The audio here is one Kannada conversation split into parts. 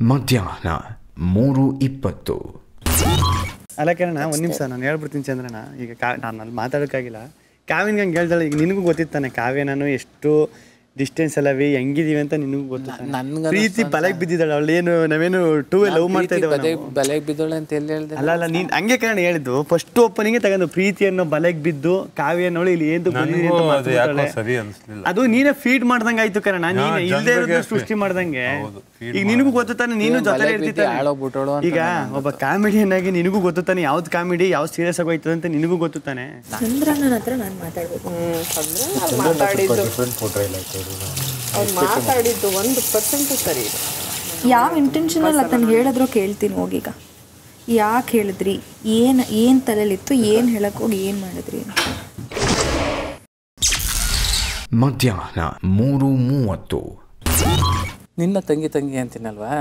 ಮಧ್ಯಾಹ್ನ 3:20. ಅಲ್ಲ ಕಣ ಒಂದು ನಿಮಿಷ ನಾನು ಹೇಳ್ಬಿಡ್ತೀನಿ ಚಂದ್ರಣ್ಣ. ಈಗ ನಾನು ಅಲ್ಲಿ ಮಾತಾಡೋಕ್ಕಾಗಿಲ್ಲ. ಕಾವ್ಯನಿಗೆ ಹಂಗೆ ಹೇಳ್ದಾಳೆ. ಈಗ ನಿನಗೂ ಗೊತ್ತಿತ್ತಾನೆ ಕಾವ್ಯ ನಾನು ಎಷ್ಟು ಡಿಸ್ಟೆನ್ಸ್ ಅಲ್ಲವಿ ಹೆಂಗಿದೀವಿ ಅಂತ ನಿನಗೂ ಗೊತ್ತಿಲ್ಲ. ಪ್ರೀತಿ ಬಲೆಗೆ ಬಿದ್ದಿದ್ದಾಳೆ. ಅವಳೇನು ನಾವೇನು ಟೂ ಲವ್ ಮಾಡ್ತಾ ಇದ್ದೇವೆ. ಬಲೆಗೆ ಬಿದ್ದೋಳೆ ಅಂತ ಎಲ್ಲಿ ಹೇಳ್ದೆ? ಅಲ್ಲ ನೀನು ಹಂಗೆ ಕಾರಣ ಹೇಳಿದ್ದು ಫಸ್ಟ್ ಓಪನಿಂಗ್ ತಗೊಂಡು ಪ್ರೀತಿಯನ್ನು ಬಲೆಗೆ ಬಿದ್ದು ಕಾವ್ಯ ನೋಡಿ ಇಲ್ಲಿ ಏನು ಅದು ನೀನೇ ಫೀಡ್ ಮಾಡ್ದಂಗೆ ಆಯ್ತು ಕಣ. ನೀನು ಇಲ್ಲದೆ ಇರೋದು ಸೃಷ್ಟಿ ಮಾಡ್ದಂಗೆ. ಈಗ ನಿನಗೂ ಗೊತ್ತಾನೆ ನೀನು ಜೊತೆ ಇರ್ತಿದ್ದಾನೆ. ಈಗ ಒಬ್ಬ ಕಾಮಿಡಿಯನ್ ಆಗಿ ನಿನಗೂ ಗೊತ್ತಾನೆ ಯಾವ್ದು ಕಾಮಿಡಿ ಯಾವ್ದು ಸೀರಿಯಸ್ ಆಗಿ ಹೋಯ್ತದೆ ಅಂತ ನಿನಗೂ ಗೊತ್ತಾನೆ. ಚಂದ್ರನ ಹತ್ರ ನಾನು ಮಾತಾಡ್ಬೇಕು. ಮಾತಾಡಿದ್ದು 1% ಸರಿ. ಯಾವ ಇಂಟೆನ್ಷನಲ್ಲಿ ಅದನ್ನು ಹೇಳಿದ್ರೋ ಕೇಳ್ತೀನಿ ಹೋಗೀಗ. ಯಾಕೆ ಹೇಳಿದ್ರಿ, ಏನು ತಲೆಯಲ್ಲಿತ್ತು, ಏನು ಹೇಳಕ್ ಹೋಗಿ ಏನು ಮಾಡಿದ್ರಿ? ಮಧ್ಯಾಹ್ನ 3:30. ನಿನ್ನ ತಂಗಿ ಅಂತೀನಲ್ವಾ,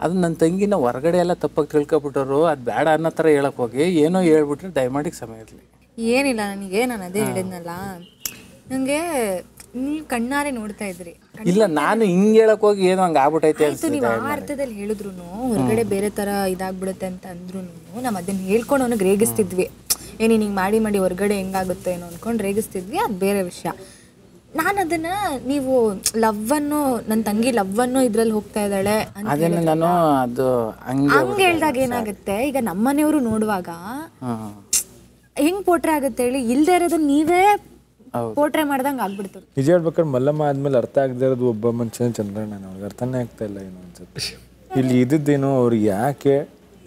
ಅದು ನನ್ನ ತಂಗಿನ ಹೊರಗಡೆ ಎಲ್ಲ ತಪ್ಪಾಗಿ ತಿಳ್ಕೊಬಿಟ್ಟರು. ಅದು ಬೇಡ ಅನ್ನೋ ಥರ ಹೇಳಕ್ ಹೋಗಿ ಏನೋ ಹೇಳ್ಬಿಟ್ರೆ ದಯಮಾಡಿ ಸಮಯ ಇರಲಿ. ಏನಿಲ್ಲ, ನಾನು ಅದೇ ಹೇಳಿದ್ನಲ್ಲ, ನನಗೆ ನೀವು ಕಣ್ಣಾರೆ ನೋಡ್ತಾ ಇದ್ರಿ. ಇಲ್ಲ, ನಾನು ಹಿಂಗೆ ಹೇಳಕ್ ಹೋಗಿ ಏನೋ ಹಂಗೆ ಆಗ್ಬಿಟ್ಟೈತೆ. ನೀವು ಆ ಅರ್ಥದಲ್ಲಿ ಹೇಳಿದ್ರು ಹೊರಗಡೆ ಬೇರೆ ಥರ ಇದಾಗ್ಬಿಡುತ್ತೆ ಅಂತ ಅಂದ್ರೂ ನಾವು ಅದನ್ನು ಹೇಳ್ಕೊಂಡು ಅವನಿಗೆ ರೇಗಿಸ್ತಿದ್ವಿ. ನೀನು ಹಿಂಗೆ ಮಾಡಿ ಹೊರಗಡೆ ಹೆಂಗಾಗುತ್ತೆ ಏನೋ ಅಂದ್ಕೊಂಡು ರೇಗಿಸ್ತಿದ್ವಿ. ಅದು ಬೇರೆ ವಿಷಯ. ನಾನು ಅದನ್ನ ನೀವು ಲವ್ವನ್ನು, ನನ್ನ ತಂಗಿ ಲವ್ವನ್ನು ಇದ್ರಲ್ಲಿ ಹೋಗ್ತಾ ಇದ್ದಾಳೆ ನಾನು ಅದು ಹಂಗೆ ಹೇಳ್ದಾಗ ಏನಾಗುತ್ತೆ, ಈಗ ನಮ್ಮನೆಯವರು ನೋಡುವಾಗ ಹೆಂಗ್ ಪೋಟ್ರೆ ಆಗುತ್ತೆ ಹೇಳಿ, ಇಲ್ದೇ ಇರೋದನ್ನ ನೀವೇ ಪೋಟ್ರೆ ಮಾಡ್ದಂಗೆ ಆಗ್ಬಿಡ್ತಾರೆ. ನಿಜ ಹೇಳ್ಬೇಕಾದ್ರೆ ಮಲ್ಲಮ್ಮ ಆದ್ಮೇಲೆ ಅರ್ಥ ಆಗದೆ ಇರೋದು ಒಬ್ಬ ಮನುಷ್ಯನ ಚಂದ್ರಣ್ಣ. ಅವ್ರಿಗೆ ಅರ್ಥನೇ ಆಗ್ತಾ ಇಲ್ಲ ಏನು ಅನ್ಸುತ್ತೆ. ಇಲ್ಲಿ ಇದ್ದಿದ್ದೇನೋ ಅವ್ರಿಗೆ ಯಾಕೆ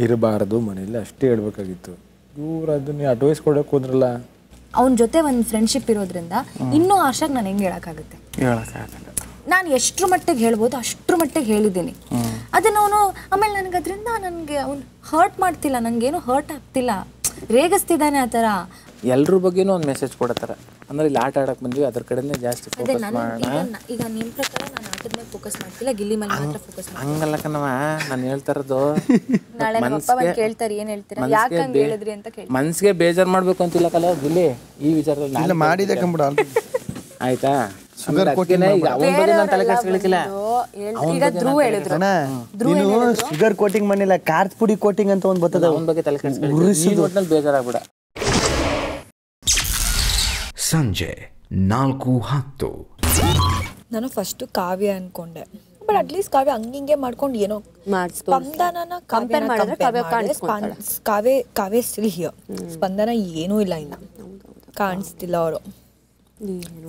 ಇರಬಾರದು ಮನೇಲಿ ಅಷ್ಟೇ ಹೇಳ್ಬೇಕಾಗಿತ್ತು. ಇವ್ರು ಅದನ್ನ ಅಡ್ವೈಸ್ ಕೊಡಕ್ಕೆ ಹೋದ್ರಲ್ಲ. ಅವನ ಜೊತೆ ಒಂದು ಫ್ರೆಂಡ್ಶಿಪ್ ಇರೋದ್ರಿಂದ ಇನ್ನೂ ಆಶಾಗ್ ನಾನು ಹೆಂಗೆ ಹೇಳೋಕ್ಕಾಗುತ್ತೆ? ನಾನು ಎಷ್ಟ್ರ ಮಟ್ಟಿಗೆ ಹೇಳ್ಬೋದು ಅಷ್ಟ್ರ ಮಟ್ಟಿಗೆ ಹೇಳಿದ್ದೀನಿ. ಅದನ್ನ ಅವನು ಆಮೇಲೆ ನನಗೆ ಅವ್ನು ಹರ್ಟ್ ಮಾಡ್ತಿಲ್ಲ, ನನಗೇನು ಹರ್ಟ್ ಆಗ್ತಿಲ್ಲ, ರೇಗಿಸ್ತಿದ್ದಾನೆ ಆ ಥರ. ಎಲ್ರ ಬಗ್ಗೆನೂ ಒಂದು ಮೆಸೇಜ್ ಕೊಡತ್ತಾರ. ಅಂದ್ರೆ ಇಲ್ಲಿ ಆಟ ಆಡಕ್ಕೆ ಬಂದ್ವಿ, ಅದ್ರ ಕಡೆನೇ ಜಾಸ್ತಿ ಫೋಕಸ್ ಮಾಡೋಣ. ಈಗ ನಿಮ್ಮ ಪ್ರಕಾರ ನಾನು ಆಟದ ಮೇಲೆ ಫೋಕಸ್ ಮಾಡ್ತಿಲ್ಲ, ಗಿಲ್ಲಿ ಮೇಲೆ ಮಾತ್ರ ಫೋಕಸ್ ಮಾಡ್ತೀನಿ. ಹಂಗಲ್ಲ ಕಣವ, ನಾನು ಹೇಳ್ತಾ ಇರೋದು ನಾಳೆ ನಮ್ಮ ಅಪ್ಪ ಬಂದು ಕೇಳ್ತಾರೆ ಏನು ಹೇಳ್ತೀರಾ, ಯಾಕೆ ಹಂಗೆ ಹೇಳಿದ್ರಿ ಅಂತ ಕೇಳಿ ಮನ್ಸಿಗೆ ಬೇಜಾರು ಮಾಡ್ಬೇಕು ಅಂತಿಲ್ಲ ಕಲ ಗಿಲ್ಲಿ. ಈ ವಿಚಾರದಲ್ಲಿ ನಾನು ಮಾಡಿದೆ ಕಂಬಿಡ ಆಯ್ತಾ. ಶುಗರ್ ಕೋಟಿಂಗ್ ಶುಗರ್ ಕೋಟಿಂಗ್ ಮಾಡಿಲ್ಲ, ಕಾರ್ತ್ ಪುಡಿ ಕೋಟಿಂಗ್ ಅಂತ ಒಂದು ಬರ್ತದೆ. ಅವನ ಬಗ್ಗೆ ತಲೆ ಕೆಡಿಸ್ಕೊಳ್ಳಿ, ಬೇಜಾರಾಗ್ಬಿಡ. ಸಂಜೆ 4:10. ನಾನು ಫಸ್ಟ್ ಕಾವ್ಯ ಅನ್ಕೊಂಡೆ, ಬಟ್ ಅಟ್ಲೀಸ್ಟ್ ಕಾವ್ಯ ಹಂಗಿಂಗೆ ಮಾಡ್ಕೊಂಡು ಏನೋ ಸ್ಪಂದನ ಕಂಪೇರ್ ಮಾಡಿದ್ರೆ ಕಾವ್ಯ ಸ್ಟಿಲ್ ಹಿಯರ್. ಸ್ಪಂದನ ಏನೂ ಇಲ್ಲ, ಇನ್ನ ಕಾಣಿಸ್ತಿಲ್ಲ. ಅವರು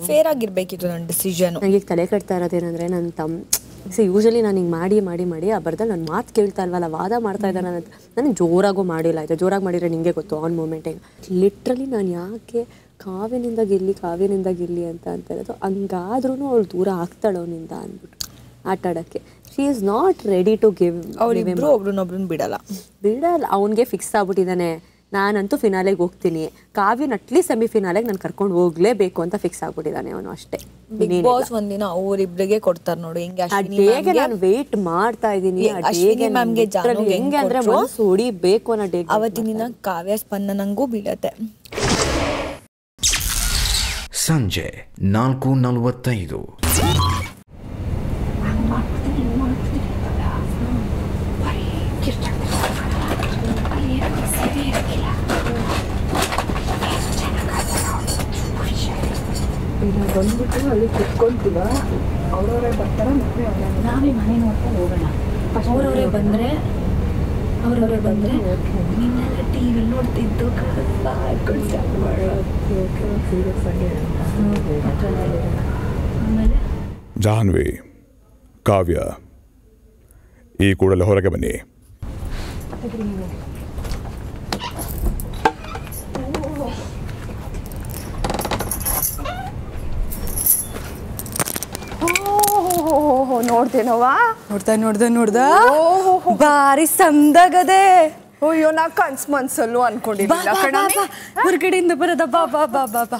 ಫೇರ್ ಆಗಿರ್ಬೇಕಿತ್ತು ನನ್ನ ಡಿಸಿಷನ್. ನನಗೆ ತಲೆ ಕಟ್ತಾ ಇರೋದೇನಂದ್ರೆ, ನನ್ನ ಯೂಶಲಿ ನಾನು ಹಿಂಗೆ ಮಾಡಿ ಆ ಬರ್ದಲ್ಲಿ ನನ್ನ ಮಾತು ಕೇಳ್ತಾ ಇಲ್ವಲ್ಲ, ವಾದ ಮಾಡ್ತಾ ಇದ್ದಾನೆ ಅಂತ. ನಾನು ಜೋರಾಗೂ ಮಾಡಿಲ್ಲ. ಆಯಿತಾ, ಜೋರಾಗಿ ಮಾಡಿದರೆ ನಿಮಗೆ ಗೊತ್ತು ಆನ್ ಮೂಮೆಂಟಿಗೆ. ಲಿಟ್ರಲಿ ನಾನು ಯಾಕೆ ಕಾವ್ಯನಿಂದ ಗಿಲ್ಲಿ ಅಂತ ಇರೋದು. ಹಂಗಾದ್ರೂ ಅವಳು ದೂರ ಆಗ್ತಾಳೆ ಅವನಿಂದ ಅಂದ್ಬಿಟ್ಟು ಆಟ ಆಡೋಕ್ಕೆ. She is not ready to give. ಅವರಿಬ್ರು ಒಬ್ರನ್ನೊಬ್ರನ್ನ ಬಿಡಲ್ಲ. ಅವನಿಗೆ ಫಿಕ್ಸ್ ಆಗ್ಬಿಟ್ಟಿದ್ದಾನೆ, ನಾನಂತೂ ಫಿನಾಲೆಗೆ ಹೋಗ್ತೀನಿ, ಕಾವ್ಯನ ಅಟ್ಲೀಸ್ಟ್ ಸೆಮಿಫಿನಾಲೆಗೆ ನಾನು ಕರ್ಕೊಂಡು ಹೋಗ್ಲೇಬೇಕು ಅಂತ ಫಿಕ್ಸ್ ಆಗ್ಬಿಟ್ಟಿದ್ದಾನೆ ಅವನು. ಅಷ್ಟೇ. ಬಿಗ್ ಬಾಸ್ ಒಂದಿನ ಅವರಿಬ್ರಿಗೆ ಕೊಡ್ತಾರೆ ನೋಡಿ. ಹೇಗೆ ನಾನು ವೇಟ್ ಮಾಡ್ತಾ ಇದ್ದೀನಿ ಹೆಂಗೆ ಅಂದ್ರೆ ಮನಸ್ಸು ಹೊಡಿಬೇಕು ಅನ್ನೋ ಡೇ. ಅವತ್ತಿನ ದಿನ ಕಾವ್ಯ ಸ್ಪಂದನಂಗೂ ಬೀಳತ್ತೆ. ಸಂಜೆ 4:45. ಬಂದ್ಬಿಟ್ಟು ಅಲ್ಲಿ ಕುತ್ಕೊಂತೀವ, ಅವರವರೇ ಬರ್ತಾರೆ, ನಾವೇ ಮನೆ ನೋಡ್ಕೊಂಡು ಹೋಗೋಣ. ಅವರವರೇ ಬಂದರೆ ನಿನ್ನೆಲ್ಲ ಟಿವಿಲಿ ನೋಡ್ತಿದ್ದು ಆಮೇಲೆ ಜಾಹ್ನವಿ, ಕಾವ್ಯ, ಈ ಕೂಡಲೇ ಹೊರಗೆ ಬನ್ನಿ. ನೋಡ್ದ ಬಾರಿ ಸಂದಾಗದೆ. ಅಯ್ಯೋ, ನಾ ಮನ್ಸಲ್ಲೂ ಅನ್ಕೊಂಡಿಲ್ಲ. ಹೊರಗಡೆಯಿಂದ ಬರೋದ ಬಾ ಬಾ ಬಾ ಬಾ ಬಾ.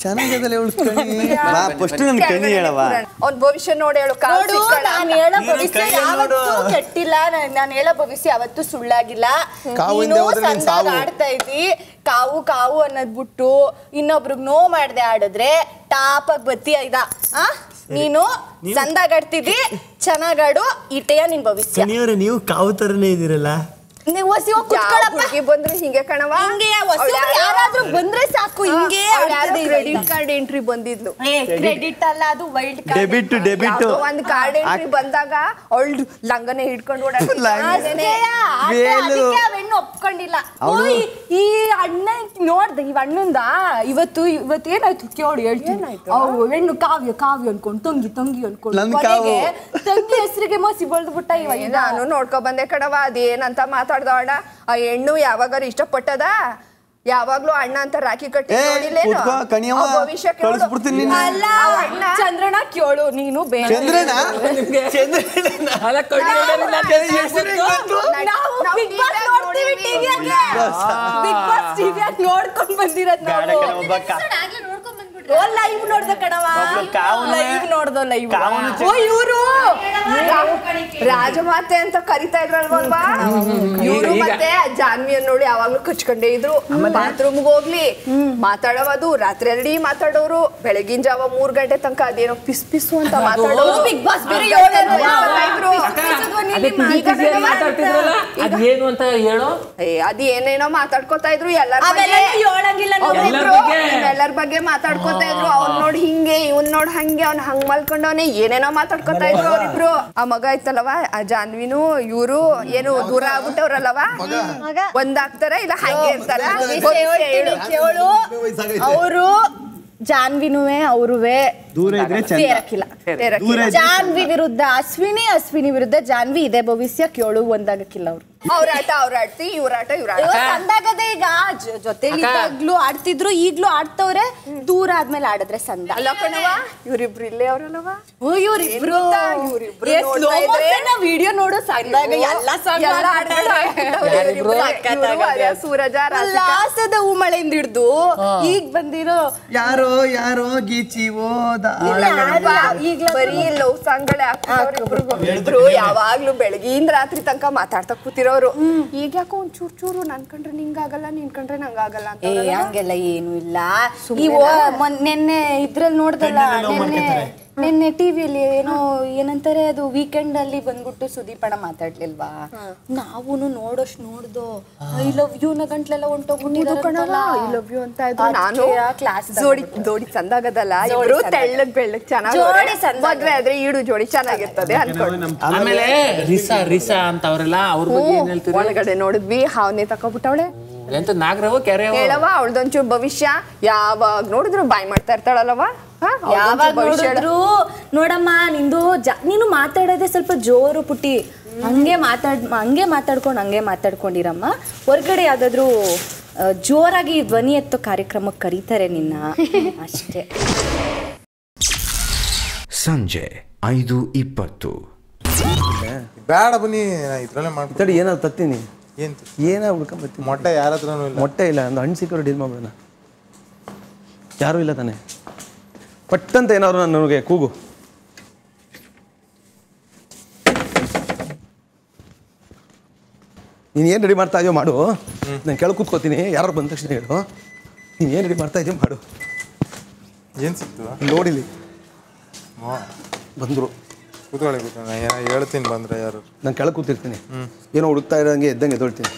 ಚೆನ್ನಾಗದಲ್ಲ ಇವಳು ಕಣಿ. ಬಾ ಫಸ್ಟ್ ನನ್ನ ಕಣಿ ಹೇಳವ. ಅವ್ನ ಭವಿಷ್ಯ ನೋಡಿ ಹೇಳು. ನಾನು ಹೇಳೋ ಭವಿಷ್ಯ ಯಾವತ್ತೂ ಕೆಟ್ಟಿಲ್ಲ. ನಾನು ಹೇಳೋ ಭವಿಷ್ಯ ಯಾವತ್ತೂ ಸುಳ್ಳಾಗಿಲ್ಲ. ನೀನು ಸಂದಾಗ ಆಡ್ತಾ ಇದ್ದಿ, ಕಾವು ಕಾವು ಅನ್ನೋದ್ ಬಿಟ್ಟು ಇನ್ನೊಬ್ರಿಗೆ ನೋವು ಮಾಡ್ದೆ ಆಡಿದ್ರೆ ಟಾಪ್ ಆಗಿ ಬತ್ತಿ ಆಯ್ದ. ನೀನು ಸಂದಾಗ ಆಡ್ತಿದ್ದಿ, ಚೆನ್ನಾಗಾಡು, ಇಟೆಯ ನಿನ್ ಭವಿಷ್ಯ. ನೀವು ಕಾವು ತರನೇ ಇದೀರಲ್ಲ. ನೀವು ಹುಡುಗಿ ಬಂದ್ರೆ ಹಿಂಗೆ ಕಣವ, ಯಾರಾದ್ರೂ ಬಂದ್ರೆ ಸಾಕು ಹಿಂಗೆ. ಕ್ರೆಡಿಟ್ ಕಾರ್ಡ್ ಎಂಟ್ರಿ ಬಂದಿದ್ಲು. ಕ್ರೆಡಿಟ್ ಅಲ್ಲ, ಅದು ವೈಲ್ಡ್ ಕಾರ್ಡ್, ಡೆಬಿಟ್. ಒಂದ್ ಕಾರ್ಡ್ ಎಂಟ್ರಿ ಬಂದಾಗ ಅವಳು ಲಂಗನೆ ಹಿಡ್ಕೊಂಡು ಓಡಾಡ್ಕೊಂಡು ಒಪ್ಕೊಂಡಿಲ್ಲ. ಈ ಅಣ್ಣ ನೋಡ್ದೆ, ಈ ಅಣ್ಣಂದ ಇವತ್ತೇನಾಯ್ತು ಕೇಳಿ ಹೇಳ್ತೀನಿ. ಹೆಣ್ಣು ಕಾವ್ಯ ಕಾವ್ಯ ಅನ್ಕೊಂಡು ತಂಗಿ ತಂಗಿ ಅನ್ಕೊಂಡು ತಂಗಿ ಹೆಸರಿಗೆ ಮೋಸಿ ಬಳ್ದು ಬಿಟ್ಟ. ಇವಾಗ ನಾನು ನೋಡ್ಕೊ ಬಂದೆ ಕಣವ, ಅದೇನಂತ ಮಾತಾಡ್ದವಣ. ಆ ಹೆಣ್ಣು ಯಾವಾಗಾರು ಇಷ್ಟಪಟ್ಟದ? ಯಾವಾಗ್ಲೂ ಅಣ್ಣ ಅಂತ ರಾಖಿ ಕಟ್ಟಿ ನೋಡಿಲ್ಲೇನು? ಭವಿಷ್ಯ ಚಂದ್ರನ ಕೇಳು ನೀನು. ನೋಡ್ಕೊಂಡ್ ಬಂದಿರೋದ್ ಲೈವ್ ನೋಡ್ದ ಕಣವ, ಲೈವ್ ನೋಡ್ದ ಲೈವ್. ಇವರು ರಾಜಮಾತೆ ಅಂತ ಕರಿತಾ ಇದ್ರಲ್ವಾ ಇವರು. ಮತ್ತೆ ಜಾನ್ವಿಯನ್ ನೋಡಿ ಯಾವಾಗ್ಲೂ ಕಚ್ಕೊಂಡೇ ಇದ್ರು. ಬಾತ್ರೂಮ್ಗೆ ಹೋಗ್ಲಿ ಮಾತಾಡೋದು, ರಾತ್ರಿ ಅರಡಿ ಮಾತಾಡೋರು, ಬೆಳಗಿನ ಜಾವ 3 ಗಂಟೆ ತನಕ ಅದೇನೋ ಪಿಸ್ ಪಿಸು ಅಂತ ಮಾತಾಡೋರು. ಬಿಗ್ ಬಾಸ್ ಬೇರೆ ಅದ್ ಏನೇನೋ ಮಾತಾಡ್ಕೋತಾ ಇದ್ರು. ಎಲ್ಲರ ಬಗ್ಗೆ ಮಾತಾಡ್ಕೋತಾ ಇದ್ರು. ಅವ್ನ್ ನೋಡಿ ಹಿಂಗೆ, ಇವ್ನ್ ನೋಡ್ ಹಂಗೆ, ಅವ್ನ್ ಹಂಗ್ ಮಲ್ಕೊಂಡವನೆ, ಏನೇನೋ ಮಾತಾಡ್ಕೋತಾ ಇದ್ರು ಅವ್ರಿಬ್ರು. ಆ ಮಗ ಇತ್ತಲ್ಲವ, ಆ ಜಾನ್ವಿನು ಇವ್ರು ಏನು ದೂರ ಆಗ್ಬಿಟ್ಟವ್ರಲ್ಲವ, ಒಂದಾಗ್ತಾರ ಇಲ್ಲ ಹಂಗೆ ಇರ್ತಾರ. ಅವರು ಜಾನ್ವಿನುವೆ ಅವರುವೆ ಸೇರಕ್ಕಿಲ್ಲ. ಜಾನ್ವಿ ವಿರುದ್ಧ ಅಶ್ವಿನಿ, ಅಶ್ವಿನಿ ವಿರುದ್ಧ ಜಾನ್ವಿ. ಇದೇ ಭವಿಷ್ಯ ಕೇಳು ಒಂದಾಗಕ್ಕಿಲ್ಲ. ಅವ್ರು ಅವ್ರಾಟ ಆಡ್ತಿ, ಇವ್ರಾಟ ಸಂದಾಗದೆ. ಈಗ ಜೊತೆಲಿ ಇದ್ದಾಗ್ಲೂ ಆಡ್ತಿದ್ರು, ಈಗ್ಲೂ ಆಡ್ತವ್ರೆ. ದೂರ ಆದ್ಮೇಲೆ ಆಡಿದ್ರೆ ಸಂದ ಅಲ್ಲ ಕಣವ. ಇವ್ರಿಬ್ರು ಇಲ್ಲೇ ಅವ್ರಲ್ಲವ. ಇವ್ರಿಬ್ರು ವಿಡಿಯೋ ನೋಡು, ಸಂದಾಗ ಎಲ್ಲ ಸೂರಜ ಲಾಸದ ಹೂ ಮಳೆಯಿಂದ ಹಿಡ್ದು ಈಗ ಬಂದಿರೋ ಯಾರೋ ಯಾರೋ ಗೀಚಿ ಬರೀ ಲವ್ ಸಾಂಗ್ಗಳೇ ಆಗ್ತಿದ್ರು. ಯಾವಾಗ್ಲೂ ಬೆಳಗಿಂದ ರಾತ್ರಿ ತನಕ ಮಾತಾಡ್ತಾ ಕೂತಿರೋರು. ಈಗ ಯಾಕೋ ಒಂದ್ ಚೂರ್ ಚೂರು ನನ್ ಕಂಡ್ರೆ ನಿಂಗಾಗಲ್ಲ, ನಿನ್ ಕಂಡ್ರೆ ನಂಗಾಗಲ್ಲ ಅಂತ. ಹಂಗೆಲ್ಲ ಏನು ಇಲ್ಲ. ನಿನ್ನೆ ಇದ್ರಲ್ಲಿ ನೋಡ್ದಲ್ಲ, ನಿನ್ನೆ ಟಿವಿಯಲ್ಲಿ ಏನಂತಾರೆ ಅದು ವೀಕೆಂಡ್ ಅಲ್ಲಿ ಬಂದ್ಬಿಟ್ಟು ಸುದೀಪ್ ಅಣ್ಣ ಮಾತಾಡ್ಲಿಲ್ವಾ? ನಾವೂನು ನೋಡೋಷ್ಟು ನೋಡ್ದು ಐ ಲವ್ ಯು ನ ಗಂಟ್ಲೆಲ್ಲ ಹೊಂಟೋಗ್ಬಿಟ್ಟಿದಾರಲ್ಲ. ಐ ಲವ್ ಯು ಅಂತ ಇದ್ರು. ನಾನು ಕ್ಲಾಸ್ ಜೋಡಿ ಚಂದಾಗದಲ್ಲ, ಇವರು ತೆಳ್ಳಗ್ ಬೆಳ್ಳಗ್ ಚೆನ್ನಾಗಿ ಮದ್ವೆ ಆದ್ರೆ ಈಡು ಜೋಡಿ ಚೆನ್ನಾಗಿರ್ತದೆ ಅನ್ಕೊಂಡು. ಆಮೇಲೆ ರಿಸಾ ರಿಸಾ ಅಂತ ಅವರೆಲ್ಲ ಅವ್ರ ಬಗ್ಗೆ ಏನ್ ಹೇಳ್ತೀರಿ? ಒಳಗಡೆ ನೋಡಿದ್ವಿ, ಹಾವನೆ ತಕೊಬಿಟ್ಟವಳೆ. ಎಂತ ನಾಗರವ ಕೆರೆ ಹೇಳವ, ಅವಳ್ದೊಂಚೂರು ಭವಿಷ್ಯ ಯಾವಾಗ ನೋಡಿದ್ರು ಬಾಯ್ ಮಾಡ್ತಾ ಇರ್ತಾಳಲ್ಲವ. ಯಾವಾಗ ನೋಡಿದ್ರು ನೋಡಮ್ಮ ನಿಂದು ನೀನು ಮಾತಾಡೋದೇ ಸ್ವಲ್ಪ ಜೋರು ಪುಟ್ಟಿ. ಹಂಗೆ ಮಾತಾಡ್ಕೊಂಡಿರಮ್ಮ. ಹೊರಗಡೆ ಯಾವ್ದಾದ್ರು ಜೋರಾಗಿ ಧ್ವನಿ ಎತ್ತೋ ಕಾರ್ಯಕ್ರಮಕ್ಕೆ ಕರೀತಾರೆ ನಿನ್ನ ಅಷ್ಟೇ. ಸಂಜೆ 5:20. ಬೇಡ ಬನ್ನಿ, ಇದ್ರಲ್ಲೇ ಮಾಡ್ಬಿಟ್ಟು ಏನಾದ್ರು ತತ್ತೀನಿ. ಏನಾಗ್ಬೇಕಂಬತ್ತಿ? ಮೊಟ್ಟೆ ಯಾರ ಹತ್ರನೂ ಇಲ್ಲ. ಮೊಟ್ಟೆ ಇಲ್ಲ, ಒಂದು ಹಣ್ಣು ಸಿಕ್ಕರು ಡೀಲ್ ಮಾಡ್ಬಿಡೋಣ. ಯಾರೂ ಇಲ್ಲ ತಾನೆ? ಪಟ್ಟಂತ ಏನಾದ್ರು ನನಗೆ ಕೂಗು. ನೀನು ಏನು ರೆಡಿ ಮಾಡ್ತಾ ಇದೆಯೋ ಮಾಡು. ನಾನು ಕೆಳಗೆ ಕೂತ್ಕೋತೀನಿ, ಯಾರು ಬಂದ ತಕ್ಷಣ ಹೇಳು. ನೀನು ಏನು ರೆಡಿ ಮಾಡ್ತಾ ಇದೆಯೋ ಮಾಡು. ಏನು ಸಿಕ್ತು ನೋಡಿಲಿ ಬಂದರು. ಕೂತ್ಕೊಳ್ಳಿ ಕೂತ್ಕೊಳ್ಳಿ, ಏನೋ ಹೇಳ್ತೀನಿ ಬಂದರೆ ಯಾರು. ನಾನು ಕೆಳಗೆ ಕೂತಿರ್ತೀನಿ, ಏನೋ ಹುಡುಕ್ತಾ ಇರೋಂಗೆ ಎದ್ದಂಗೆ ಎದ್ದೊಳ್ತೀನಿ.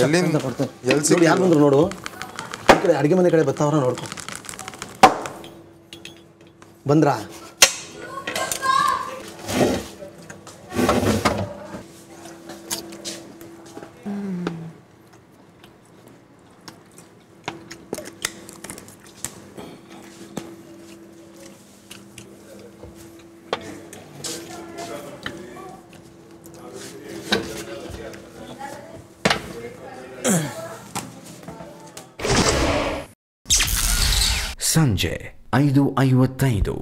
ಎಲ್ಲಿಂದ ಎಲ್ಲಿ ಸಿಗಿ ಯಾರು ಬಂದರು ನೋಡು. ಈ ಕಡೆ ಅಡುಗೆ ಮನೆ ಕಡೆ ಬರ್ತಾವ್ರ ನೋಡ್ಕೊ. ಬಂದ್ರಾ? ಸಂಜೆ 5:55.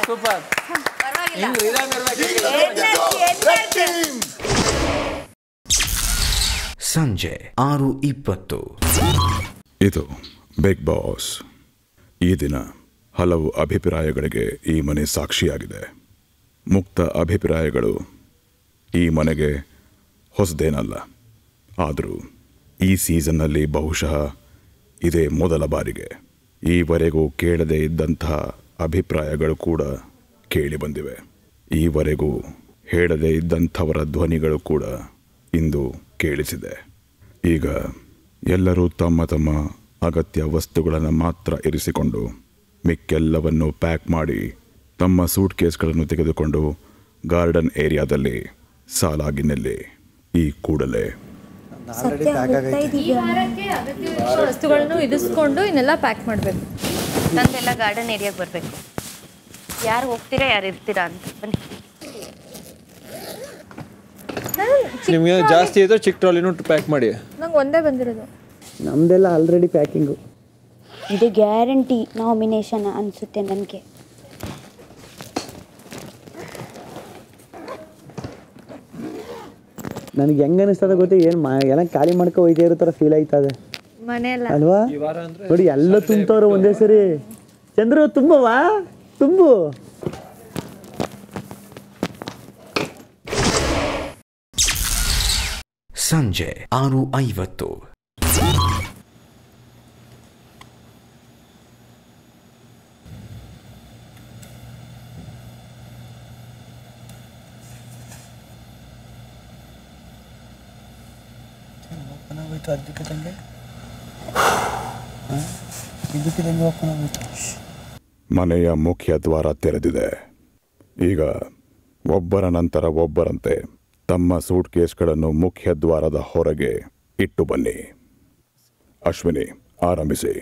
ಸೂಪರ್. ಸಂಜೆ 6:20. ಇದು ಬಿಗ್ ಬಾಸ್. ಈ ದಿನ ಹಲವು ಅಭಿಪ್ರಾಯಗಳಿಗೆ ಈ ಮನೆ ಸಾಕ್ಷಿಯಾಗಿದೆ. ಮುಕ್ತ ಅಭಿಪ್ರಾಯಗಳು ಈ ಮನೆಗೆ ಹೊಸದೇನಲ್ಲ. ಆದರೂ ಈ ಸೀಸನ್ನಲ್ಲಿ ಬಹುಶಃ ಇದೇ ಮೊದಲ ಬಾರಿಗೆ ಈವರೆಗೂ ಕೇಳದೇ ಇದ್ದಂತಹ ಅಭಿಪ್ರಾಯಗಳು ಕೂಡ ಕೇಳಿ ಬಂದಿವೆ. ಈವರೆಗೂ ಹೇಳದೇ ಇದ್ದಂಥವರ ಧ್ವನಿಗಳು ಕೂಡ ಇಂದು ಕೇಳಿಸಿದೆ. ಈಗ ಎಲ್ಲರೂ ತಮ್ಮ ತಮ್ಮ ಅಗತ್ಯ ವಸ್ತುಗಳನ್ನು ಮಾತ್ರ ಇರಿಸಿಕೊಂಡು ಮಿಕ್ಕೆಲ್ಲವನ್ನು ಪ್ಯಾಕ್ ಮಾಡಿ ತಮ್ಮ ಸೂಟ್ ಕೇಸ್ಗಳನ್ನು ತೆಗೆದುಕೊಂಡು ಗಾರ್ಡನ್ ಏರಿಯಾದಲ್ಲಿ ಸಾಲಾಗಿ ನಿಲ್ಲಿ. ಈ ಕೂಡಲೇ ವಸ್ತುಗಳನ್ನು ಇರಿಸ್ಕೊಂಡು ಇನ್ನೆಲ್ಲ ಪ್ಯಾಕ್ ಮಾಡಬೇಕು. ನಂದೆಲ್ಲ ಗಾರ್ಡನ್ ಏರಿಯಾಗೆ ಬರಬೇಕು. ಯಾರು ಹೋಗ್ತೀರಾ ಯಾರು ಇರ್ತೀರಾ ಅಂತ ಬನ್ನಿ. ನಿಮಗೆ ಜಾಸ್ತಿ ಇದ್ರೆ ಚಿಕ್ಕ ಟ್ರಾಲಿನೂ ಪ್ಯಾಕ್ ಮಾಡಿ. ನಂಗೆ ಒಂದೇ ಬಂದಿರೋದು. ನಮ್ದೆಲ್ಲ ಆಲ್ರೆಡಿ ಪ್ಯಾಕಿಂಗು. ಇದು ಗ್ಯಾರಂಟಿ ನಾಮಿನೇಷನ್ ಅನಿಸುತ್ತೆ ನನಗೆ. ನನಗೆ ಹೆಂಗೆ ಅನಿಸ್ತದ ಗೊತ್ತಿ, ಏನು ಎಲ್ಲ ಖಾಲಿ ಮಾಡ್ಕೊ ಹೋಯ್ತಾ ಇರೋ ಥರ ಫೀಲ್ ಆಯ್ತದೆ ಮನೆಯಲ್ಲ ಅಲ್ವಾ? ನೋಡಿ ಎಲ್ಲ ತುಂಬ್ತವ್ರು ಒಂದೇ ಸರಿ. ಚಂದ್ರು ತುಂಬವಾ ತುಂಬು. ಸಂಜೆ 6:50. ಮನೆಯ ಮುಖ್ಯ ದ್ವಾರ ತೆರೆದಿದೆ. ಈಗ ಒಬ್ಬರ ನಂತರ ಒಬ್ಬರಂತೆ ತಮ್ಮ ಸೂಟ್ ಕೇಸ್ಗಳನ್ನು ಮುಖ್ಯ ದ್ವಾರದ ಹೊರಗೆ ಇಟ್ಟು ಬನ್ನಿ. ಅಶ್ವಿನಿ, ಆರಂಭಿಸಿ.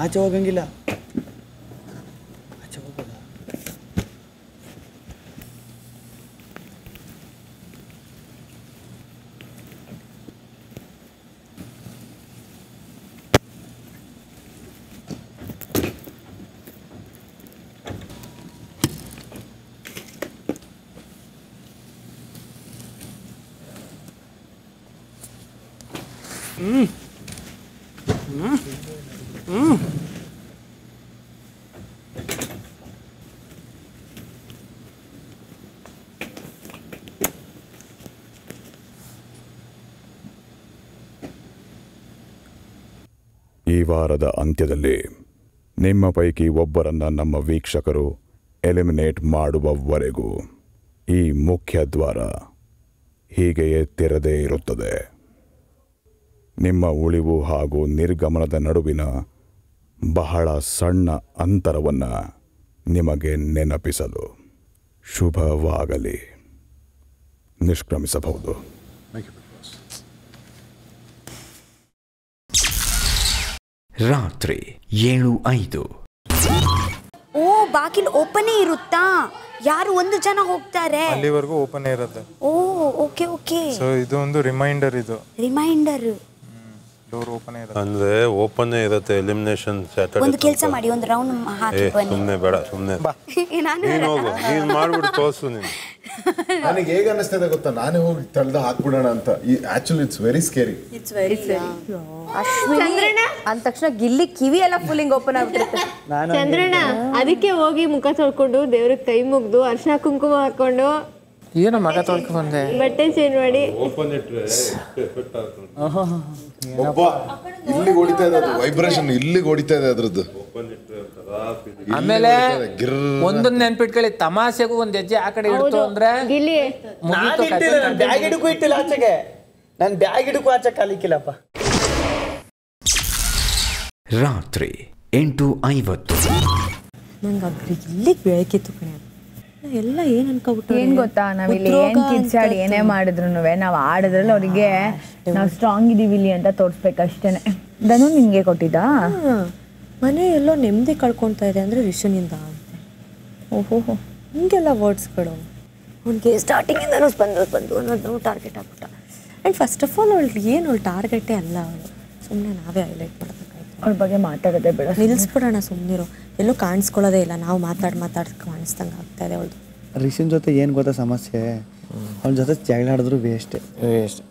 ಆಚೆ ಹೋಗಂಗಿಲ್ಲ. ಈ ವಾರದ ಅಂತ್ಯದಲ್ಲಿ ನಿಮ್ಮ ಪೈಕಿ ಒಬ್ಬರನ್ನು ನಮ್ಮ ವೀಕ್ಷಕರು ಎಲಿಮಿನೇಟ್ ಮಾಡುವವರೆಗೂ ಈ ಮುಖ್ಯ ದ್ವಾರ ಹೀಗೆಯೇ ತೆರೆದೇ ಇರುತ್ತದೆ. ನಿಮ್ಮ ಉಳಿವು ಹಾಗೂ ನಿರ್ಗಮನದ ನಡುವಿನ ಬಹಳ ಸಣ್ಣ ಅಂತರವನ್ನು ನಿಮಗೆ ನೆನಪಿಸಲು. ಶುಭವಾಗಲಿ. ನಿಷ್ಕ್ರಮಿಸಬಹುದು. ರಾತ್ರಿ 7:05. ಓ, ಬಾಗಿಲು ಓಪನೇ ಇರುತ್ತಾ? ಯಾರು ಒಂದು ಜನ ಹೋಗ್ತಾರೆ ಅಲ್ಲಿವರೆಗೂ ಓಪನ್ ಇರುತ್ತೆ. ಓ, ಓಕೆ ಓಕೆ. ಸೊ ಇದು ಒಂದು ರಿಮೈಂಡರ್. ಇದು ರಿಮೈಂಡರ್. ಡೋರ್ ಓಪನ್ ಇರುತ್ತೆ ಅಂದ್ರೆ ಓಪನ್ ಇರುತ್ತೆ. Elimination Saturday. ಒಂದು ಕೆಲಸ ಮಾಡಿ, ಒಂದು ರೌಂಡ್ ಹಾಕಿ ಬನ್ನಿ. ಸುಮ್ಮನೆ ಬೇಡ, ಸುಮ್ಮನೆ ನೀನು ಹೋಗು. ನೀನು ಮಾಡ್ಬಿಟ್ಟು ತೋರಿಸು. ನೀನು ನನಗೆ ಹೇಗೆ ಅನ್ನಿಸ್ತದೆ ಗೊತ್ತಾ, ನಾನೇ ಹೋಗಿ ತಳ್ದ ಹಾಕ್ಬಿಡೋಣ ಅಂತ. Actually it's very scary. Chandranna ಅಂದ ತಕ್ಷಣ ಗಿಲ್ಲಿ ಕಿವಿ ಎಲ್ಲ ಫುಲ್ಲಿಂಗ್ ಓಪನ್ ಆಗ್ಬಿಡುತ್ತೆ. ಚಂದ್ರಣ್ಣ ಅದಕ್ಕೆ ಹೋಗಿ ಮುಖ ತೊಳ್ಕೊಂಡು ದೇವ್ರಿಗೆ ಕೈ ಮುಗ್ದು ಅರ್ಶಿನ ಕುಂಕುಮ ಹಾಕೊಂಡು ಏನೋ ಮಗ ತೊಳ್ಕೊ ಬಂದೆ, ಬಟ್ಟೆ ಚೇಂಜ್ ಮಾಡಿ ಓಪನ್ ಇಟ್ರೆ ಎಫೆಕ್ಟ್ ಆಗ್ತದೆ. ಇಲ್ಲಿಗೆ ಹೊಡಿತಾ ಇದೆ ಅದು ವೈಬ್ರೇಷನ್, ಇಲ್ಲಿಗೆ ಹೊಡಿತಾ ಇದೆ ಅದ್ರದ್ದು. ಆಮೇಲೆ ಒಂದೊಂದು ನೆನ್ಪಿಟ್ಕೊಳ್ಳಿ, ತಮಾಷೆಗೂ ಒಂದ್ ಹೆಜ್ಜೆ ಆ ಕಡೆ ಇಡ್ತು ಅಂದ್ರೆ ಗಿಲ್ಲಿ ಬ್ಯಾಗ್ ಹಿಡ್ಕೂ ಇಟ್ಟಿಲ್ಲ ಆಚೆಗೆ. ನಾನು ಬ್ಯಾಗ್ ಹಿಡ್ಕೂ ಆಚೆ ಕಾಲಿಕ್ಕಿಲ್ಲಪ್ಪ. ರಾತ್ರಿ 8:50. ನಂಗೆ ಅಗ್ರಿ ಇಲ್ಲಿಗೆ ಬೇಕಿತ್ತು ಕಣೆ. ಎಲ್ಲ ಏನ್ ಅನ್ಕೋಬಿಟ್ಟು, ಏನ್ ಗೊತ್ತಾ, ನಾವಿಲ್ಲಿ ಏನ್ ಕಿರ್ಚಾಡಿ ಏನೇ ಮಾಡಿದ್ರು ನಾವು ಆಡಿದ್ರಲ್ಲಿ ಅವರಿಗೆ ನಾವು ಸ್ಟ್ರಾಂಗ್ ಇದೀವಿ ಇಲ್ಲಿ ಅಂತ ತೋರಿಸ್ಬೇಕಷ್ಟೇನೆ. ಇದನ್ನು ನಿನ್ಗೆ ಕೊಟ್ಟಿದ್ದ. ಮನೆ ಎಲ್ಲೋ ನೆಮ್ಮದಿ ಕಳ್ಕೊತಾ ಇದೆ ಅಂದ್ರೆ ರಿಷನಿಂದ ಅಂತೆ. ಓಹೋ, ಹಿಂಗೆಲ್ಲ ವರ್ಡ್ಸ್ಗಳು. ಅವ್ನಿಗೆ ಸ್ಟಾರ್ಟಿಂಗಿಂದನೂ ಬಂದು ಅನ್ನೋದು ಟಾರ್ಗೆಟ್ ಆಗ್ಬಿಟ್ಟ. ಆ್ಯಂಡ್ ಫಸ್ಟ್ ಆಫ್ ಆಲ್ ಅವಳು ಟಾರ್ಗೆಟೇ ಅಲ್ಲ, ಅವಳು ಸುಮ್ಮನೆ ನಾವೇ ಹೈಲೈಟ್ ಮಾಡಬೇಕಾಯ್ತು. ಅವ್ಳ ಬಗ್ಗೆ ಮಾತಾಡೋದೇ ಬೇಡ, ನಿಲ್ಲಿಸ್ಬಿಡೋಣ, ಸುಮ್ಮನಿರು. ಎಲ್ಲೂ ಕಾಣಿಸ್ಕೊಳ್ಳೋದೇ ಇಲ್ಲ, ನಾವು ಮಾತಾಡಿ ಕಾಣಿಸ್ದಂಗೆ ಆಗ್ತಾಯಿದೆ ಅವಳು. ರಿಷನ್ ಜೊತೆ ಏನು ಗೊತ್ತಾ ಸಮಸ್ಯೆ, ಅವನ ಜೊತೆ ಜಗಳ ಆಡಿದ್ರು ವೇಸ್ಟ್.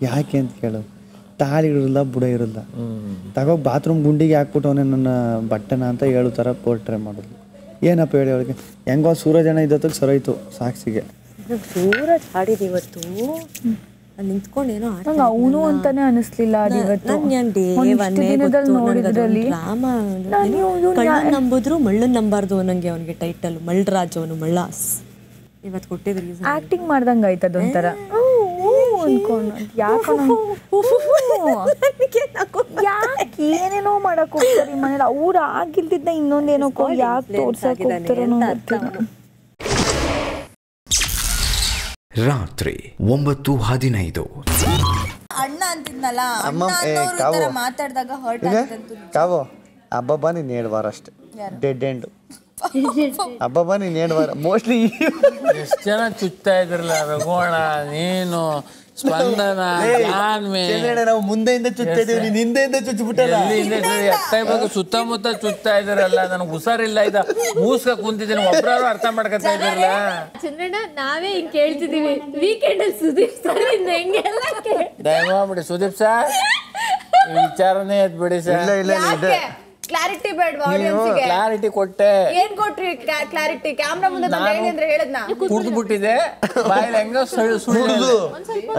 ಯಾಕೆ ಅಂತ ಕೇಳು, ತಾಳಿ ಇರಲ್ಲ, ಬುಡ ಇರಲ್ಲ. ತಗೋಗಿ ಬಾತ್ರೂಮ್ ಗುಂಡಿಗೆ ಹಾಕ್ಬಿಟ್ಟು ಅವನೇ ನನ್ನ ಬಟ್ಟೆನ ಅಂತ ಹೇಳೋ ಥರ ಪೋರ್ಟ್ರೇ ಮಾಡೋದು. ಏನಪ್ಪ ಹೇಳಿ ಅವಳಿಗೆ, ಹೆಂಗೋ ಸೂರಜನ ಇದ್ದತ್ತಿಗೆ ಸರೋಯ್ತು ಸಾಕ್ಷಿಗೆ. ಸೂರಜ್ ಆಡಿದ ಇವತ್ತು ಅಲ್ಲಿ ನಿಂತ್ಕೊಂಡು ಏನೋ ಅವನು ಅಂತಾನೆ ಅನಿಸ್ಲಿಲ್ಲ. ನಂಬಿದ್ರು ಮಳ್ಳನ್ ನಂಬಾರ್ದು ನಂಗೆ. ಅವನಿಗೆ ಟೈಟಲ್ ಮಳ್ಳರಾಜ್, ಅವನು ಮಳ್ಳಾಸ್. ಇವತ್ತು ಕೊಟ್ಟಿದ್ರಿ ಆಕ್ಟಿಂಗ್ ಮಾಡ್ದಂಗೆ ಆಯ್ತದ ಒಂಥರ ಅನ್ಕೊಂಡು. ಯಾಕೆ ಏನೇನೋ ಮಾಡಕ್ ಹೋಗ್ತಾರೆ ಮನೇಲಿ. ಅವ್ರು ಆಗಿಲ್ದಿದ್ದ ಇನ್ನೊಂದೇನೋ ಯಾಕೆ ತೋರ್ಸಕ್ ಹೋಗ್ತಾರೋ ಗೊತ್ತಿಲ್ಲ. ರಾತ್ರಿ 9:15. ಅಣ್ಣ ಅಂತಿದ್ನಲ್ಲ, ಮಾತಾಡಿದಾಗ ಹರ್ಟ್ ಕಾವೋ ಹಬ್ಬ ನೀನು 7 ವಾರ ಅಷ್ಟೇ, ಡೆಡ್ ಎಂಡ್. ಹಬ್ಬ ನೀನು 7 ವಾರ ಮೋಸ್ಟ್ಲಿ. ಎಷ್ಟು ಜನ ಚುಚ್ತಾ ಇದ್ರಲ್ಲ ರಘೋಣ, ನೀನು ಸ್ಪಂದನ, ನಾವು ಮುಂದೆಯಿಂದ ಚುಚ್ತಾ ಇದೀವಿ, ನೀನು ಹಿಂದೆಯಿಂದ ಚುಚ್ಚಿಬಿಟ್ಟಲ್ಲ. ಸುತ್ತಮುತ್ತ ಚುಚ್ತಾ ಇದ್ರಲ್ಲ, ನನಗೆ ಹುಷಾರಿಲ್ಲ, ಇದ ಮೂಸ್ಕ ಕುಂತಿದ್ದೀನಿ, ಒಬ್ರಾರು ಅರ್ಥ ಮಾಡ್ಕೊತಾ ಇದ್ರಲ್ಲ. ಚಂದ್ರಣ್ಣ ನಾವೇ ಹಿಂಗ್ ಕೇಳ್ತಿದೀವಿ, ವೀಕೆಂಡ್ ಅಲ್ಲಿ ಸುದೀಪ್ ಸರ್ ಹೆಂಗೆಲ್ಲ ದಯಮಾಡ್ಬಿಡಿ ಸುದೀಪ್ ಸರ್, ಈ ವಿಚಾರನೇ ಎದ್ಬಿಡಿ ಸರ್. ಕ್ಲಾರಿಟಿ ಬೇಡವಾ ಆಡಿಯನ್ಸ್ಗೆ? ಕ್ಲಾರಿಟಿ ಕೊಟ್ಟೆ. ಏನ್ ಕೊಟ್ರಿ ಕ್ಲಾರಿಟಿ? ಕ್ಯಾಮ್ರಾ ಮುಂದೆ ಬಂದು ಹೇಳಿ ಅಂದ್ರೆ ಹೇಳದ್ನಾ? ಕುಡ್ದು ಬಿಟ್ಟಿದೆ, ಬಾಯಲ್ಲಿ ಹೆಂಗ ಸುಳ್ಳು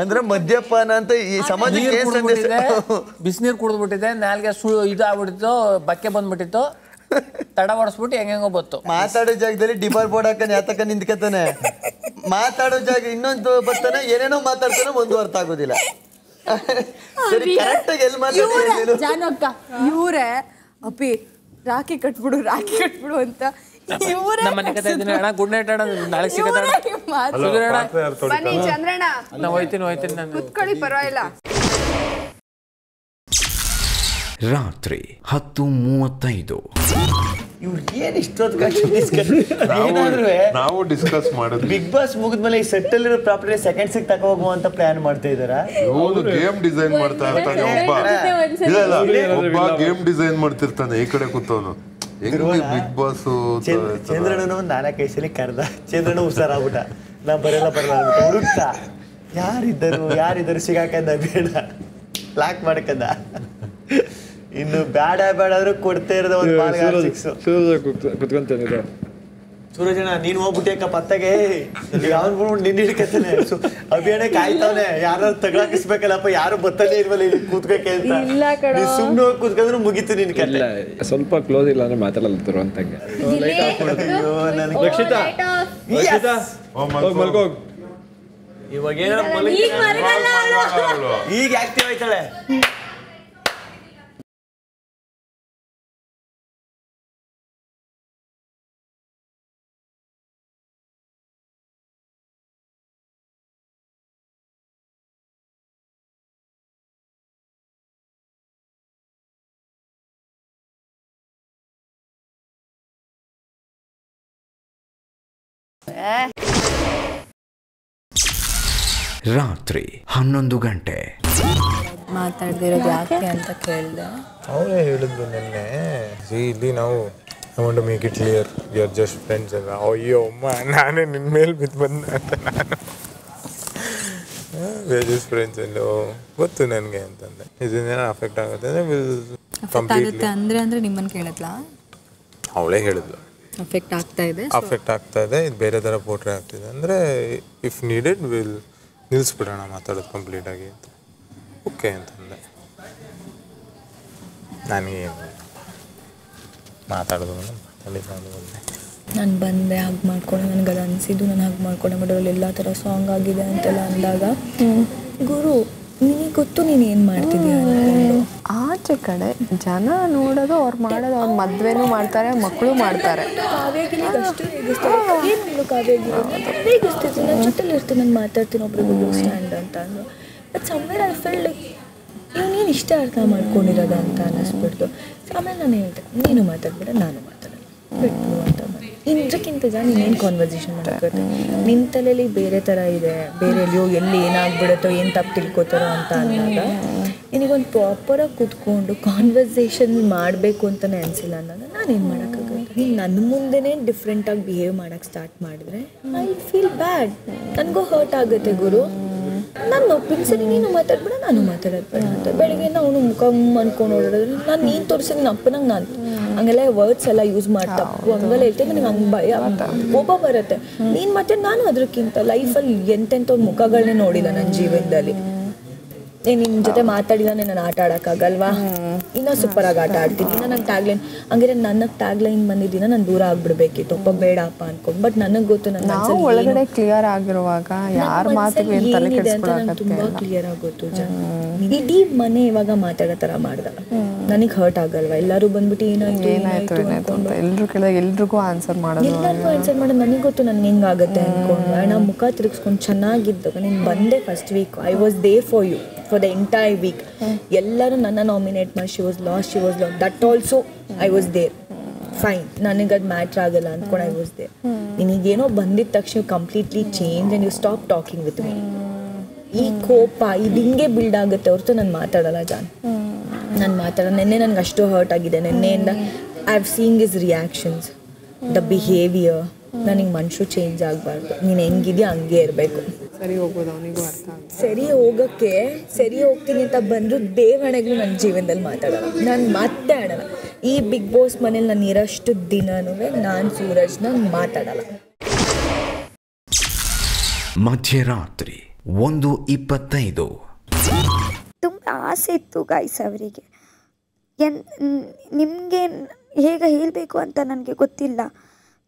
ಅಂದ್ರೆ ಮದ್ಯಪಾನ ಅಂತ ಈ ಸಮಾಜಕ್ಕೆ ಬಿಸಿನೀರು ಕುಡ್ದು ಬಿಟ್ಟಿದೆ, ನಾಲ್ಗೆ ಇದಾಗ್ಬಿಟ್ಟಿತ್ತು, ಬಕ್ಕೆ ಬಂದ್ಬಿಟ್ಟಿತ್ತು, ತಡ ಹೊಡಿಸ್ಬಿಟ್ಟು ಹೆಂಗೋ ಬತ್ತು. ಮಾತಾಡೋ ಜಾಗದಲ್ಲಿ ಡಿಬಾರ್ ಬೋರ್ಡ್ ಹಾಕನ್ ಯಾತಕ್ಕ ನಿಂತ್ಕತಾನೆ, ಮಾತಾಡೋ ಜಾಗ ಇನ್ನೊಂದು ಬರ್ತಾನೆ, ಏನೇನೋ ಮಾತಾಡ್ತಾನೆ, ಒಂದು ಅರ್ಥ ಆಗೋದಿಲ್ಲ. ಕರೆಕ್ಟಾಗಿ ಎಲ್ಲಿ ಮಾತಾಡ್ತಾರೆ ಜಾನಕ್ಕ ಇವರೇ ಅಪ್ಪಿ ರಾಖಿ ಕಟ್ಬಿಡು ಅಂತ ಗುಡ್ ನೈಟ್ ಅಣ್ಣ, ನಾಳೆ ಸಿಗತ್ತೆ. ಬನ್ನಿ ಚಂದ್ರಣ್ಣ, ಹೋಯ್ತೀನಿ ನಾನು, ಕುತ್ಕೊಳ್ಳಿ ಪರವಾಗಿಲ್ಲ. ರಾತ್ರಿ 10:35. ಇವ್ರು ಏನ್ ಇಷ್ಟೊತ್ತು ನಾವು ಡಿಸ್ಕಸ್ ಮಾಡಿದ್ವಿ. ಬಿಗ್ ಬಾಸ್ ಮುಗಿದ್ಮೇಲೆ ಈ ಸೆಟ್ ಅಲ್ಲಿರೋ ಪ್ರಾಪರ್ಟಿ ಸೆಕೆಂಡ್ಸ್ ತಗೋ ಹೋಗುವಂತ ಪ್ಲಾನ್ ಮಾಡ್ತಾ ಇದಾರ. ಗೇಮ್ ಡಿಸೈನ್ ಮಾಡ್ತಾ ಇರ್ತಾನೆ ಒಬ್ಬ ಗೇಮ್ ಡಿಸೈನ್ ಮಾಡ್ತಿರ್ತಾನೆ ಈ ಕಡೆ ಕೂತವನು. ಬಿಗ್ ಬಾಸ್ ಚಂದ್ರಣ್ಣನ ಒಂದ್ 4-5 ಸಲ ಕರ್ದ, ಚಂದ್ರಣ್ಣ ಹುಷಾರಾಗ್ಬಿಟ್ಟ, ನಾ ಬರಲ್ಲ ಹುಡುಕ್ತಾ ಯಾರಿದ್ದರು ಸಿಗಾಕಂದ, ಬೇಡ ಲಾಕ್ ಮಾಡಕಂದ. ಇನ್ನು ಬೇಡ ಆದ್ರೂ ಕೊಡ್ತಾ ಇರೋದ ಒಂದು ಕುತ್ಕೊಂತಾನೆ. ಸೂರಜಣ್ಣ ನೀನ್ ಹೋಗ್ಬಿಟ್ಟೇಕ ಪತ್ತಗೆ ಯಾವನ್ ಬಿಡ್ಬಿಟ್ಟು ನಿನ್ನ ಹಿಡ್ಕತಾನೆ. ಅಭಿಯಾನ ಕಾಯ್ತಾವನೆ, ಯಾರು ತಗೊಳಕಿಸ್ಬೇಕಲ್ಲಪ್ಪ, ಯಾರು ಬತ್ತಲೇ ಇಲ್ವಲ್ಲ ಇಲ್ಲಿ ಕೂತ್ಬೇಕೆ ಅಂತ. ಸುಮ್ನೆ ಹೋಗಿ ಕೂತ್ಕೊಂಡ್ರು ಮುಗೀತು ನಿನ್ ಕತೆ. ಸ್ವಲ್ಪ ಕ್ಲೋಸ್ ಇಲ್ಲ ಅಂದ್ರೆ ಮಾತಾಡಲ್ಲ ಅಂತಂಗೆ. ಇವಾಗ ಈಗ ಆಕ್ಟಿವ್ ಆಯ್ತಾಳೆ. ರಾತ್ರಿ 11 ಗಂಟೆ. ಮಾತಾಡ್ದಿರೋದು ಯಾಕೆ ಅಂತ ಕೇಳಿದೆ. ಅವರೇ ಹೇಳಿದ್ರು ನಿನ್ನೆ, ಇಲ್ಲಿ ನಾವು I want to make it clear we are just friends ಅಲ್ಲ. ಅಯ್ಯೋ ಅಮ್ಮ, ನಾನೇ ನಿನ್ನ ಮೇಲೆ ಬಿದ್ದು ಬಂದ ಅಂತ. ನಾನು ವಿ ಆರ್ ಜಸ್ಟ್ ಫ್ರೆಂಡ್ಸ್ ಅಲ್ಲೋ ಗೊತ್ತು ನನಗೆ ಅಂತಂದೆ. ಇದನ್ನೇನೋ ಅಫೆಕ್ಟ್ ಆಗುತ್ತೆ ಅಂದ್ರೆ ನಿಮ್ಮನ್ನು ಕೇಳಿದ್ಲಾ? ಅವಳೇ ಹೇಳಿದ್ಲು ಅಫೆಕ್ಟ್ ಆಗ್ತಾ ಇದೆ, ಇದು ಬೇರೆ ಥರ ಪೋಟ್ರೆ ಆಗ್ತಿದೆ ಅಂದರೆ ಇಫ್ ನೀಡೆಡ್ ವಿಲ್ ನಿಲ್ಲಿಸ್ಬಿಡೋಣ ಮಾತಾಡೋದು ಕಂಪ್ಲೀಟಾಗಿ ಅಂತ. ಓಕೆ ಅಂತಂದೆ. ನನಗೆ ಮಾತಾಡೋದು ನಾನು ಬಂದೆ ಹಗ್ ಮಾಡ್ಕೊಂಡು, ನನಗೆ ಅದು ಅನಿಸಿದ್ದು, ನಾನು ಹಗ್ ಮಾಡ್ಕೊಂಡೆ. ಬಟ್ ಅದ್ರಲ್ಲಿ ಎಲ್ಲ ಥರ ಸಾಂಗ್ ಆಗಿದೆ ಅಂತೆಲ್ಲ ಅಂದಾಗ, ಗುರು ನಿನಗೆ ಗೊತ್ತು ನೀನು ಏನು ಮಾಡ್ತಿದ್ದೀಯ ಅಂದ್ಕೊಂಡು. ಆಚೆ ಕಡೆ ಜನ ನೋಡೋದು, ಅವ್ರು ಮಾಡೋದು, ಅವ್ರು ಮದುವೆನೂ ಮಾಡ್ತಾರೆ, ಮಕ್ಕಳು ಮಾಡ್ತಾರೆ. ಕಾವ್ಯಾಗಿನ ಅಷ್ಟು ರೇಗಿಸ್ತಾರೆ. ಏನು ಕಾವ್ಯಾಗಿ ರೇಗಿಸ್ತಿರ್ತೀನಿ, ನನ್ನ ಜೊತೆಲಿ ಇರ್ತೀನಿ, ನಾನು ಮಾತಾಡ್ತೀನಿ, ಒಬ್ರಿಗೊಬ್ರು ಸ್ಟ್ಯಾಂಡ್ ಅಂತ ಅಂದು. But somewhere I felt like ನೀನು ಇಷ್ಟ ಅರ್ಥ ಮಾಡ್ಕೊಂಡಿರೋದ ಅಂತ ಅನ್ನಿಸ್ಬಿಡ್ತು. ಆಮೇಲೆ ನಾನು ಹೇಳ್ದೆ, ನೀನು ಮಾತಾಡ್ಬೇಡ, ನಾನು ಮಾತಾಡಲ್ಲ, ಬಿಟ್ಟು ಅಂತ. ಇದಕ್ಕಿಂತ ಇನ್ನೇನು ಕಾನ್ವರ್ಸೇಷನ್ ಮಾಡೋಕ್ಕಾಗುತ್ತೆ. ನಿನ್ನ ತಲೆಯಲ್ಲಿ ಬೇರೆ ಥರ ಇದೆ, ಬೇರೆ ಎಲ್ಲಿ ಏನಾಗ್ಬಿಡುತ್ತೋ ಏನು ತಪ್ಪು ತಿಳ್ಕೊತಾರೋ ಅಂತ ಅಂದಾಗ ನಿನಗೊಂದು ಪ್ರಾಪರಾಗಿ ಕೂತ್ಕೊಂಡು ಕಾನ್ವರ್ಸೇಷನ್ ಮಾಡಬೇಕು ಅಂತಲೇ ಅನಿಸಿಲ್ಲ ಅನ್ನೋದು ನಾನೇನು ಮಾಡೋಕ್ಕಾಗುತ್ತೆ. ನೀನು ನನ್ನ ಮುಂದೆನೇ ಡಿಫ್ರೆಂಟಾಗಿ ಬಿಹೇವ್ ಮಾಡೋಕ್ಕೆ ಸ್ಟಾರ್ಟ್ ಮಾಡಿದ್ರೆ ಐ ಫೀಲ್ ಬ್ಯಾಡ್, ನನಗೂ ಹರ್ಟ್ ಆಗುತ್ತೆ ಗುರು. ನಾನು ಒಪ್ಪಿನ ಸರಿ ನೀನು ಮಾತಾಡ್ಬೇಡ, ನಾನು ಮಾತಾಡೋದು ಬೇಡ ಅಂತ ಬೆಳಿಗ್ಗೆ ಅವನು ಮುಖ ಅನ್ಕೊಂಡು ಓಡಾಡಿದ್ರೆ ನಾನು ನೀನು ತೋರಿಸಿದ ಅಪ್ಪನಂಗೆ ನಾನು ಹಂಗೆಲ್ಲ ವರ್ಡ್ಸ್ ಎಲ್ಲ ಯೂಸ್ ಮಾಡ್ತಾ ಹಂಗೆಲ್ಲ ಹೇಳ್ತೀನಿ. ನನಗೆ ಹಂಗೆ ಭಯ ಕೋಪ ಬರುತ್ತೆ. ನೀನು ಮತ್ತೆ ನಾನು ಅದಕ್ಕಿಂತ ಲೈಫಲ್ಲಿ ಎಂತೆಂಥವ್ರ ಮುಖಗಳನ್ನೇ ನೋಡಿಲ್ಲ ನನ್ನ ಜೀವನದಲ್ಲಿ. ನಿನ್ನ ಜೊತೆ ಮಾತಾಡಿದಾನೆ ನಾನು ಆಟ ಆಡೋಕ್ಕಾಗಲ್ವಾ? ಇನ್ನೂ ಸೂಪರಾಗಿ ಆಟ ಆಡ್ತೀನಿ. ಇನ್ನೂ ನಂಗೆ ಟ್ಯಾಗ್ಲೈನ್ ಹಂಗಿದ್ರೆ ನನಗೆ ಟ್ಯಾಗ್ಲೈನ್ ಬಂದಿದ್ದೀನ ನಾನು ದೂರ ಆಗ್ಬಿಡ್ಬೇಕಿತ್ತು, ಒಬ್ಬ ಬೇಡಪ್ಪ ಅನ್ಕೊಂಡು. ಬಟ್ ನನಗೆ ಗೊತ್ತು ನನ್ನ ಒಳಗಡೆ ಕ್ಲಿಯರ್ ಆಗಿರುವಾಗ ಯಾರ ಮಾತಿಗೆ ಏನಿದೆ ಅಂತ ನಂಗೆ ತುಂಬ ಕ್ಲಿಯರ್ ಆಗೋತ್ತು. ಇಡೀ ಮನೆ ಇವಾಗ ಮಾತಾಡೋ ಥರ ಮಾಡ್ದ ನನಗೆ ಹರ್ಟ್ ಆಗಲ್ವಾ? ಎಲ್ಲರೂ ಬಂದ್ಬಿಟ್ಟು ಏನಾಯ್ತು ಅನ್ಕೊಂಡು ಎಲ್ರಿಗೂ ಆನ್ಸರ್ ಮಾಡೋದು ನನಗೆ ಗೊತ್ತು ನನಗೆ ಹೆಂಗಾಗುತ್ತೆ ಅನ್ಕೊಂಡು. ನಾವು ಮುಖ ತಿರುಗಿಸ್ಕೊಂಡು ಚೆನ್ನಾಗಿದ್ದಾಗ ನೀನು ಬಂದೆ first week, I was there for you for the entire week. ಎಲ್ಲರೂ ನನ್ನ ನಾಮಿನೇಟ್ ಮಾಡಿ she was last that also I was there. Fine, ನನಗೆ ಅದು ಮ್ಯಾಟ್ರ್ ಆಗಲ್ಲ ಅಂದ್ಕೊಂಡು ಐ ವಾಸ್ ದೇರ್. ನಿನಗೇನೋ ಬಂದಿದ್ದ ತಕ್ಷಣ completely change and you stop talking with me. ಈ ಕೋಪ ಇದು ಹಿಂಗೆ ಬಿಲ್ಡ್ ಆಗುತ್ತೆ ಹೊರತು ನಾನು ಮಾತಾಡಲ್ಲ ಜಾನ್. ನಾನು ಮಾತಾಡೋಣ. ನೆನ್ನೆ ನನಗೆ ಅಷ್ಟು ಹರ್ಟ್ ಆಗಿದೆ. ನೆನ್ನೆಯಿಂದ I have seeing his reactions, the behaviour. ನನಗೆ ಮನುಷ್ಯರು ಚೇಂಜ್ ಆಗಬಾರ್ದು. ನೀನು ಹೆಂಗಿದೆಯಾ ಹಂಗೆ ಇರಬೇಕು. ಸರಿ ಹೋಗ್ಬೋದು, ಅವನಿಗೂ ಅರ್ಥ ಆಗುತ್ತೆ. ಸರಿ ಹೋಗೋಕ್ಕೆ ಸರಿ ಹೋಗ್ತೀನಿ ಅಂತ ಬಂದರೂ ದೇವಣೆಗಳು ನನ್ನ ಜೀವನದಲ್ಲಿ ಮಾತಾಡೋಲ್ಲ. ನಾನು ಮತ್ತೆ ಆಡೋಲ್ಲ. ಈ ಬಿಗ್ ಬಾಸ್ ಮನೇಲಿ ನಾನು ಇರೋಷ್ಟು ದಿನನೂ ನಾನು ಸೂರಜ್ನ ಮಾತಾಡಲ್ಲ. ಮಧ್ಯರಾತ್ರಿ 1:25. ತುಂಬ ಆಸೆ ಇತ್ತು ಗಾಯ್ಸ್ ಅವರಿಗೆ. ನಿಮಗೆ ಹೇಗೆ ಹೇಳಬೇಕು ಅಂತ ನನಗೆ ಗೊತ್ತಿಲ್ಲ.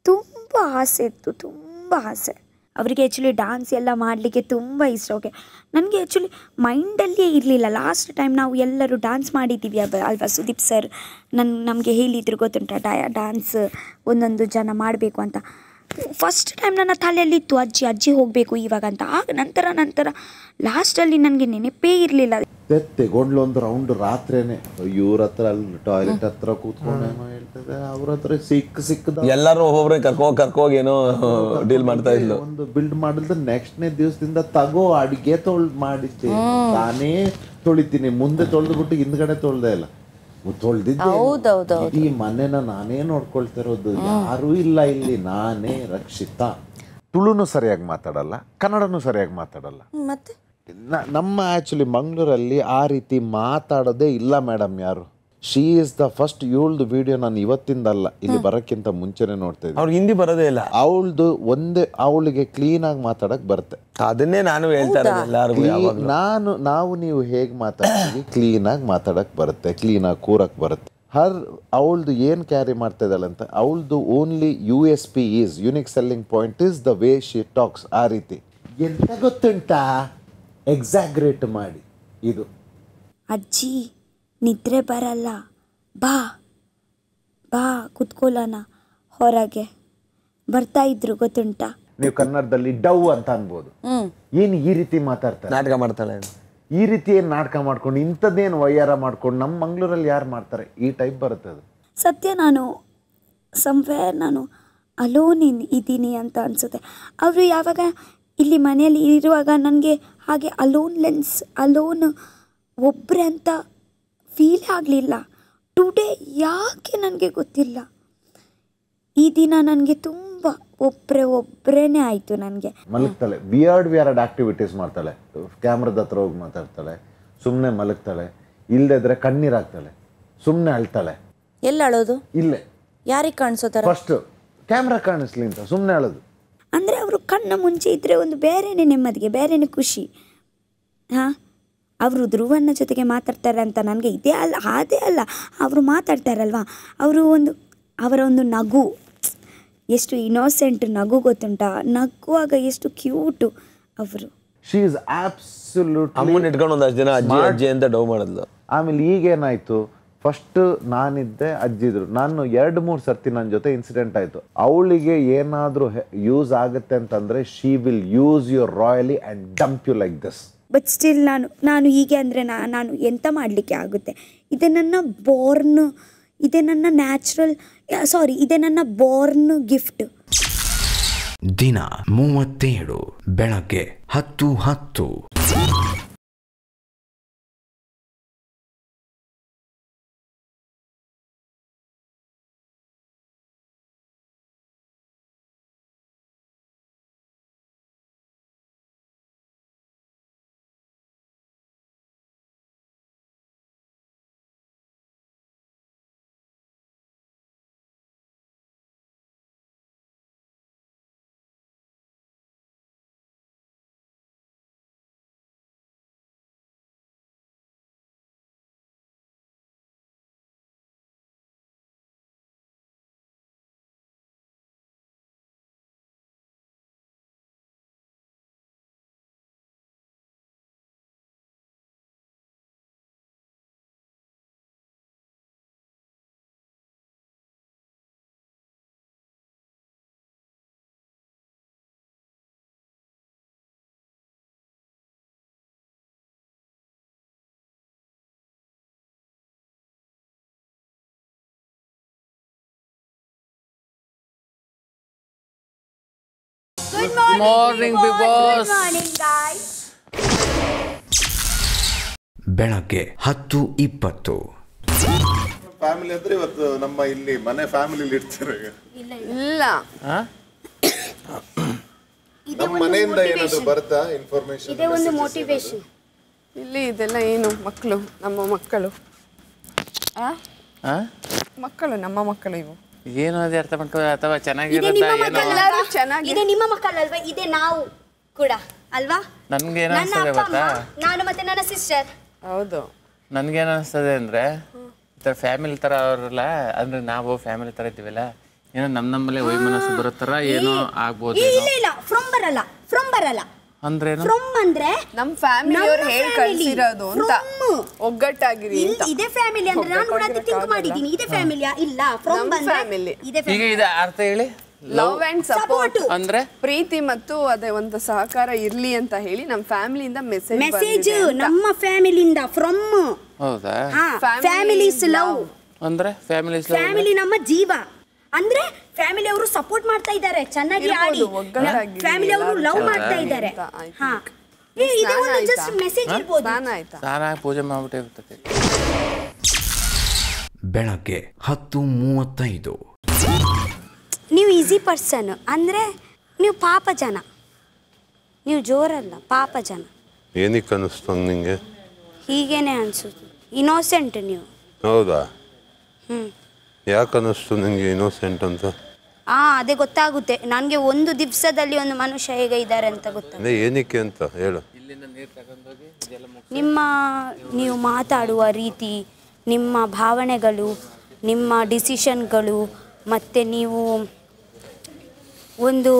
ತುಂಬ ಆಸೆ ಇತ್ತು, ತುಂಬ ಆಸೆ. ಅವರಿಗೆ ಆ್ಯಕ್ಚುಲಿ ಡ್ಯಾನ್ಸ್ ಎಲ್ಲ ಮಾಡಲಿಕ್ಕೆ ತುಂಬ ಇಷ್ಟ. ಓಕೆ, ನನಗೆ ಆ್ಯಕ್ಚುಲಿ ಮೈಂಡಲ್ಲಿಯೇ ಇರಲಿಲ್ಲ. ಲಾಸ್ಟ್ ಟೈಮ್ ನಾವು ಎಲ್ಲರೂ ಡ್ಯಾನ್ಸ್ ಮಾಡಿದ್ದೀವಿ ಅಲ್ವಾ, ಸುದೀಪ್ ಸರ್ ನಮಗೆ ಹೇಳಿದ್ರು ಗೊತ್ತುಂಟ ಡ್ಯಾನ್ಸ್ ಒಂದೊಂದು ಜನ ಮಾಡಬೇಕು ಅಂತ. ಫಸ್ಟ್ ಟೈಮ್ ನನ್ನ ತಲೆಯಲ್ಲಿತ್ತು ಅಜ್ಜಿ ಹೋಗಬೇಕು ಇವಾಗ ಅಂತ. ಆಗ ನಂತರ ಲಾಸ್ಟಲ್ಲಿ ನನಗೆ ನೆನಪೇ ಇರಲಿಲ್ಲ. ತೆಗೊಂಡ್ಲು ಒಂದು ರೌಂಡ್ ರಾತ್ರಿನೇ ಇವ್ರ ಹತ್ರ ಅಲ್ಲಿ ಟಾಯ್ಲೆಟ್ ಹತ್ರ ಕೂತ್ಕೊಂಡೇನೋ ಹೇಳ್ತದೆ, ಅವ್ರ ಹತ್ರ ಸಿಕ್ಕದ ಎಲ್ಲರೂ ಒಬ್ಬೊಬ್ರೆ ಕರ್ಕೋಗಿ ಏನೋ ಡೀಲ್ ಮಾಡ್ತಾ ಇದ್ಲು. ಒಂದು ಬಿಲ್ಡ್ ಮಾಡಿದ್ರೆ ನೆಕ್ಸ್ಟ್ನೇ ದಿವಸದಿಂದ ತಗೋ ಅಡಿಗೆ ಮಾಡಿದ್ದೆ ನಾನೇ ತೊಳಿತೀನಿ. ಮುಂದೆ ತೊಳೆದ್ಬಿಟ್ಟು ಹಿಂದ್ಗಡೆ ತೊಳ್ದೆ ಇಲ್ಲ, ತೊಳ್ದಿದ್ದೆ. ಈ ಮನೆನ ನಾನೇ ನೋಡ್ಕೊಳ್ತಿರೋದು, ಯಾರೂ ಇಲ್ಲ ಇಲ್ಲಿ, ನಾನೇ ರಕ್ಷಿತಾ. ತುಳುನು ಸರಿಯಾಗಿ ಮಾತಾಡಲ್ಲ, ಕನ್ನಡನೂ ಸರಿಯಾಗಿ ಮಾತಾಡಲ್ಲ. ಮತ್ತೆ ನಮ್ಮ ಆ್ಯಕ್ಚುಲಿ ಮಂಗಳೂರಲ್ಲಿ ಆ ರೀತಿ ಮಾತಾಡೋದೇ ಇಲ್ಲ ಮೇಡಮ್ ಯಾರು. She is the first. ಇವಳ್ದು ವಿಡಿಯೋ ನಾನು ಇವತ್ತಿಂದಲ್ಲ, ಇಲ್ಲಿ ಬರೋಕ್ಕಿಂತ ಮುಂಚೆನೆ ನೋಡ್ತಾ ಇದ್ದೆ. ಅವ್ರಿಗೆ ಹಿಂದಿ ಬರೋದೇ ಇಲ್ಲ. ಅವಳದು ಒಂದೇ, ಅವಳಿಗೆ ಕ್ಲೀನಾಗಿ ಮಾತಾಡಕ್ ಬರುತ್ತೆ. ಅದನ್ನೇ ನಾನು ಹೇಳ್ತಾ ಇರೋದು. ನಾವು ನೀವು ಹೇಗೆ ಮಾತಾಡ್ತೀವಿ, ಕ್ಲೀನಾಗಿ ಮಾತಾಡಕ್ ಬರುತ್ತೆ, ಕ್ಲೀನಾಗಿ ಕೂರಕ್ ಬರುತ್ತೆ. ಅವಳದು ಏನು ಕ್ಯಾರಿ ಮಾಡ್ತಾ ಇದ್ದಾಳೆ ಅಂತ, ಅವಳದು only USP is unique selling point is the way she talks. ಆ ರೀತಿ ಎಂತ ಗೊತ್ತುಂಟಾ, ಎಕ್ಸಾಗ್ರೇಟ್ ಮಾಡಿ ಇದು. ಅಜ್ಜಿ ನಿದ್ರೆ ಬರಲ್ಲ, ಬಾ ಕುತ್ಕೊಳ್ಳೋಣ ಹೊರಗೆ ಬರ್ತಾ ಇದ್ರು ಗೊತ್ತುಂಟಾ. ನೀವು ಕನ್ನಡದಲ್ಲಿ ಡವ್ ಅಂತ ಅನ್ಬೋದು. ಏನು ಈ ರೀತಿ ಮಾತಾಡ್ತಾರೆ, ನಾಟಕ ಮಾಡ್ತಾಳೆ. ಈ ರೀತಿ ಏನು ನಾಟಕ ಮಾಡ್ಕೊಂಡು ಇಂಥದ್ದೇನು ವಯ್ಯಾರ ಮಾಡ್ಕೊಂಡು ನಮ್ಮ ಮಂಗಳೂರಲ್ಲಿ ಯಾರು ಮಾಡ್ತಾರೆ? ಈ ಟೈಪ್ ಬರುತ್ತೆ ಅದು. ಸತ್ಯ ನಾನು ಅಲೋನ್ ಇದ್ದೀನಿ ಅಂತ ಅನಿಸುತ್ತೆ. ಅವರು ಯಾವಾಗ ಇಲ್ಲಿ ಮನೆಯಲ್ಲಿ ಇರುವಾಗ ನನಗೆ ಹಾಗೆ ಅಲೋನ್ ಒಬ್ಬರೇ ಅಂತ ಫೀಲ್ ಆಗಲಿಲ್ಲ. ಟುಡೇ ಯಾಕೆ ನನಗೆ ಗೊತ್ತಿಲ್ಲ, ಈ ದಿನ ನನಗೆ ತುಂಬ ಒಬ್ಬರೇನೆ ಆಯಿತು. ನನಗೆ ಮಲಗ್ತಾಳೆ, ವಿಯರ್ಡ್ ಆಕ್ಟಿವಿಟೀಸ್ ಮಾಡ್ತಾಳೆ, ಕ್ಯಾಮ್ರದ ಹತ್ರ ಹೋಗಿ ಮಾತಾಡ್ತಾಳೆ, ಸುಮ್ಮನೆ ಮಲಗ್ತಾಳೆ, ಇಲ್ಲದಿದ್ರೆ ಕಣ್ಣೀರಾಗ್ತಾಳೆ, ಸುಮ್ಮನೆ ಅಳ್ತಾಳೆ. ಎಲ್ಲಿ ಅಳೋದು? ಇಲ್ಲೇ ಯಾರಿಗೆ ಕಾಣಿಸೋತಾರೆ? ಫಸ್ಟ್ ಕ್ಯಾಮ್ರಾ ಕಾಣಿಸ್ಲಿ ಅಂತ ಸುಮ್ಮನೆ ಅಳೋದು. ಅಂದರೆ ಅವರು ಕಣ್ಣ ಮುಂಚೆ ಇದ್ದರೆ ಒಂದು ಬೇರೆನೇ ನೆಮ್ಮದಿಗೆ, ಬೇರೆನೇ ಖುಷಿ. ಹಾಂ, ಅವರು ಧ್ರುವನ ಜೊತೆಗೆ ಮಾತಾಡ್ತಾರೆ ಅಂತ ನನಗೆ ಅದೇ ಅಲ್ಲ ಅವರು ಮಾತಾಡ್ತಾರಲ್ವ, ಅವರ ಒಂದು ನಗು ಎಷ್ಟು ಇನ್ನೋಸೆಂಟ್ ನಗು ಗೊತ್ತುಂಟಾ. ನಗುವಾಗ ಎಷ್ಟು ಕ್ಯೂಟು ಅವರು. She is absolute. ಅಮ್ಮನ ಇಟ್ಕೊಂಡು ಒಂದಷ್ಟು ಜನ ಅಜ್ಜಿ ಅಂತ ಡವ್ ಮಾಡಿದ್ಲು. ಆಮೇಲೆ ಈಗೇನಾಯಿತು, ಫಸ್ಟ್ ನಾನಿದ್ದೆ, ಅಜ್ಜಿದ್ರು. ನಾನು 2-3 ಸರ್ತಿ ನನ್ನ ಜೊತೆ ಇನ್ಸಿಡೆಂಟ್ ಆಯಿತು. ಅವಳಿಗೆ ಏನಾದರೂ ಯೂಸ್ ಆಗುತ್ತೆ ಅಂತಂದರೆ she will use your royally and dump you like this. But still ನಾನು ಹೀಗೆ ಅಂದರೆ ನಾನು ಎಂತ ಮಾಡಲಿಕ್ಕೆ ಆಗುತ್ತೆ? ಇದು ನನ್ನ ಬೋರ್ನ್ ಇದೇ ನನ್ನ ನ್ಯಾಚುರಲ್ ಇದೇ ನನ್ನ ಬಾರ್ನ್ ಗಿಫ್ಟ್. ದಿನ 37 ಬೆಳಗ್ಗೆ 10:10. Good morning, Big Boss. Good morning, guys. ಬೆಳಗ್ಗೆ 10:20. ಫ್ಯಾಮಿಲಿ ಅಂದ್ರೆ ಇವತ್ತು ನಮ್ಮ ಇಲ್ಲಿ ಮನೆ ಫ್ಯಾಮಿಲಿಲಿ ಇರ್ತಾರೆ. ಇಲ್ಲ ನಮ್ಮ ಮನೆಯಿಂದ ಏನಾದ್ರು ಬರ್ತಾ ಇನ್ಫಾರ್ಮೇಶನ್ ಇದೇ ಒಂದು ಮೋಟಿವೇಶನ್. ಇಲ್ಲಿ ಇದೆಲ್ಲ ಏನು ಮಕ್ಕಳು, ನಮ್ಮ ಮಕ್ಕಳು ಮಕ್ಕಳು, ನಮ್ಮ ಮಕ್ಕಳು ಇವು. ಏನು ಅದು ಅರ್ಥ ಮಾಡ್ಕೊ ಅಥವಾ ಇದೇ ಚೆನ್ನಾಗಿರೋದ ನಿಮ್ಮ ಏನೋ ಮಕ್ಕಳಲ್ವಾ? ಇದೇ ನಿಮ್ಮ ಮಕ್ಕಳಲ್ವಾ? ಇದೇ ನಾವು ಕೂಡ ಅಲ್ವಾ? ನನ್ಗೆ ಏನು ನನ್ನ ಅನ್ಸ್ತದೆ ಅಪ್ಪ ಗೊತ್ತಾ? ಅಮ್ಮ, ನಾನು ಮತ್ತೆ ನನ್ನ ಸಿಸ್ಟರ್. ಹೌದು. ನನ್ಗೇನು ಅನಿಸ್ತದೆ ಅಂದರೆ ಈ ಥರ ಫ್ಯಾಮಿಲಿ ಥರ ಅವರೆಲ್ಲ ಅಂದರೆ ನಾವು ಫ್ಯಾಮಿಲಿ ಥರ ಇದ್ದೀವಲ್ಲ, ಏನೋ ನಮ್ಮಲ್ಲೇ ವೈಮನಸ್ಸು ಬರೋ ಥರ ಏನೋ ಆಗ್ಬೋದು. ಇಲ್ಲ ಇಲ್ಲ, ಫ್ರಮ್ ಬರಲ್ಲ ಅಂದ್ರೇನು? ಫ್ರಮ್ ಅಂದ್ರೆ ನಮ್ಮ ಫ್ಯಾಮಿಲಿ ಅವರು ಹೇಳಿ ಕಳ್ಸಿರೋದು ಅಂತ, ಒಗ್ಗಟ್ಟಾಗಿರಿ ಅಂತ. ಇದೇ ಫ್ಯಾಮಿಲಿ ಅಂದ್ರೆ ನಾನು ಕೂಡ ಅದು ಥಿಂಕ್ ಮಾಡಿದ್ದೀನಿ. ಇದೇ ಫ್ಯಾಮಿಲಿಯಾ? ಇಲ್ಲ, ಫ್ರಮ್ ಬಂದ್ರೆ ಫ್ಯಾಮಿಲಿ. ಇದೇ ಈಗ ಫ್ಯಾಮಿಲಿ. ಇದು ಅರ್ಥ ಹೇಳಿ. ಲವ್ ಅಂಡ್ ಸಪೋರ್ಟ್ ಅಂದ್ರೆ ಪ್ರೀತಿ ಮತ್ತು ಅದೇ ಒಂದು ಸಹಕಾರ ಇರ್ಲಿ ಅಂತ ಹೇಳಿ ನಮ್ಮ ಫ್ಯಾಮಿಲಿಯಿಂದ ಮೆಸೇಜ್ ನಮ್ಮ ಫ್ಯಾಮಿಲಿಯಿಂದ ಫ್ರಮ್. ಹೌದಾ? ಫ್ಯಾಮಿಲಿ ಇಸ್ ಲವ್ ಅಂದ್ರೆ ಫ್ಯಾಮಿಲಿ ನಮ್ಮ ಜೀವ ಅಂದ್ರೆ ಫ್ಯಾಮಿಲಿ ಅವರು ಸಪೋರ್ಟ್ ಮಾಡ್ತಾ ಇದ್ದಾರೆ, ಚೆನ್ನಾಗಿ ಆಡಿ. ಫ್ಯಾಮಿಲಿ ಅವರು ಲವ್ ಮಾಡ್ತಾ ಇದ್ದಾರೆ. ಹಾ, ಇದು ಒಂದು ಜಸ್ಟ್ ಮೆಸೇಜ್ ಇರಬಹುದು. ಸ್ನಾನ ಪೂಜೆ ಮಾಡ್ಬಿಟ್ಟೆ ಇರ್ತದೆ. ಬೆಳಗ್ಗೆ 10:35. ನೀವು ಈಸಿ ಪರ್ಸನ್ ಅಂದ್ರೆ ನೀವು ಪಾಪ ಜನ, ನೀವು ಜೋರಲ್ಲ, ಪಾಪ ಜನ. ಏನಕ್ಕೆ ಅನ್ನಿಸ್ತು ನಿಂಗೆ? ಹೀಗೇನೆ ಅನ್ಸುತ್ತೆ, ಇನೋಸೆಂಟ್ ನೀವು. ಹೌದಾ? ಯಾಕೆ ಅನ್ನಿಸ್ತು ನಿಂಗೆ ಇನೋಸೆಂಟ್ ಅಂತ? ಅದೇ ಗೊತ್ತಾಗುತ್ತೆ ನನಗೆ. ಒಂದು ದಿವಸದಲ್ಲಿ ಒಂದು ಮನುಷ್ಯ ಹೇಗೆ ಇದ್ದಾರೆ ಅಂತ ಗೊತ್ತಾಗುತ್ತೆ. ಏನಕ್ಕೆ ಅಂತ ಹೇಳು. ನೀವು ಮಾತಾಡುವ ರೀತಿ, ನಿಮ್ಮ ಭಾವನೆಗಳು, ನಿಮ್ಮ ಡಿಸಿಷನ್ಗಳು, ಮತ್ತು ನೀವು ಒಂದು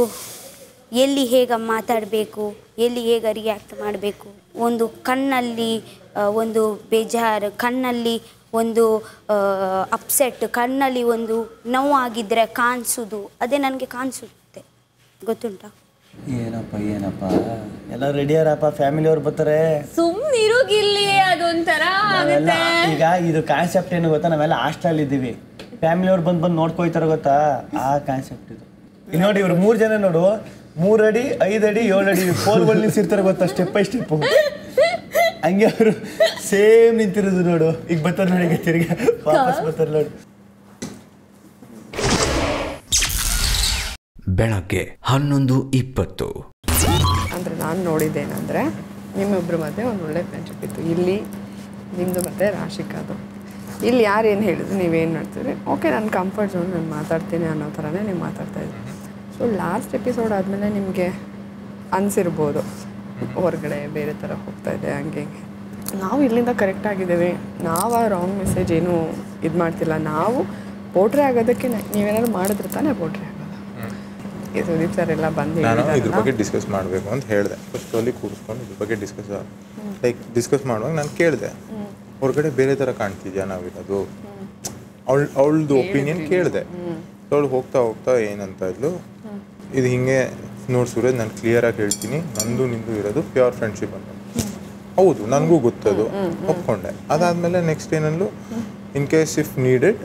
ಎಲ್ಲಿ ಹೇಗೆ ಮಾತಾಡಬೇಕು, ಎಲ್ಲಿ ಹೇಗೆ ರಿಯಾಕ್ಟ್ ಮಾಡಬೇಕು, ಒಂದು ಕಣ್ಣಲ್ಲಿ ಒಂದು ಬೇಜಾರು, ಕಣ್ಣಲ್ಲಿ ಒಂದು ಅಪ್ಸೆಟ್, ಕಣ್ಣಲ್ಲಿ ಒಂದು ನೋವಾಗಿದ್ದರೆ ಕಾಣಿಸೋದು, ಅದೇ ನನಗೆ ಕಾಣಿಸುತ್ತೆ. ಗೊತ್ತುಂಟಾ? ಏನಪ್ಪ ಎಲ್ಲ ರೆಡಿಯಾರಪ್ಪ, ಫ್ಯಾಮಿಲಿ ಅವ್ರು ಬರ್ತಾರೆ. ಸುಮ್ಮನಿರುಗಿಲ್ಲಿ, ಅದೊಂಥರ ಆಗುತ್ತೆ. ಈಗ ಇದು ಕಾನ್ಸೆಪ್ಟ್ ಏನು ಗೊತ್ತಾ? ನಾವೆಲ್ಲ ಹಾಸ್ಟೆಲ್ ಇದ್ದೀವಿ, ಫ್ಯಾಮಿಲಿ ಅವ್ರು ಬಂದು ನೋಡ್ಕೊಯ್ತಾರೆ ಗೊತ್ತಾ? ಆ ಕಾನ್ಸೆಪ್ಟ್ ಇದು. ಇಲ್ಲಿ ನೋಡಿ, ಇವ್ರು 3 ಜನ ನೋಡು, 3 ಅಡಿ 5 ಅಡಿ 7 ಅಡಿ ಪೋಲ್ಗಳು ನಿಲ್ಸಿರ್ತಾರೆ ಗೊತ್ತಾ, ಸ್ಟೆಪ್ ಬೈ ಸ್ಟೆಪ್. ಹಂಗೆ ಅವರು ಸೇಮ್ ನಿಂತಿರೋದು ನೋಡು. ಈಗ ಬರ್ತಾರೆ ನೋಡಿ, ಈಗ ತಿರ್ಗಿ ವಾಪಸ್ ಬರ್ತಾರೆ ನೋಡಿ. ಬೆಳಗ್ಗೆ 11:20. ಅಂದರೆ ನಾನು ನೋಡಿದ್ದೇನೆಂದರೆ ನಿಮ್ಮಿಬ್ಬರ ಮಧ್ಯೆ ಒಂದು ಒಳ್ಳೆ ಫ್ರೆಂಡ್ಶಿಪ್ ಇತ್ತು. ಇಲ್ಲಿ ನಿಮ್ಮದು ಮತ್ತು ರಾಶಿಕಾದು. ಇಲ್ಲಿ ಯಾರು ಏನು ಹೇಳಿದ್ರು, ನೀವೇನು ಮಾಡ್ತೀರಿ, ಓಕೆ ನಾನು ಕಂಫರ್ಟ್ ಝೋನ್, ನಾನು ಮಾತಾಡ್ತೀನಿ ಅನ್ನೋ ಥರನೇ ನೀವು ಮಾತಾಡ್ತಾಯಿದ್ರಿ. ಸೊ ಲಾಸ್ಟ್ ಎಪಿಸೋಡ್ ಆದಮೇಲೆ ನಿಮಗೆ ಅನಿಸಿರ್ಬೋದು ಹೊರಗಡೆ ಬೇರೆ ಥರ ಹೋಗ್ತಾಯಿದೆ ಹಂಗೆ ಹಿಂಗೆ. ನಾವು ಇಲ್ಲಿಂದ ಕರೆಕ್ಟಾಗಿದ್ದೇವೆ, ನಾವು ಆ ರಾಂಗ್ ಮೆಸೇಜ್ ಏನೂ ಇದು ಮಾಡ್ತಿಲ್ಲ. ನಾವು ಪೋಟ್ರೆ ಆಗೋದಕ್ಕೆ ನೀವೇನಾದ್ರು ಮಾಡಿದ್ರೆ ತಾನೇ ಪೋಟ್ರೆ ಆಗೋದು. ಈ ಸುದೀಪ್ ಸರ್ ಎಲ್ಲ ಬಂದು ನಾನು ಇದ್ರ ಬಗ್ಗೆ ಡಿಸ್ಕಸ್ ಮಾಡಬೇಕು ಅಂತ ಹೇಳಿದೆ. ಫಸ್ಟ್ ಅಲ್ಲಿ ಕೂರಿಸ್ಕೊಂಡು ಇದ್ರ ಬಗ್ಗೆ ಡಿಸ್ಕಸ್ ಮಾಡುವಾಗ ನಾನು ಕೇಳಿದೆ, ಹೊರಗಡೆ ಬೇರೆ ಥರ ಕಾಣ್ತಿದ್ಯಾ ನಾವಿರೋದು, ಅವಳದು ಒಪಿನಿಯನ್ ಕೇಳಿದೆ. ಅವಳು ಹೋಗ್ತಾ ಹೋಗ್ತಾ ಏನಂತ ಇದ್ಲು, ಇದು ಹಿಂಗೆ ನೋಡಿ ಸೂರಜ್, ನಾನು ಕ್ಲಿಯರಾಗಿ ಹೇಳ್ತೀನಿ, ನಂದು ನಿಂದು ಇರೋದು ಪ್ಯೂರ್ ಫ್ರೆಂಡ್ಶಿಪ್ ಅಂತ. ಹೌದು, ನನಗೂ ಗೊತ್ತದು, ಒಪ್ಕೊಂಡೆ. ಅದಾದಮೇಲೆ ನೆಕ್ಸ್ಟ್ ಏನಂದ್ಲು, ಇನ್ ಕೇಸ್ ಇಫ್ ನೀಡೆಡ್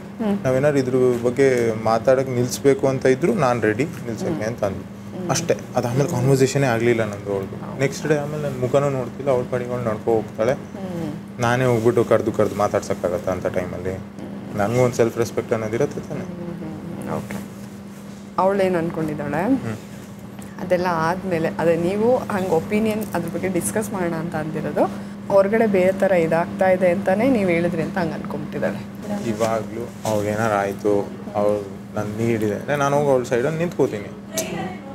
ನಾವೇನಾದ್ರು ಇದ್ರ ಬಗ್ಗೆ ಮಾತಾಡೋಕೆ ನಿಲ್ಲಿಸ್ಬೇಕು ಅಂತ ಇದ್ರು ನಾನು ರೆಡಿ ನಿಲ್ಸೋಕ್ಕೆ ಅಂತ ಅಂದು ಅಷ್ಟೇ. ಅದಾದ್ಮೇಲೆ ಕಾನ್ವರ್ಸೇಷನೇ ಆಗಲಿಲ್ಲ ನಂದು ಅವ್ಳಿಗೆ. ನೆಕ್ಸ್ಟ್ ಡೇ ಆಮೇಲೆ ನನ್ನ ಮುಖನೂ ನೋಡ್ತಿಲ್ಲ, ಅವ್ಳ ಪಡಿಗಳು ನಡ್ಕೊ ಹೋಗ್ತಾಳೆ. ನಾನೇ ಹೋಗ್ಬಿಟ್ಟು ಕರೆದು ಮಾತಾಡ್ಸೋಕ್ಕಾಗತ್ತಾ ಅಂತ ಟೈಮಲ್ಲಿ? ನನಗೂ ಒಂದು ಸೆಲ್ಫ್ ರೆಸ್ಪೆಕ್ಟ್ ಅನ್ನೋದಿರುತ್ತೆ ತಾನೆ. ಓಕೆ, ಅವಳೇನು ಅಂದ್ಕೊಂಡಿದ್ದಾಳೆ ಅದೆಲ್ಲ ಆದಮೇಲೆ ಅದೇ ನೀವು ಹಂಗೆ ಒಪಿನಿಯನ್ ಅದ್ರ ಬಗ್ಗೆ ಡಿಸ್ಕಸ್ ಮಾಡೋಣ ಅಂತ ಅಂದಿರೋದು, ಹೊರಗಡೆ ಬೇರೆ ಥರ ಇದಾಗ್ತಾ ಇದೆ ಅಂತಲೇ ನೀವು ಹೇಳಿದ್ರಿ ಅಂತ ಹಂಗೆ ಅಂದ್ಕೊಂಬಿಟ್ಟಿದ್ದಾಳೆ. ಇವಾಗಲೂ ಅವ್ಳಿಗೇನಾರು ಆಯಿತು, ಅವ್ಳು ನನ್ನ ನೀಡಿದೆ ಅಂದರೆ ನಾನು ಹೋಗಿ ಅವಳ ಸೈಡಲ್ಲಿ ನಿಂತ್ಕೋತೀನಿ.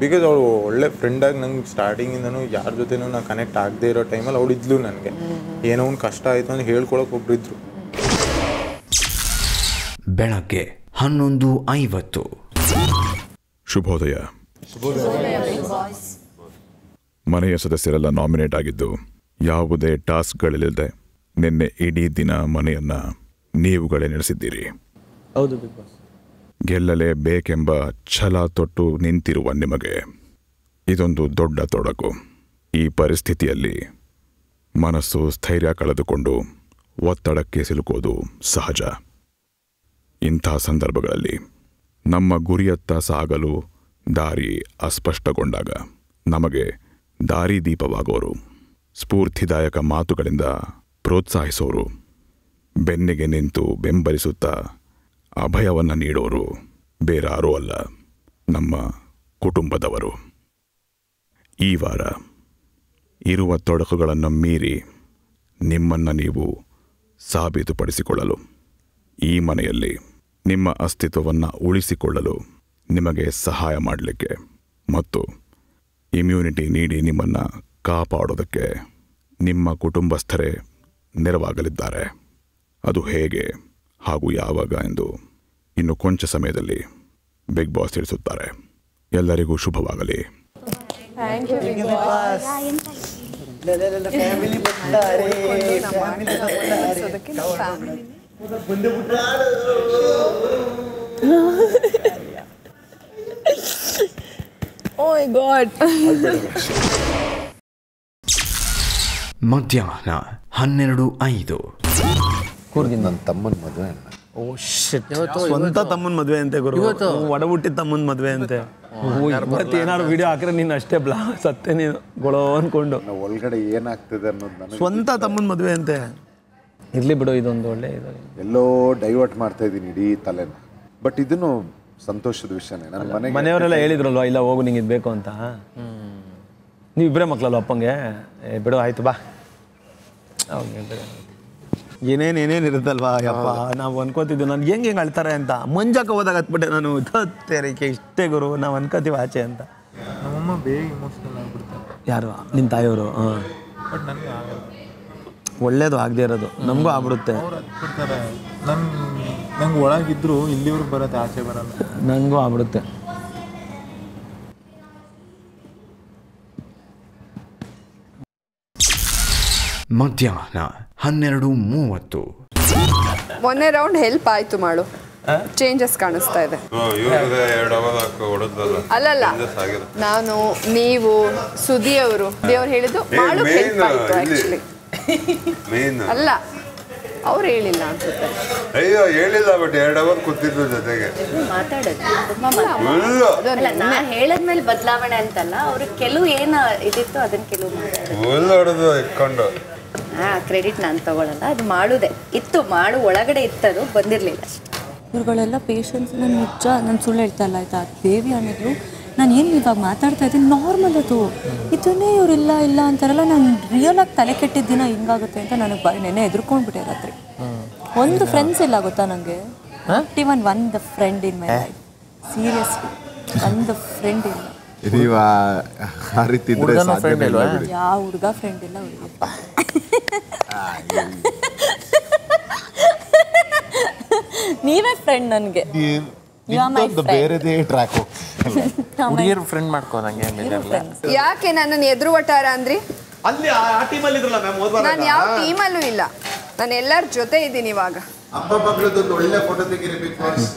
ಬಿಕಾಸ್ ಅವಳು ಒಳ್ಳೆ ಫ್ರೆಂಡಾಗಿ ನಂಗೆ ಸ್ಟಾರ್ಟಿಂಗಿಂದನೂ ಯಾರ ಜೊತೆನೂ ನಾನು ಕನೆಕ್ಟ್ ಆಗದೆ ಇರೋ ಟೈಮಲ್ಲಿ ಅವಳು ಇದ್ಲು. ನನಗೆ ಏನೋ ಒಂದು ಕಷ್ಟ ಆಯಿತು ಅಂತ ಹೇಳ್ಕೊಳಕ್ಕೆ ಒಬ್ರಿದ್ರು. ಬೆಳಗ್ಗೆ 11:50. ಶುಭೋದಯ. ಮನೆಯ ಸದಸ್ಯರೆಲ್ಲ ನಾಮಿನೇಟ್ ಆಗಿದ್ದು ಯಾವುದೇ ಟಾಸ್ಕ್ಗಳಿಲ್ಲದೆ ನಿನ್ನೆ ಇಡೀ ದಿನ ಮನೆಯನ್ನ ನೀವುಗಳೇ ನಡೆಸಿದ್ದೀರಿ. ಹೌದು ಬಿಗ್ ಬಾಸ್. ಗೆಲ್ಲಲೇಬೇಕೆಂಬ ಛಲ ತೊಟ್ಟು ನಿಂತಿರುವ ನಿಮಗೆ ಇದೊಂದು ದೊಡ್ಡ ತೊಡಕು. ಈ ಪರಿಸ್ಥಿತಿಯಲ್ಲಿ ಮನಸ್ಸು ಸ್ಥೈರ್ಯ ಕಳೆದುಕೊಂಡು ಒತ್ತಡಕ್ಕೆ ಸಿಲುಕೋದು ಸಹಜ. ಇಂಥ ಸಂದರ್ಭಗಳಲ್ಲಿ ನಮ್ಮ ಗುರಿಯತ್ತ ಸಾಗಲು ದಾರಿ ಅಸ್ಪಷ್ಟಗೊಂಡಾಗ ನಮಗೆ ದಾರಿದೀಪವಾಗೋರು, ಸ್ಫೂರ್ತಿದಾಯಕ ಮಾತುಗಳಿಂದ ಪ್ರೋತ್ಸಾಹಿಸೋರು, ಬೆನ್ನಿಗೆ ನಿಂತು ಬೆಂಬಲಿಸುತ್ತಾ ಅಭಯವನ್ನು ನೀಡೋರು ಬೇರಾರೂ ಅಲ್ಲ, ನಮ್ಮ ಕುಟುಂಬದವರು. ಈ ವಾರ ಇರುವ ತೊಡಕುಗಳನ್ನು ಮೀರಿ ನಿಮ್ಮನ್ನು ನೀವು ಸಾಬೀತುಪಡಿಸಿಕೊಳ್ಳಲು, ಈ ಮನೆಯಲ್ಲಿ ನಿಮ್ಮ ಅಸ್ತಿತ್ವವನ್ನು ಉಳಿಸಿಕೊಳ್ಳಲು ನಿಮಗೆ ಸಹಾಯ ಮಾಡಲಿಕ್ಕೆ ಮತ್ತು ಇಮ್ಯುನಿಟಿ ನೀಡಿ ನಿಮ್ಮನ್ನು ಕಾಪಾಡೋದಕ್ಕೆ ನಿಮ್ಮ ಕುಟುಂಬಸ್ಥರೇ ನೆರವಾಗಲಿದ್ದಾರೆ. ಅದು ಹೇಗೆ ಹಾಗೂ ಯಾವಾಗ ಎಂದು ಇನ್ನು ಕೊಂಚ ಸಮಯದಲ್ಲಿ ಬಿಗ್ ಬಾಸ್ ತಿಳಿಸುತ್ತಾರೆ. ಎಲ್ಲರಿಗೂ ಶುಭವಾಗಲಿ. Oh my God. ಮಧ್ಯಾಹ್ನ 12:05. ನನ್ನ ತಮ್ಮನ ಮದುವೆ. ಓ ಶಿಟ್, ಸ್ವಂತ ತಮ್ಮನ ಮದುವೆ ಅಂತೆ ಗುರು. ಒಡಹುಟ್ಟಿದ ತಮ್ಮನ ಮದುವೆ ಅಂತೆ. ಏನಾದ್ರು ವಿಡಿಯೋ ಹಾಕಿದ್ರೆ ನೀನು ಅಷ್ಟೇ ಸತ್ತೆ ನೀನು ಗೊಳೋ ಅನ್ಕೊಂಡು. ಒಳಗಡೆ ಏನಾಗ್ತದೆ ಅನ್ನೋದು ಸ್ವಂತ ತಮ್ಮನ ಮದುವೆ ಅಂತೆ. ಇರ್ಲಿ ಬಿಡು, ಇದೊಂದು ಒಳ್ಳೆ ಇದು. ಎಲ್ಲೋ ಡೈವರ್ಟ್ ಮಾಡ್ತಾ ಇದ್ದೀನಿ ಇಡೀ ತಲೆನ. ಬಟ್ ಇದನ್ನು ಸಂತೋಷದ ವಿಷಯನೇ. ನನ್ನ ಮನೆಯವರೆಲ್ಲ ಹೇಳಿದ್ರಲ್ವಾ, ಇಲ್ಲ ಹೋಗು ನಿಂಗೆ ಇದು ಬೇಕು ಅಂತ. ನೀವಿಬ್ಬರೇ ಮಕ್ಕಳಲ್ವ ಅಪ್ಪಂಗೆ? ಬಿಡು ಆಯ್ತು ಬಾ. ಏನೇನೇನೇನು ಇರುತ್ತಲ್ವಾ ಯಪ್ಪ, ನಾವು ಅನ್ಕೋತಿದ್ವಿ ನಾನು ಹೆಂಗೆ ಅಳ್ತಾರೆ ಅಂತ. ಮಂಜಾಕ ಹೋದಾಗ ಹತ್ಬಿಟ್ಟೆ ನಾನು. ತೇರಿಕೆ ಇಷ್ಟೇ ಗುರು, ನಾವು ಅನ್ಕೋತೀವಿ ಆಚೆ ಅಂತ. ನಮ್ಮಮ್ಮ ಬೇಗ ಇಮೋಷನಲ್ ಆಗ್ಬಿಡ್ತಾರೆ. ಯಾರು? ನಿಮ್ಮ ತಾಯಿಯವರು? ಬಟ್ ನನಗೆ ಆಗಲ್ಲ. ಒಳ್ಳೇದು ಆಗದೆ ಇರೋದು ನಮಗೂ ಆಗ್ಬಿಡುತ್ತೆ. ನಂಗೆ ಒಳಗಿದ್ರು ಇಲ್ಲಿವ್ರಿಗೆ ಬರುತ್ತೆ, ಆಚೆ ಬರಲ್ಲ. ನನಗೂ ಆಗ್ಬಿಡುತ್ತೆ. ಮಧ್ಯಾಹ್ನ 12:30. ಮೊನ್ನೆ ರೌಂಡ್ ಹೆಲ್ಪ್ ಆಯ್ತು ಮಾಡು, ಚೇಂಜಸ್ ಕಾಣಿಸ್ತಾ ಇದೆ. ಅಲ್ಲಲ್ಲ, ನಾನು ನೀವು ಸುದಿ ಅವರು ದೇವ್ರು ಹೇಳಿದ್ದು ಮಾಡು ಹೆಲ್ಪ್ ಆಯ್ತು ಆಕ್ಚುಲಿ. ಅಲ್ಲ, ಅವ್ರು ಹೇಳಿಲ್ಲ ಅನ್ಸುತ್ತೆ. ಅಯ್ಯೋ ಹೇಳಿಲ್ಲ, ಬಟ್ 2 ಅವರ್ ಕೂತಿದ್ರು ಜೊತೆಗೆ ಮಾತಾಡೋದು. ನಾ ಹೇಳದ್ಮೇಲೆ ಬದಲಾವಣೆ ಅಂತಲ್ಲ, ಅವ್ರಿಗೆ ಕೆಲವು ಏನು ಇದಿತ್ತು ಅದನ್ನ ಕೆಲವು ಹೊಡೆದು ಇಟ್ಕೊಂಡು. ಕ್ರೆಡಿಟ್ ನಾನು ತಗೊಳ್ಳಲ್ಲ, ಅದು ಮಾಡುದೇ ಇತ್ತು, ಮಾಡು ಒಳಗಡೆ ಇತ್ತದು ಬಂದಿರಲಿಲ್ಲ ಅಷ್ಟೇ. ಇವ್ರುಗಳೆಲ್ಲ ಪೇಷನ್ಸ್. ನಾನು ನಿಜ, ನಾನು ಸುಳ್ಳು ಹೇಳ್ತಾ ಇಲ್ಲ ಆಯ್ತಾ. ದೇವಿ ಅನ್ನೋದು ನಾನು ಏನು ಇವಾಗ ಮಾತಾಡ್ತಾ ಇದ್ದೀನಿ ನಾರ್ಮಲ್, ಅದು ಇದನ್ನೇ ಇವರಿಲ್ಲ ಇಲ್ಲ ಅಂತಾರಲ್ಲ. ನಾನು ರಿಯಲಾಗಿ ತಲೆ ಕೆಟ್ಟಿದ್ದ ದಿನ ಹಿಂಗಾಗುತ್ತೆ ಅಂತ ನನಗೆ ನೆನ್ನೆ ಎದುರ್ಕೊಂಡ್ಬಿಟ್ಟೆ ರಾತ್ರಿ. ಒಂದು ಫ್ರೆಂಡ್ಸ್ ಇಲ್ಲ ಗೊತ್ತಾ ನನಗೆ. ಇವನ್ ಒಂದು friend in my life, seriously ಒಂದು ಫ್ರೆಂಡ್ ಇಲ್ಲ. ಯಾವ ಹುಡುಗ ಫ್ರೆಂಡ್ ಇಲ್ಲ ಹುಡುಗಪ್ಪ. ನೀವೇ ಫ್ರೆಂಡ್ ನನಗೆ. ಬೇರೆದೇ ಟ್ರ್ಯಾಕ್. ಹುಡುಗಿಯರು ಫ್ರೆಂಡ್ ಮಾಡ್ಕೋದಂಗೆ. ಯಾಕೆ ನನ್ನನ್ನು ಎದುರು ವಟಾರ ಅಂದ್ರಿ? ಅಲ್ಲಿ ಆ ಟೀಮಲ್ಲಿ ಇದ್ರಲ್ಲ ಮ್ಯಾಮ್, ನಾನು ಯಾವ ಟೀಮಲ್ಲೂ ಇಲ್ಲ, ನಾನು ಎಲ್ಲರ ಜೊತೆ ಇದ್ದೀನಿ ಇವಾಗ. ಅಪ್ಪ ಮಗಳದೊಂದು ಒಳ್ಳೆ ಫೋಟೋ ತೆಗೀರಿ ಬಿಗ್ ಬಾಸ್.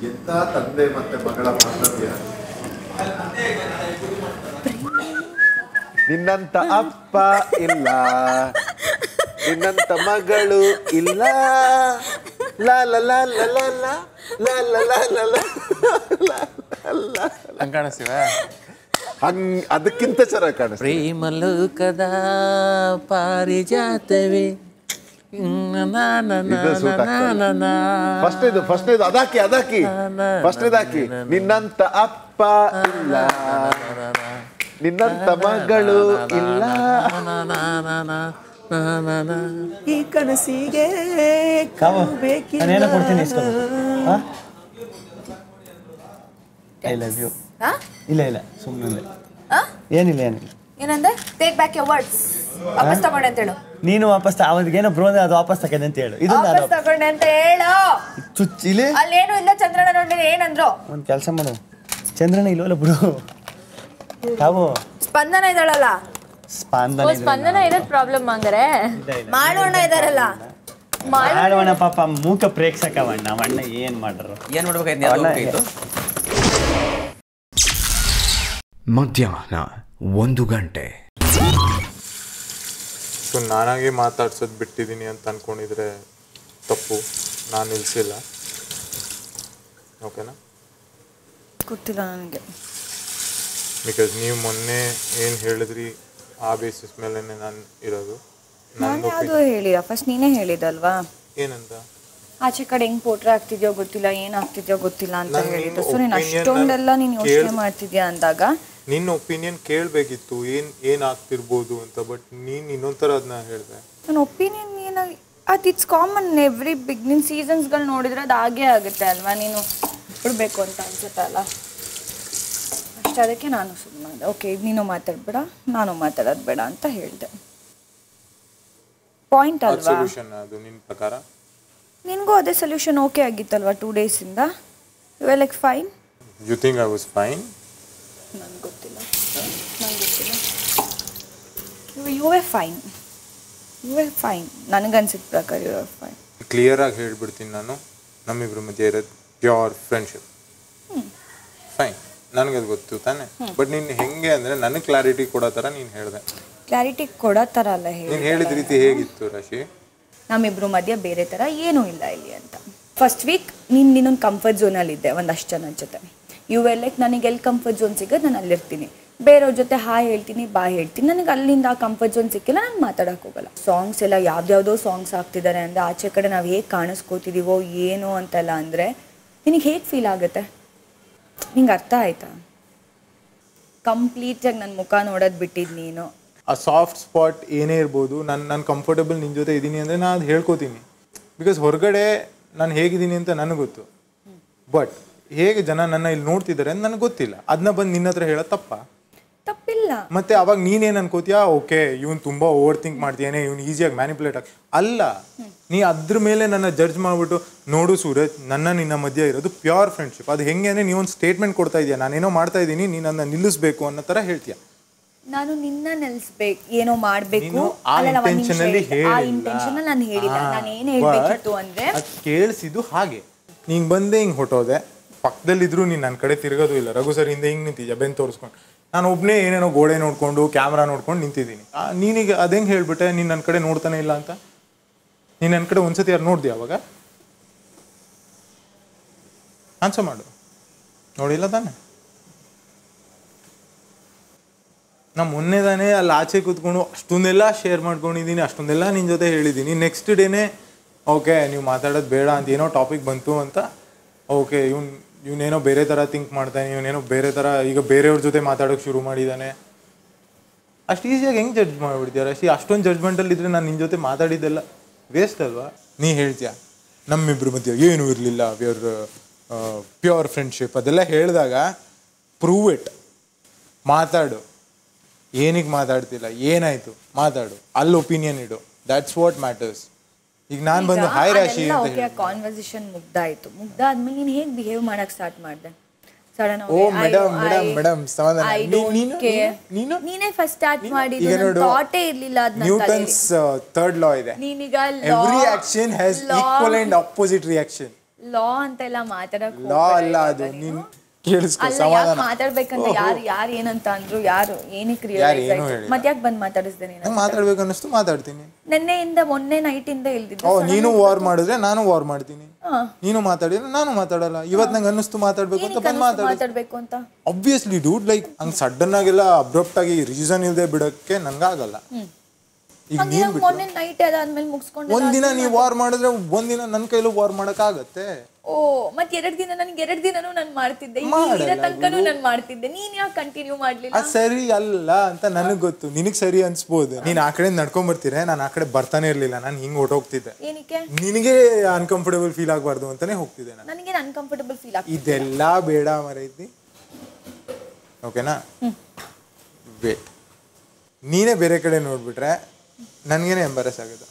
ಎಂತ ತಂದೆ ಮತ್ತೆ ಮಗಳ ಬಾಂಧವ್ಯ. ನಿನ್ನಂತ ಅಪ್ಪ ಇಲ್ಲ, ನಿನ್ನಂತ ಮಗಳು ಇಲ್ಲ ಲಾ ಲಾ ಲಾ ಲಾ ಲಾ ಲಾ ಲಾ ಲಾ ಲಾ ಲಾ ಲಾ ಲಾ ಹಂಗೆ ಕಾಣಿಸ್ತೀವ ಹಂಗ್ ಅದಕ್ಕಿಂತ ಚೆನ್ನಾಗಿ ಕಾಣಿಸ್ತೀವಿ. ಪ್ರೇಮ ಲೋಕದ ಪಾರಿಜಾತವೇ ಫಸ್ಟ್ ಇದು ಅದಾಕಿ ಫಸ್ಟ್ ಇದಾಕಿ ನಿನ್ನಂತ ಅಪ್ಪ ಇಲ್ಲ ನಿನ್ನಂತ ಮಗಳು ಇಲ್ಲ ಈ ಕನಸಿಗೆ ನಾನೇನೋ ಕೊಡ್ತೀನಿ ಐ ಲವ್ ಯು. ಇಲ್ಲ ಸುಮ್ಮನೆ ಏನಿಲ್ಲ ಏನಂದ್ರೆ ಟೇಕ್ ಬ್ಯಾಕ್ ಯೋರ್ ವರ್ಡ್ಸ್. ವಾಪಸ್ ತಗೊಂಡೆ ಅಂತ ಹೇಳು. ನೀನು ವಾಪಸ್ ಅವನಿಗೇನೋ ಬ್ರೋ ಅದು ವಾಪಸ್ ತಗೊಂಡೆ ಅಂತ ಹೇಳು. ಇದು ನಾನು ವಾಪಸ್ ತಗೊಂಡೆ ಅಂತ ಹೇಳು. ಚುಚ್ಚಿಲಿ ಅಲ್ಲೇನು ಇಲ್ಲ. ಚಂದ್ರಣ್ಣ ನೋಡಿ ಏನಂದ್ರು. ಒಂದು ಕೆಲಸ ಮಾಡು, ಚಂದ್ರಣ್ಣ ಇಲ್ವಲ್ಲ ಬ್ರೋ. ಯಾವ ಸ್ಪಂದನ ಇದ್ದಾಳಲ್ಲ. ಸ್ಪಂದನ ಇರೋದು ಪ್ರಾಬ್ಲಮ್ ಹಂಗಾರೆ. ಮಾಡೋಣ ಇದಾರಲ್ಲ. ಮಾಡೋಣ ಪಾಪ ಮೂಕ ಪ್ರೇಕ್ಷಕವಣ್ಣ ಅವಣ್ಣ ಏನ್ ಮಾಡ್ರು. ಏನ್ ಮಾಡ್ಬೇಕಾಯ್ತು? ಮಧ್ಯಾಹ್ನ 1 ಗಂಟೆ. ಸೊ ನಾನಾಗೆ ಮಾತಾಡ್ಸೋದು ಬಿಟ್ಟಿದ್ದೀನಿ ಅಂತ ಅಂದ್ಕೊಂಡಿದ್ರೆ ತಪ್ಪು. ನಾನು ನಿಲ್ಲಿಸಿಲ್ಲ. ಓಕೆನಾ? ಗೊತ್ತಿಲ್ಲ ನನಗೆ. ಬಿಕಾಸ್ ನೀವು ಮೊನ್ನೆ ಏನು ಹೇಳಿದ್ರಿ ಆ ಬೇಸಿಸ್ ಮೇಲೆ ನಾನು ಇರೋದು. ನಾನು ಯಾವುದು ಹೇಳಿಲ್ಲ, ಫಸ್ಟ್ ನೀನೇ ಹೇಳಿದಲ್ವಾ ಏನಂತ? ಆಚೆ ಕಡೆ ಹೆಂಗ್ ಪೋಟ್ರೆ ಆಗ್ತಿದ್ಯೋ ಗೊತ್ತಿಲ್ಲ, ಏನಾಗ್ತಿದ್ಯೋ ಗೊತ್ತಿಲ್ಲ ಅಂತ ಹೇಳಿದ್ದು. ಸೊ ನೀನು ಅಷ್ಟೊಂದೆಲ್ಲ ನೀನು ಯೋಚನೆ ಮಾಡ್ತಿದ್ಯಾ ಅಂದಾಗ ನಿನ್ನ ಒಪಿನಿಯನ್ ಕೇಳಬೇಕಿತ್ತು, ಏನು ಆಗ್ತಿರ್ಬೋದು ಅಂತ. ಬಟ್ ನೀನು ಇನ್ನೊಂಥರ ಅದನ್ನ ಹೇಳಿದೆ. ನನ್ನ ಒಪಿನಿಯನ್ ಏನಾಗಿ ಅದು ಇಟ್ಸ್ ಕಾಮನ್. ಎವ್ರಿ ಬಿಗ್ನಿಂಗ್ ಸೀಸನ್ಸ್ಗಳು ನೋಡಿದ್ರೆ ಅದು ಹಾಗೇ ಆಗುತ್ತೆ ಅಲ್ವಾ. ನೀನು ಬಿಡಬೇಕು ಅಂತ ಅನ್ಸುತ್ತೆ ಅಲ್ಲ, ಅಷ್ಟೇ. ಅದಕ್ಕೆ ನಾನು ಸುಮ್ಮನೆ ಓಕೆ ನೀನು ಮಾತಾಡ್ಬೇಡ, ನಾನು ಮಾತಾಡೋದು ಬೇಡ ಅಂತ ಹೇಳಿದೆ. ಪಾಯಿಂಟ್ ಅಲ್ವಾ? ಅದು ನಿನ್ನ ಪ್ರಕಾರ ನಿನಗೂ ಅದೇ ಸೊಲ್ಯೂಷನ್ ಓಕೆ ಆಗಿತ್ತಲ್ವಾ 2 ಡೇಸಿಂದ? You are like fine. You think I was fine? ನನಗೆ ಗೊತ್ತಿಲ್ಲ. You are fine. ನನಗನ್ಸಿದ ಪ್ರಕಾರ ಯು ಆರ್ ಫೈನ್. ಕ್ಲಿಯರ್ ಆಗಿ ಹೇಳ್ಬಿಡ್ತೀನಿ ನಾನು, ನಮ್ಮಿಬ್ರ ಮಧ್ಯೆ ಇರೋದು ಪ್ಯೂರ್ ಫ್ರೆಂಡ್ಶಿಪ್. ಫೈನ್, ನನಗದು ಗೊತ್ತು ತಾನೆ. ಬಟ್ ನೀನು ಹೆಂಗೆ ಅಂದರೆ ನನಗೆ ಕ್ಲಾರಿಟಿ ಕೊಡೋ ಥರ ನೀನು ಹೇಳಿದೆ. ಕ್ಲಾರಿಟಿ ಕೊಡೋ ಥರ ಅಲ್ಲ ನೀನು ಹೇಳಿದ ರೀತಿ ಹೇಗಿತ್ತು ರಾಶಿ? ನಮ್ಮಿಬ್ರು ಮಧ್ಯೆ ಬೇರೆ ಥರ ಏನೂ ಇಲ್ಲ ಇಲ್ಲಿ ಅಂತ. ಫಸ್ಟ್ ವೀಕ್ ನೀನೊಂದು ಕಂಫರ್ಟ್ ಝೋನಲ್ಲಿದ್ದೆ ಒಂದಷ್ಟು ಜನದ ಜೊತೆ. ಯು ಆರ್ ಲೈಕ್ ನನಗೆ ಎಲ್ಲಿ ಕಂಫರ್ಟ್ ಝೋನ್ ಸಿಗೋದು ನಾನು ಅಲ್ಲಿರ್ತೀನಿ, ಬೇರೆಯವ್ರ ಜೊತೆ ಹಾಯ್ ಹೇಳ್ತೀನಿ ಬಾಯ್ ಹೇಳ್ತೀನಿ. ನನಗೆ ಅಲ್ಲಿಂದ ಆ ಕಂಫರ್ಟ್ ಝೋನ್ ಸಿಕ್ಕಿಲ್ಲ, ನಾನು ಮಾತಾಡೋಕೆ ಹೋಗಲ್ಲ. ಸಾಂಗ್ಸ್ ಎಲ್ಲ ಯಾವ್ದ್ಯಾವುದೋ ಸಾಂಗ್ಸ್ ಆಗ್ತಿದ್ದಾರೆ ಅಂದರೆ ಆಚೆ ಕಡೆ ನಾವು ಹೇಗೆ ಕಾಣಿಸ್ಕೋತಿದ್ದೀವೋ ಏನೋ ಅಂತೆಲ್ಲ ಅಂದರೆ ನಿನಗೆ ಹೇಗೆ ಫೀಲ್ ಆಗುತ್ತೆ? ನಿಂಗೆ ಅರ್ಥ ಆಯ್ತಾ? ಕಂಪ್ಲೀಟಾಗಿ ನನ್ನ ಮುಖ ನೋಡೋದು ಬಿಟ್ಟಿದ್ದು ನೀನು. ಆ ಸಾಫ್ಟ್ ಸ್ಪಾಟ್ ಏನೇ ಇರ್ಬೋದು, ನಾನು ಕಂಫರ್ಟಬಲ್ ನಿನ್ನ ಜೊತೆ ಇದ್ದೀನಿ ಅಂದರೆ ನಾನು ಅದು ಹೇಳ್ಕೊತೀನಿ. ಬಿಕಾಸ್ ಹೊರಗಡೆ ನಾನು ಹೇಗಿದ್ದೀನಿ ಅಂತ ನನಗೆ ಗೊತ್ತು. ಬಟ್ ಹೇಗೆ ಜನ ನನ್ನ ಇಲ್ಲಿ ನೋಡ್ತಿದ್ದಾರೆ ಅಂತ ನನಗೆ ಗೊತ್ತಿಲ್ಲ. ಅದನ್ನ ಬಂದು ನಿನ್ನ ಹತ್ರ ಹೇಳೋದು ತಪ್ಪಿಲ್ಲ. ಮತ್ತೆ ಅವಾಗ ನೀನೇನು ಅನ್ಕೋತೀಯಾ, ಓಕೆ ಇವ್ನು ತುಂಬ ಓವರ್ ಥಿಂಕ್ ಮಾಡ್ತೀಯಾನೆ, ಇವ್ನು ಈಸಿಯಾಗಿ ಮ್ಯಾನಿಪುಲೇಟ್ ಅಲ್ಲ. ನೀ ಅದ್ರ ಮೇಲೆ ನನ್ನ ಜಡ್ಜ್ ಮಾಡಿಬಿಟ್ಟು ನೋಡು ಸೂರಜ್, ನಿನ್ನ ಮಧ್ಯೆ ಇರೋದು ಪ್ಯೂರ್ ಫ್ರೆಂಡ್ಶಿಪ್. ಅದು ಹೆಂಗೆ ಅಂದರೆ ನೀವೊಂದು ಸ್ಟೇಟ್ಮೆಂಟ್ ಕೊಡ್ತಾ ಇದೆಯಾ, ನಾನೇನೋ ಮಾಡ್ತಾ ಇದ್ದೀನಿ, ನೀನು ನನ್ನ ನಿಲ್ಲಿಸ್ಬೇಕು ಅನ್ನೋ ಥರ ಹೇಳ್ತೀಯ. ನಾನು ನಿನ್ನ ನಿಲ್ಲಿಸ್ಬೇಕು, ಏನೋ ಮಾಡಬೇಕು ಆ ಇಂಟೆನ್ಷನಲ್ಲಿ ನಾನು ಹೇಳಿಲ್ಲ. ನಾನು ಏನು ಹೇಳಬೇಕಿತ್ತು ಅಂದರೆ ಕೇಳಿಸಿದ್ದು ಹಾಗೆ. ಹಿಂಗೆ ಬಂದೆ ಹಿಂಗೆ ಹೊಟ್ಟೋದೆ, ಪಕ್ಕದಲ್ಲಿದ್ರು ನೀನು ನನ್ನ ಕಡೆ ತಿರುಗೋದು ಇಲ್ಲ. ರಘು ಸರ್ ಹಿಂದೆ ಹಿಂಗೆ ನಿಂತಿದ್ಯಾ ಬೆನ್ ತೋರಿಸ್ಕೊಂಡು, ನಾನು ಒಬ್ಬನೇ ಏನೇನೋ ಗೋಡೆ ನೋಡ್ಕೊಂಡು ಕ್ಯಾಮ್ರಾ ನೋಡ್ಕೊಂಡು ನಿಂತಿದ್ದೀನಿ. ನೀನೀಗ ಅದು ಹೆಂಗೆ ಹೇಳ್ಬಿಟ್ಟೆ ನೀನು ನನ್ನ ಕಡೆ ನೋಡ್ತಾನೆ ಇಲ್ಲ ಅಂತ? ನೀನು ನನ್ನ ಕಡೆ ಒಂದ್ಸತಿ ಯಾರು ನೋಡಿದೆ ಅವಾಗ? ಆನ್ಸರ್ ಮಾಡು. ನೋಡಿಲ್ಲ ತಾನೆ? ನಾನು ಮೊನ್ನೆ ತಾನೇ ಅಲ್ಲಿ ಆಚೆ ಕೂತ್ಕೊಂಡು ಅಷ್ಟೊಂದೆಲ್ಲ ಶೇರ್ ಮಾಡ್ಕೊಂಡಿದ್ದೀನಿ, ಅಷ್ಟೊಂದೆಲ್ಲ ನಿನ್ನ ಜೊತೆ ಹೇಳಿದ್ದೀನಿ. ನೆಕ್ಸ್ಟ್ ಡೇನೇ ಓಕೆ ನೀವು ಮಾತಾಡೋದು ಬೇಡ ಅಂತ ಏನೋ ಟಾಪಿಕ್ ಬಂತು ಅಂತ, ಓಕೆ ಇವನೇನೋ ಬೇರೆ ಥರ ಥಿಂಕ್ ಮಾಡ್ತಾನೆ, ಇವನೇನೋ ಬೇರೆ ಥರ ಈಗ ಬೇರೆಯವ್ರ ಜೊತೆ ಮಾತಾಡೋಕ್ಕೆ ಶುರು ಮಾಡಿದ್ದಾನೆ. ಅಷ್ಟು ಈಸಿಯಾಗಿ ಹೆಂಗೆ ಜಡ್ಜ್ ಮಾಡಿಬಿಡ್ತೀಯ ಅಷ್ಟೇ? ಅಷ್ಟೊಂದು ಜಡ್ಜ್ಮೆಂಟಲ್ಲಿ ಇದ್ದರೆ ನಾನು ನಿನ್ನ ಜೊತೆ ಮಾತಾಡಿದ್ದೆಲ್ಲ ವೇಸ್ಟ್ ಅಲ್ವಾ? ನೀ ಹೇಳ್ತೀಯ ನಮ್ಮಿಬ್ಬರ ಮಧ್ಯೆ ಏನೂ ಇರಲಿಲ್ಲ, ಪ್ಯೂರ್ ಫ್ರೆಂಡ್ಶಿಪ್ ಅದೆಲ್ಲ ಹೇಳಿದಾಗ ಪ್ರೂವ್ ಇಟ್. ಮಾತಾಡು. ಏನಕ್ಕೆ ಮಾತಾಡ್ತಿಲ್ಲ, ಏನಾಯಿತು ಮಾತಾಡು, ಅಲ್ಲಿ ಒಪಿನಿಯನ್ ಇಡು. That's what matters. ಈಗ ನಾನು ಬಂದು ಹಾಯ್ ರಾಶಿ ಅಂತ ಹೇಳಿ ಕಾನ್ವರ್ಸೇಷನ್ ಮುಗ್ದಾಯ್ತು. ಮುಗ್ದಾದ್ಮೇಲೆ ನೀನು ಹೇಗೆ ಬಿಹೇವ್ ಮಾಡಕ್ಕೆ ಸ್ಟಾರ್ಟ್ ಮಾಡಿದೆ? ಸಡನ್ ಓ ಮೇಡಮ್ ಸಮಾಧಾನ. ನೀನೇ ಫಸ್ಟ್ ಸ್ಟಾರ್ಟ್ ಮಾಡಿದ್ದು, ಥಾಟೇ ಇರಲಿಲ್ಲ. ನ್ಯೂಟನ್ಸ್ ಥರ್ಡ್ ಲಾ ಇದೆ, every action has equal and opposite reaction. Law ಅಂತೆಲ್ಲ ಮಾತಾಡಕ್ಕೆ ಲಾ ಅಲ್ಲ ಅದು. ನೀನು ಕೇಳಿಸ್ಕೊ ಮಾತಾಡ್ಬೇಕಂತ ಯಾರು ಏನಂತ ಅಂದ್ರು, ಯಾರು ಏನಕ್ಕೆ ರಿಯಲೈಸ್ ಆಯ್ತು, ಮತ್ತೆ ಯಾಕೆ ಬಂದ್ ಮಾತಾಡಿಸ್ದೆ ನೀನು? ಮಾತಾಡ್ಬೇಕು ಅನ್ನಿಸ್ತು ಮಾತಾಡ್ತೀನಿ. ನೆನ್ನೆಯಿಂದ ಮೊನ್ನೆ ನೈಟ್ ಇಂದ ಇಲ್ದಿದ್ದೆ. ನೀನು ವಾರ್ ಮಾಡಿದ್ರೆ ನಾನು ವಾರ್ ಮಾಡ್ತೀನಿ, ನೀನು ಮಾತಾಡಿದ್ರೆ ನಾನು ಮಾತಾಡಲ್ಲ. ಇವತ್ತು ನಂಗೆ ಅನ್ನಿಸ್ತು ಮಾತಾಡ್ಬೇಕು ಅಂತ ಬಂದು ಮಾತಾಡ್ಬೇಕು ಅಂತ. ಆಬ್ವಿಯಸ್ಲಿ ಡೂಡ್, ಲೈಕ್ ಹಂಗ್ ಸಡನ್ ಆಗಿಲ್ಲ ಅಬ್ರಪ್ಟ್ ಆಗಿ ರೀಸನ್ ಇಲ್ಲದೆ ಬಿಡಕ್ಕೆ ನಂಗಾಗಲ್ಲ. ಈಗ ನೀನ್ ಮೊನ್ನೆ ನೈಟ್ ಅದಾದ್ಮೇಲೆ ಮುಗಿಸ್ಕೊಂಡು ಒಂದಿನ ನೀವು ವಾರ್ ಮಾಡಿದ್ರೆ ಒಂದಿನ ನನ್ನ ಕೈಲೂ ವಾರ್ ಮಾಡಕ್ ಆಗತ್ತೆ. ಓ ಮತ್ತೆ 2 ದಿನ ನನಗೆ 2 ದಿನನೂ ನಾನು ಮಾಡ್ತಿದ್ದೆ, ಇರೋ ತನಕನೂ ನಾನು ಮಾಡ್ತಿದ್ದೆ, ನೀನ್ ಯಾಕೆ ಕಂಟಿನ್ಯೂ ಮಾಡ್ಲಿಲ್ಲ? ಅದು ಸರಿ ಅಲ್ಲ ಅಂತ ನನಗ್ ಗೊತ್ತು, ನಿನಗ್ ಸರಿ ಅನ್ಸ್ಬೋದು. ನೀನ್ ಆ ಕಡೆ ನಡ್ಕೊಂಡ್ ಬರ್ತೀರಾ, ನಾನು ಆ ಕಡೆ ಬರ್ತಾನೆ ಇರ್ಲಿಲ್ಲ, ನಾನು ಹಿಂಗ್ ಹೊಟ್ಟೋಗ್ತಿದ್ದೆ. ಏನಕ್ಕೆ? ನಿನಗೆ ಅನ್ಕಂಫರ್ಟಬಲ್ ಫೀಲ್ ಆಗ್ಬಾರ್ದು ಅಂತಾನೆ ಹೋಗ್ತಿದ್ದೆ ನಾನು. ನನಗೆ ಅನ್ಕಂಫರ್ಟಬಲ್ ಫೀಲ್ ಆಗ್ತಿದೆ. ಇದೆಲ್ಲ ಬೇಡ ಮರೈತಿ, ಓಕೆನಾ? ವೇಟ್, ನೀನೇ ಬೇರೆ ಕಡೆ ನೋಡ್ಬಿಟ್ರೆ ನನ್ಗೇನೆ ಎಂಬರಸ್ ಆಗೋದು.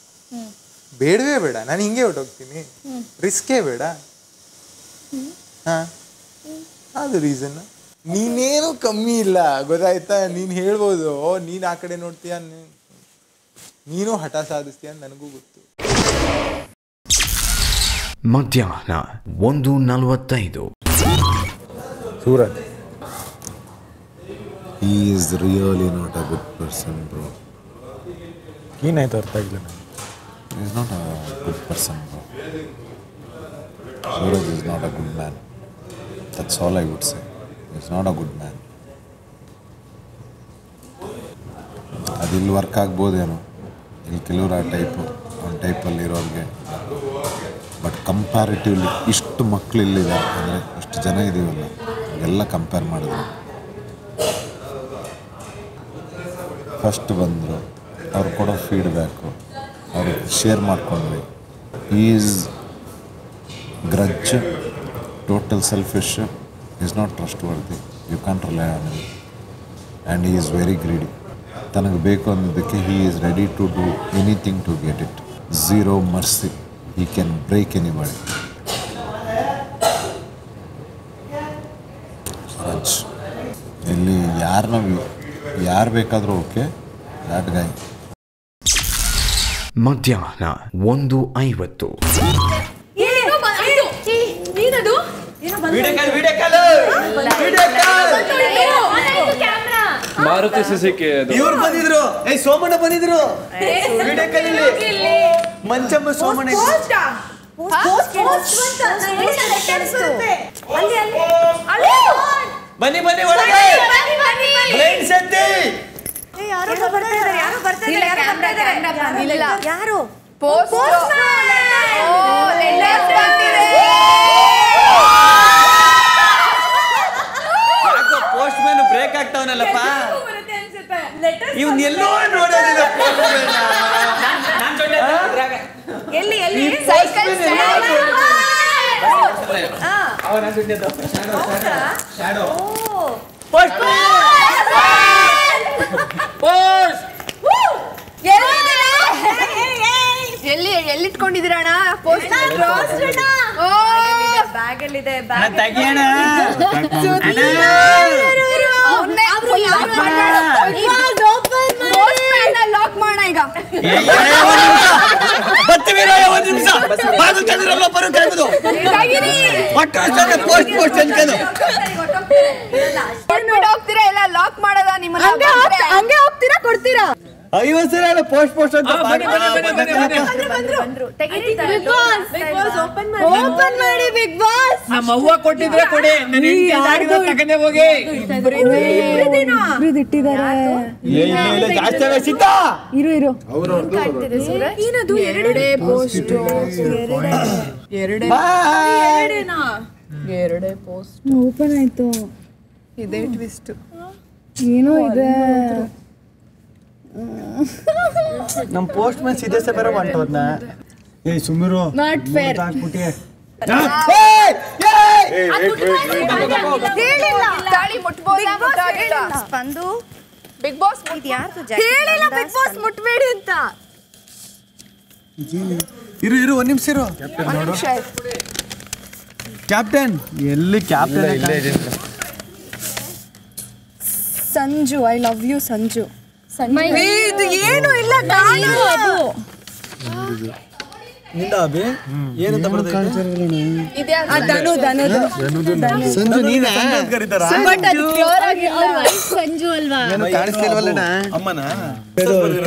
ಬೇಡವೇ ಬೇಡ, ನಾನು ಹಿಂಗೆ ಹೊಟ್ಟೋಗ್ತೀನಿ, ರಿಸ್ಕೇ ಬೇಡ. ಅದು ರೀಸನ್. ನೀನೇನು ಕಮ್ಮಿ ಇಲ್ಲ ಗೊತ್ತಾಯ್ತಾ? ನೀನು ಹೇಳ್ಬೋದು ನೀನು ಆ ಕಡೆ ನೋಡ್ತೀಯ, ನೀನು ಹಠ ಸಾಧಿಸ್ತೀಯ ಅಂತ ನನಗೂ ಗೊತ್ತು. ಮಧ್ಯಾಹ್ನ 1:45. Suraj, he is really not a good person, bro. ಏನಾಯ್ತು ಅರ್ಥ ಆಗಿಲ್ಲ ನನಗೆ. He is not a good person, bro. Suraj is not a good man. That's all I would say. He is not a good man. ಅದಿಲ್ಲಿ ವರ್ಕ್ ಆಗ್ಬೋದೇನೋ, ಇಲ್ಲಿ ಕೆಲವರು ಆ ಟೈಪಲ್ಲಿ ಇರೋರಿಗೆ. ಬಟ್ ಕಂಪ್ಯಾರಿಟಿವ್ಲಿ ಇಷ್ಟು ಮಕ್ಕಳು ಇಲ್ಲಿದೆ ಅಂದರೆ, ಇಷ್ಟು ಜನ ಇದೀವಲ್ಲ, ಎಲ್ಲ ಕಂಪೇರ್ ಮಾಡಿದ್ರು ಫಸ್ಟ್ ಬಂದರು, ಅವ್ರು ಕೊಡೋ ಫೀಡ್ಬ್ಯಾಕು ಅವರು ಶೇರ್ ಮಾಡ್ಕೊಂಡ್ವಿ. Is grudge, total selfish, is not trustworthy, you can rely on him. And he is very greedy. ತನಗೆ ಬೇಕು ಅನ್ನೋದಕ್ಕೆ he is ready to do anything to get it. Zero mercy, he can break anybody. Raj ಇಲ್ಲಿ ಯಾರು ಬೇಕಾದರೂ ಓಕೆ, ದಾಟ್ ಗಾಯ್. ಮಧ್ಯಾಹ್ನ 1:50. ಮಾರುತಿ ಸುಜುಕಿ ಇವ್ರು ಬಂದಿದ್ರು, ಸೋಮಣ್ಣ ಬಂದಿದ್ರು, ಮಂಚಮ್ಮ ಸೋಮಣ್ಣ. ಬನ್ನಿ ಬನ್ನಿ ಒಳಗೆ, ಯಾರು ಪೋಸ್ಟ್ ಮ್ಯಾನ್ ಬ್ರೇಕ್ ಆಗ್ತಾವನಲ್ಲಪ್ಪ, ಇವ್ನ ಎಲ್ಲೋ ನೋಡೋದಿಲ್ಲ. ಎಲ್ಲಿಟ್ಕೊಂಡಿದ್ದೀರಣ್ಣ? ಪೋಸ್ಟ್ ಬ್ಯಾಗಲ್ಲಿದೆ, ತೆಗಿಯೋಣ. ಲಾಕ್ ಮಾಡೋಣ ಈಗ. ಒಂದು ನಿಮಿಷ ಹೋಗ್ತೀರಾ ಇಲ್ಲ ಲಾಕ್ ಮಾಡೋದ? ನಿಮ್ಮನ್ನ ಹಂಗೆ ಹೋಗ್ತೀರಾ ಕೊಡ್ತೀರಾ? 50 ಸಲ ಪೋಸ್ಟ್ ಅಂತ ಓಪನ್ ಮಾಡಿ ಬಿಗ್ ಬಾಸ್. ನಮ್ಮ ಅವ್ವ ಕೊಟ್ಟಿದ್ರೆ ಕೊಡಿ, ತಗೊಂಡೆ ಹೋಗಿ. ಇರು ಏನದು? ಎರಡೇ ಪೋಸ್ಟ್, ಎರಡೇ ಪೋಸ್ಟ್ ಓಪನ್ ಆಯ್ತು. ಇದೇ ಟ್ವಿಸ್ಟ್ ಏನೋ ಇದೆ. ನಮ್ಮ ಪೋಸ್ಟ್ ಮ್ಯಾನ್ ಸಿದ್ಧ ಬೇರೆ ಹೊಂಟೋದ್ನ. ಸುಮಿರು ನಾಟ್ ಫೇರ್. ತಾಳಿ ಮುಟ್ಬೋದಾ? ಸ್ಪಂದು ಬಿಗ್ ಬಾಸ್ ಹೇಳಿಲ್ಲ, ಬಿಗ್ ಬಾಸ್ ಮುಟ್ಬೇಡಿ ಅಂತ. ಇರು ಒಂದ್ ನಿಮಿಷ ಇರು. ಕ್ಯಾಪ್ಟನ್ ಎಲ್ಲಿ? Captain Sanju, I love you Sanju. ಇದು ಏನು ಇಲ್ಲ, ನಿಂದ ಅಭಿ ಏನಂತ ಬರ್ತೈತೆ ಸಂಜು ನೀನಾ ಸಂಜು ಅಲ್ವಾ ಕಾಣಿಸ್ತಿಲ್ವಲ್ಲಣ್ಣ ಅಮ್ಮನ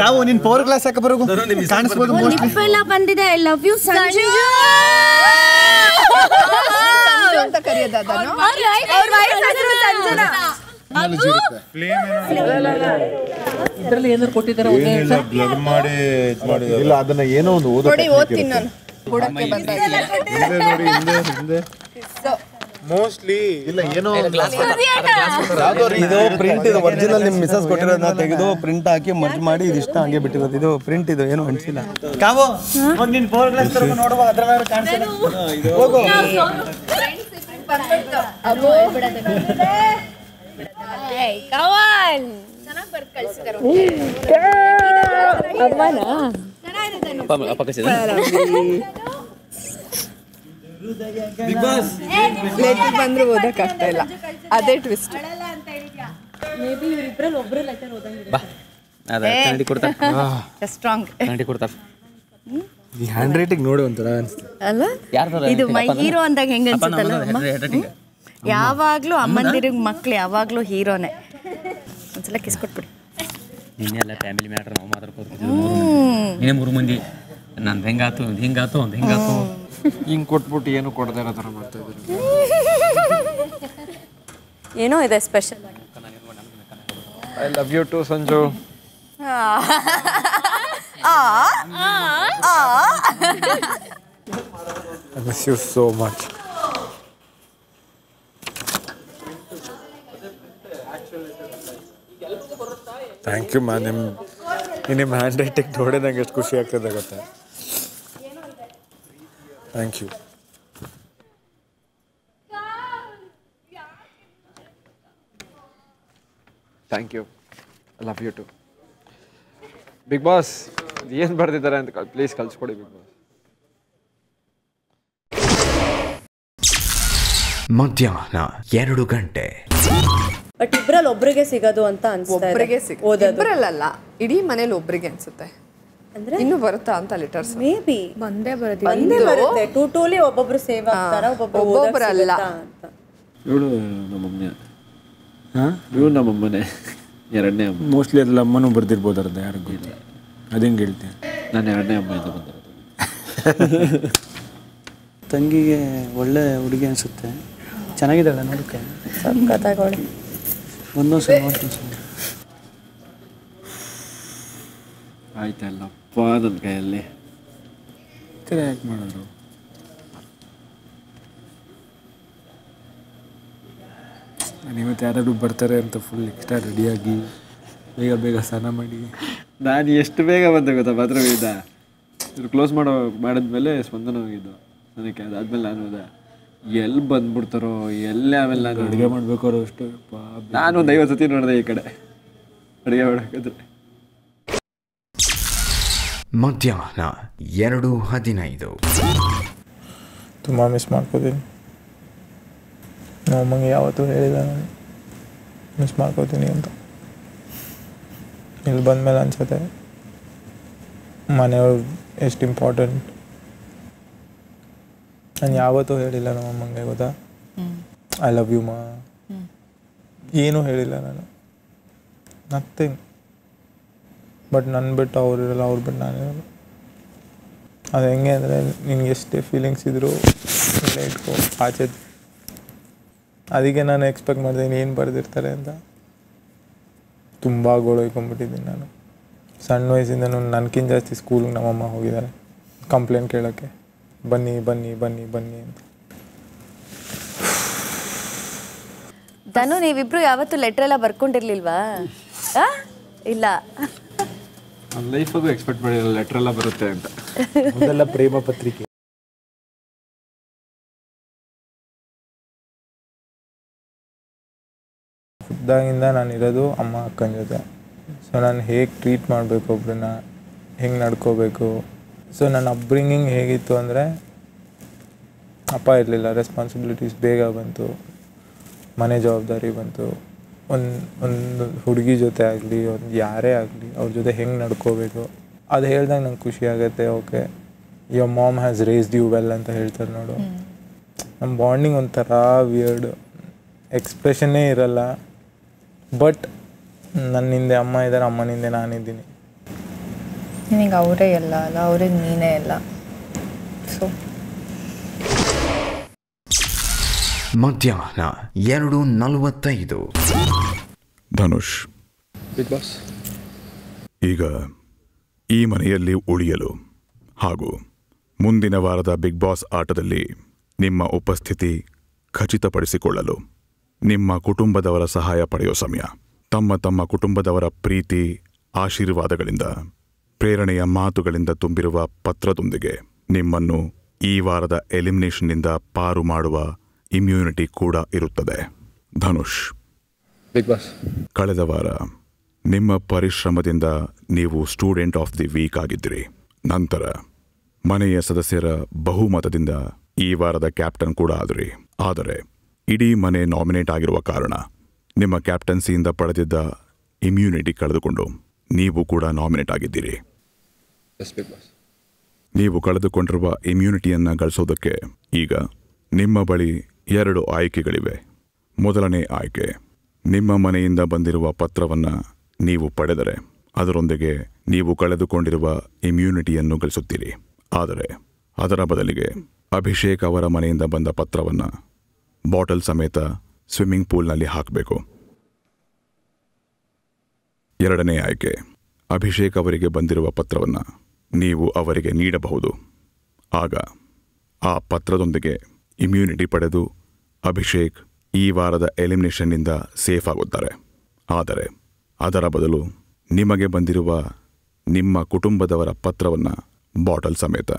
ಕಾವು ನೀನ್ 4 ಕ್ಲಾಸ್ ಹಾಕ ಬರೋದು ಕಾಣಿಸ್ಬೋದು ಲಿಪ್ ಎಲ್ಲ ಬಂದಿದೆ ಐ ಲವ್ ಯು ಸಂಜು ಅಂತ ಕರೆಯೋದಾದನು ಇದ್ರಲ್ಲಿ ಏನಾದ್ರು ಕೊಟ್ಟಿದ್ದಾರೆ ಬ್ಲರ್ ಮಾಡಿ ಇಲ್ಲ ಅದನ್ನ ಏನೋ ಒಂದು ನೋಡಿ ಓದ್ತೀನಿ ನಾನು ಬುಡಕ್ಕೆ ಹಿಂದೆ ಮೋಸ್ಟ್ಲಿ ಇಲ್ಲ ಏನೋ ಇದು ಪ್ರಿಂಟ್ ಇದು ಒರಿಜಿನಲ್ ನಿಮ್ ಮಿಸಸ್ ಕೊಟ್ಟಿರೋದನ್ನ ತೆಗೆದು ಪ್ರಿಂಟ್ ಹಾಕಿ ಮರ್ಜ್ ಮಾಡಿ ಇದಿಷ್ಟ ಹಂಗೆ ಬಿಟ್ಟಿರೋದು ಇದು ಪ್ರಿಂಟ್ ಇದು ಏನು ಅನ್ಸಿಲ್ಲ ಕಾವು ಹೋಗಿ ನೀನ್ 4 ಕ್ಲಾಸ್ ತರಕ ನೋಡುವ ಅದ್ರಲ್ಲ ಕಾಣಿಸ್ತಿಲ್ಲ ಹೋಗು ಅಬ್ಬೋ ಕವಾಲ್ ಚೆನ್ನಾಗಿ ಬರ್ದು ಕಳಿಸಿದಾರೆ ಬಿಗ್ ಬಾಸ್ ಲೆಟರ್ ಬಂದ್ರೆ ಓದಕ್ಕಾಗ್ತಾ ಇಲ್ಲ ಅದೇ ಟ್ವಿಸ್ಟ್ ಮೇ ಬಿ ಇವರಿಬ್ರಲ್ಲಿ ಒಬ್ರು ಲೆಟರ್ ಓದಂಗಿಲ್ಲ ಬಾ ಅದ ಕನ್ನಡಿ ಕೊಡ್ತಾರೆ ಸ್ಟ್ರಾಂಗ್ ಕನ್ನಡಿ ಕೊಡ್ತಾರೆ ಈ ಹ್ಯಾಂಡ್ ರೈಟಿಂಗ್ ನೋಡಿ ಒಂಥರ ಅನ್ಸುತ್ತೆ ಅಲ್ಲ ಇದು ಮೈ ಹೀರೋ ಅಂದಾಗ ಹೆಂಗ ಅನ್ಸುತ್ತಲ್ಲ ಯಾವಾಗ್ಲೂ ಅಮ್ಮಂದಿರಿಗೆ ಮಕ್ಳು ಯಾವಾಗ್ಲೂ ಹೀರೋನೇ ಒಂದ್ಸಲ ಕಿಸ್ ಕೊಟ್ಬಿಡಿ ನಿನ್ನೆಲ್ಲ ಫ್ಯಾಮಿಲಿ ಮ್ಯಾಟ್ರ್ ನಾವು ಮಾತಾಡ್ಕೋತಿದ್ವಿ ಇನ್ನೇ 3 ಮಂದಿ ನಂದು ಹೆಂಗಾತು ಹಿಂಗಾತು ಹಿಂಗೆ ಕೊಟ್ಬಿಟ್ಟು ಏನು ಕೊಡದೇ ಇರೋ ಥರ ಮಾಡ್ತಾ ಇದ್ದಾರೆ ಏನೋ ಇದೆ special. I love you too Sanju. I miss you so much. Thank you ma'am. ನಿಮ್ಮ ಹ್ಯಾಂಡ್ ರೈಟಿಂಗ್ ನೋಡಿ ನಂಗೆ ಎಷ್ಟು ಖುಷಿ ಆಗ್ತದೆ ಗೊತ್ತಾ. Thank you. Thank you. I love you too. Bigg Boss ಏನು ಬರ್ದಿದ್ದಾರೆ ಅಂತ ಪ್ಲೀಸ್ ಕಳಿಸ್ಕೊಡಿ ಬಿಗ್ ಬಾಸ್. ಮಧ್ಯಾಹ್ನ 2 ಗಂಟೆ. ಬಟ್ ಇಬ್ರಲ್ಲಿ ಒಬ್ರಿಗೆ ಸಿಗೋದು ಅಂತ ಅನ್ಸುತ್ತೆ. ಒಬ್ರಿಗೆ ಇಬ್ರಲ್ಲ, ಇಡೀ ಮನೇಲಿ ಒಬ್ರಿಗೆ ಅನ್ಸುತ್ತೆ. ಅಂದ್ರೆ ಇನ್ನು ಬರುತ್ತಾ ಅಂತ ಲೆಟರ್ಸ್ ಮೇ ಬಿ ಬಂದೇ ಬರುತ್ತೆ. ಟೂಲಿ ಒಬ್ಬೊಬ್ರು ಸೇವ್ ಆಗ್ತಾರ, ಒಬ್ಬೊಬ್ರಲ್ಲ ಅಂತ. ಇವಳು ನಮ್ಮಮ್ಮನೆ. ಇವಳು ನಮ್ಮಮ್ಮನೆ ಎರಡನೇ ಅಮ್ಮ. ಮೋಸ್ಟ್ಲಿ ಅದ್ರಲ್ಲಿ ಅಮ್ಮನೂ ಬರ್ದಿರ್ಬೋದು, ಅರ್ಧ ಯಾರಿಗೂ ಗೊತ್ತಿಲ್ಲ. ಅದೇಂಗೆ ಹೇಳ್ತೀನಿ, ನಾನು ಎರಡನೇ ಅಮ್ಮಯಿಂದ ಬಂದಿರೋದು. ತಂಗಿಗೆ ಒಳ್ಳೆ ಹುಡುಗಿ ಅನಿಸುತ್ತೆ, ಚೆನ್ನಾಗಿದ್ದಾಳೆ ನೋಡಕ್ಕೆ. ಸಕ್ಕತ್ತಾಗೋಳಿ ಒಂದೊಂದು ಸಲ ನೋಡ್ತೀನಿ. ಆಯ್ತಲ್ಲಪ್ಪ ನನ್ನ ಕೈಯಲ್ಲಿ ಯಾಕೆ ಮಾಡಿದ್ರು. ನಾನು ಇವತ್ತು ಯಾರಾದ್ರು ಬರ್ತಾರೆ ಅಂತ ಫುಲ್ ಎಕ್ಸ್ಟ್ರಾ ರೆಡಿಯಾಗಿ ಬೇಗ ಬೇಗ ಸ್ನಾನ ಮಾಡಿ ನಾನು ಎಷ್ಟು ಬೇಗ ಬಂದೆ ಗೊತ್ತಾ ಬಾತ್ರೂಮಿಂದ. ಇವ್ರು ಕ್ಲೋಸ್ ಮಾಡಿದ್ಮೇಲೆ ಸ್ಪಂದನ ಹೋಗಿದ್ದು ನನಗೆ. ಅದಾದ್ಮೇಲೆ ನಾನು ಹೋದೆ, ಎಲ್ಲಿ ಬಂದ್ಬಿಡ್ತಾರೋ ಎಲ್ಲಿ. ಆಮೇಲೆ ನಾನು ಅಡುಗೆ ಮಾಡ್ಬೇಕಾರೋ ಅಷ್ಟು ನಾನು ಒಂದು 50 ಸತಿ ನೋಡಿದೆ ಈ ಕಡೆ ಅಡುಗೆ ಮಾಡೋಕ್ಕಾದ್ರೆ. ಮಧ್ಯಾಹ್ನ 2:15. ತುಂಬ ಮಿಸ್ ಮಾಡ್ಕೋತೀನಿ. ನಮ್ಮಂಗೆ ಯಾವತ್ತೂ ಹೇಳಿಲ್ಲ ನಾನು ಮಿಸ್ ಮಾಡ್ಕೋತೀನಿ ಅಂತ. ಇಲ್ಲಿ ಬಂದಮೇಲೆ ಅನ್ಸುತ್ತೆ ಮನೆಯವ್ರು ಎಷ್ಟು ಇಂಪಾರ್ಟೆಂಟ್. ನಾನು ಯಾವತ್ತೂ ಹೇಳಿಲ್ಲ ನಮ್ಮಮ್ಮಂಗೆ, ಗೊತ್ತಾ. ಐ ಲವ್ ಯು ಮಾ ಏನೂ ಹೇಳಿಲ್ಲ ನಾನು, ನಥಿಂಗ್. ಬಟ್ ನನ್ನ ಬಿಟ್ಟು ಅವರಿರಲ್ಲ, ಅವ್ರು ಬಿಟ್ಟು ನಾನಿರಲ್ಲ. ಅದು ಹೆಂಗೆ ಅಂದರೆ, ನಿನ್ಗೆ ಎಷ್ಟೇ ಫೀಲಿಂಗ್ಸ್ ಇದ್ದರೂ ಇಲ್ಲೇ ಇಟ್ಕೋ, ಆಚೆ. ಅದಕ್ಕೆ ನಾನು ಎಕ್ಸ್ಪೆಕ್ಟ್ ಮಾಡಿದ್ದೀನಿ ಏನು ಬರೆದಿರ್ತಾರೆ ಅಂತ. ತುಂಬ ಗೋಳೊಯ್ಕೊಂಬಿಟ್ಟಿದ್ದೀನಿ ನಾನು. ಸಣ್ಣ ವಯಸ್ಸಿಂದ ನನಗಿಂತ ಜಾಸ್ತಿ ಸ್ಕೂಲಿಗೆ ನಮ್ಮಮ್ಮ ಹೋಗಿದ್ದಾರೆ ಕಂಪ್ಲೇಂಟ್ ಕೇಳೋಕ್ಕೆ, ಬನ್ನಿ ಬನ್ನಿ ಬನ್ನಿ ಬನ್ನಿ ಅಂತ. ಧನು, ನೀವಿಬ್ರು ಯಾವತ್ತು ಲೆಟರ್ ಎಲ್ಲ ಬರ್ಕೊಂಡಿರ್ಲಿಲ್ವಾ? ಇಲ್ಲ, ನನ್ನ ಲೈಫಾಗೂ ಎಕ್ಸ್ಪೆಕ್ಟ್ ಮಾಡಿರಲ್ಲ ಲೆಟರ್ ಎಲ್ಲ ಬರುತ್ತೆ ಅಂತ. ಅದೆಲ್ಲ ಪ್ರೇಮ ಪತ್ರಿಕೆ. ಹುದ್ದಾಗಿಂದ ನಾನು ಇರೋದು ಅಮ್ಮ ಅಕ್ಕನ ಜೊತೆ. ಸೊ ನಾನು ಹೇಗೆ ಟ್ರೀಟ್ ಮಾಡಬೇಕು ಒಬ್ರನ್ನ, ಹೆಂಗೆ ನಡ್ಕೋಬೇಕು. ಸೊ ನನ್ನ ಅಪ್ಬ್ರಿಂಗಿಂಗ್ ಹೇಗಿತ್ತು ಅಂದರೆ, ಅಪ್ಪ ಇರಲಿಲ್ಲ, ರೆಸ್ಪಾನ್ಸಿಬಿಲಿಟೀಸ್ ಬೇಗ ಬಂತು, ಮನೆ ಜವಾಬ್ದಾರಿ ಬಂತು. ಒಂದು ಹುಡುಗಿ ಜೊತೆ ಆಗಲಿ, ಒಂದು ಯಾರೇ ಆಗಲಿ, ಅವ್ರ ಜೊತೆ ಹೆಂಗೆ ನಡ್ಕೋಬೇಕು ಅದು ಹೇಳ್ದಂಗೆ ನಂಗೆ ಖುಷಿ ಆಗುತ್ತೆ. Okay, your mom has raised you well ಅಂತ ಹೇಳ್ತಾರೆ ನೋಡು. ನಮ್ಮ ಬಾಂಡಿಂಗ್ ಒಂಥರ ವಿಯರ್ಡ್, ಎಕ್ಸ್ಪ್ರೆಷನ್ನೇ ಇರಲ್ಲ. ಬಟ್ ನನ್ನಿಂದೆ ಅಮ್ಮ ಇದ್ದಾರೆ, ಅಮ್ಮನಿಂದೆ ನಾನಿದ್ದೀನಿ. ನಿನಗೆ ಅವರೇ ಎಲ್ಲ ಅಲ್ಲ, ಅವ್ರಿಗೆ ನೀನೇ ಎಲ್ಲ. ಸೊ ಮಧ್ಯಾಹ್ನ 2:45. ಧನುಷ್, ಬಿಗ್ ಬಾಸ್, ಈಗ ಈ ಮನೆಯಲ್ಲಿ ಉಳಿಯಲು ಹಾಗೂ ಮುಂದಿನ ವಾರದ ಬಿಗ್ ಬಾಸ್ ಆಟದಲ್ಲಿ ನಿಮ್ಮ ಉಪಸ್ಥಿತಿ ಖಚಿತಪಡಿಸಿಕೊಳ್ಳಲು ನಿಮ್ಮ ಕುಟುಂಬದವರ ಸಹಾಯ ಪಡೆಯೋ ಸಮಯ. ತಮ್ಮ ತಮ್ಮ ಕುಟುಂಬದವರ ಪ್ರೀತಿ, ಆಶೀರ್ವಾದಗಳಿಂದ, ಪ್ರೇರಣೆಯ ಮಾತುಗಳಿಂದ ತುಂಬಿರುವ ಪತ್ರದೊಂದಿಗೆ ನಿಮ್ಮನ್ನು ಈ ವಾರದ ಎಲಿಮಿನೇಷನ್ನಿಂದ ಪಾರು ಮಾಡುವ ಇಮ್ಯುನಿಟಿ ಕೂಡ ಇರುತ್ತದೆ. ಧನುಷ್, ಬಿಗ್ ಬಾಸ್, ಕಳೆದ ವಾರ ನಿಮ್ಮ ಪರಿಶ್ರಮದಿಂದ ನೀವು ಸ್ಟೂಡೆಂಟ್ ಆಫ್ ದಿ ವೀಕ್ ಆಗಿದ್ದಿರಿ. ನಂತರ ಮನೆಯ ಸದಸ್ಯರ ಬಹುಮತದಿಂದ ಈ ವಾರದ ಕ್ಯಾಪ್ಟನ್ ಕೂಡ ಆದ್ರಿ. ಆದರೆ ಇಡೀ ಮನೆ ನಾಮಿನೇಟ್ ಆಗಿರುವ ಕಾರಣ ನಿಮ್ಮ ಕ್ಯಾಪ್ಟನ್ಸಿಯಿಂದ ಪಡೆದಿದ್ದ ಇಮ್ಯುನಿಟಿ ಕಳೆದುಕೊಂಡು ನೀವು ಕೂಡ ನಾಮಿನೇಟ್ ಆಗಿದ್ದೀರಿ. ನೀವು ಕಳೆದುಕೊಂಡಿರುವ ಇಮ್ಯುನಿಟಿಯನ್ನು ಗಳಿಸೋದಕ್ಕೆ ಈಗ ನಿಮ್ಮ ಬಳಿ 2 ಆಯ್ಕೆಗಳಿವೆ. ಮೊದಲನೇ ಆಯ್ಕೆ, ನಿಮ್ಮ ಮನೆಯಿಂದ ಬಂದಿರುವ ಪತ್ರವನ್ನು ನೀವು ಪಡೆದರೆ ಅದರೊಂದಿಗೆ ನೀವು ಕಳೆದುಕೊಂಡಿರುವ ಇಮ್ಯುನಿಟಿಯನ್ನು ಗಳಿಸುತ್ತೀರಿ. ಆದರೆ ಅದರ ಬದಲಿಗೆ ಅಭಿಷೇಕ್ ಅವರ ಮನೆಯಿಂದ ಬಂದ ಪತ್ರವನ್ನು ಬಾಟಲ್ ಸಮೇತ ಸ್ವಿಮ್ಮಿಂಗ್ ಪೂಲ್ನಲ್ಲಿ ಹಾಕಬೇಕು. ಎರಡನೇ ಆಯ್ಕೆ, ಅಭಿಷೇಕ್ ಅವರಿಗೆ ಬಂದಿರುವ ಪತ್ರವನ್ನು ನೀವು ಅವರಿಗೆ ನೀಡಬಹುದು. ಆಗ ಆ ಪತ್ರದೊಂದಿಗೆ ಇಮ್ಯುನಿಟಿ ಪಡೆದು ಅಭಿಷೇಕ್ ಈ ವಾರದ ಎಲಿಮಿನೇಷನ್ನಿಂದ ಸೇಫ್ ಆಗುತ್ತಾರೆ. ಆದರೆ ಅದರ ಬದಲು ನಿಮಗೆ ಬಂದಿರುವ ನಿಮ್ಮ ಕುಟುಂಬದವರ ಪತ್ರವನ್ನು ಬಾಟಲ್ ಸಮೇತ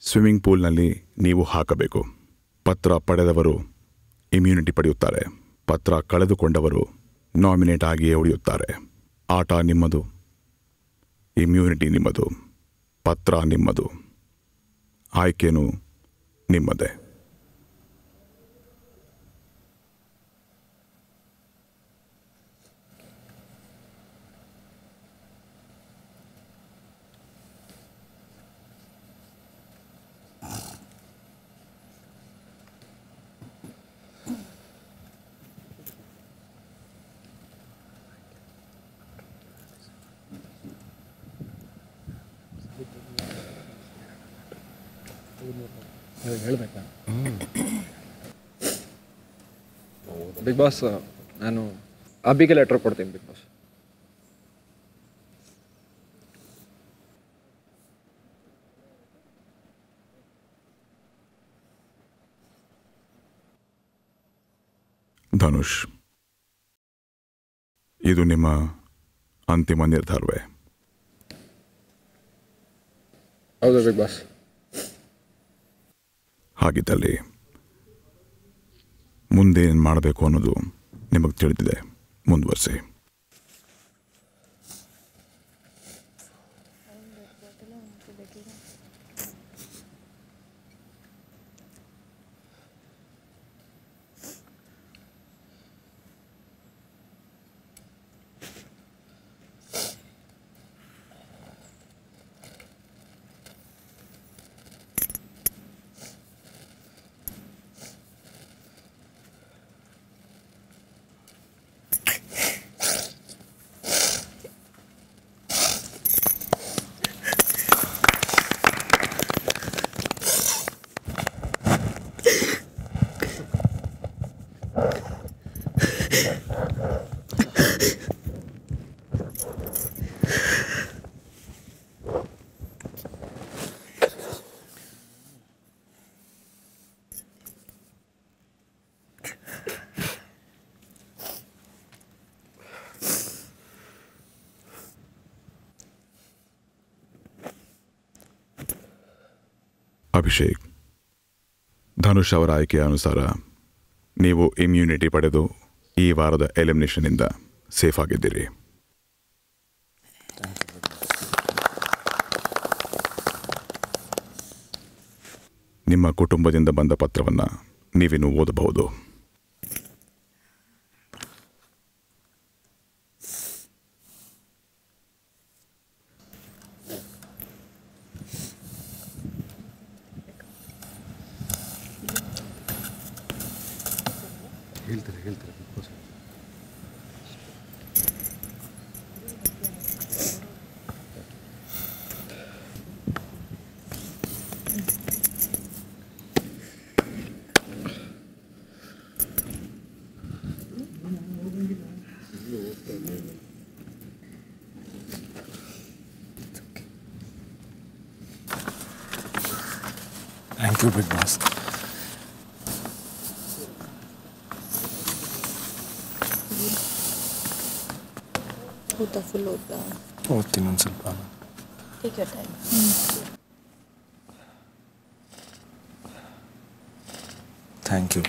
ಸ್ವಿಮ್ಮಿಂಗ್ ಪೂಲ್ನಲ್ಲಿ ನೀವು ಹಾಕಬೇಕು. ಪತ್ರ ಪಡೆದವರು ಇಮ್ಯುನಿಟಿ ಪಡೆಯುತ್ತಾರೆ, ಪತ್ರ ಕಳೆದುಕೊಂಡವರು ನಾಮಿನೇಟ್ ಆಗಿಯೇ ಉಳಿಯುತ್ತಾರೆ. ಆಟ ನಿಮ್ಮದು, ಇಮ್ಯುನಿಟಿ ನಿಮ್ಮದು, ಪತ್ರ ನಿಮ್ಮದು, ಆಯ್ಕೆನೂ ನಿಮ್ಮದೇ. ಹೇಳ್ಬೇಕಾ? ಬಿಗ್ ಬಾಸ್, ನಾನು ಅಬ್ಬಿಗೆ ಲೆಟರ್ ಕೊಡ್ತೀನಿ. ಬಿಗ್ ಬಾಸ್, ಧನುಷ್, ಇದು ನಿಮ್ಮ ಅಂತಿಮ ನಿರ್ಧಾರವೇ? ಹೌದು ಬಿಗ್ ಬಾಸ್. ಹಾಗಿದ್ದಲ್ಲಿ ಮುಂದೆ ಏನು ಮಾಡಬೇಕು ಅನ್ನೋದು ನಿಮಗೆ ತಿಳಿದಿದೆ, ಮುಂದುವರಿಸಿ. ಅಭಿಷೇಕ್, ಧನುಷ್ ಅವರ ಆಯ್ಕೆಯ ಅನುಸಾರ ನೀವು ಇಮ್ಯುನಿಟಿ ಪಡೆದು ಈ ವಾರದ ಎಲಿಮಿನೇಷನ್ನಿಂದ ಸೇಫ್ ಆಗಿದ್ದೀರಿ. ನಿಮ್ಮ ಕುಟುಂಬದಿಂದ ಬಂದ ಪತ್ರವನ್ನು ನೀವಿನ್ನು ಓದಬಹುದು. ಹೇಳ್ತಾರೆ big boss. Thank you big boss. Full ಓದ್ತಾ ಓದ್ತೀನಿ ಒಂದು ಸ್ವಲ್ಪ. Take your time. Thank you.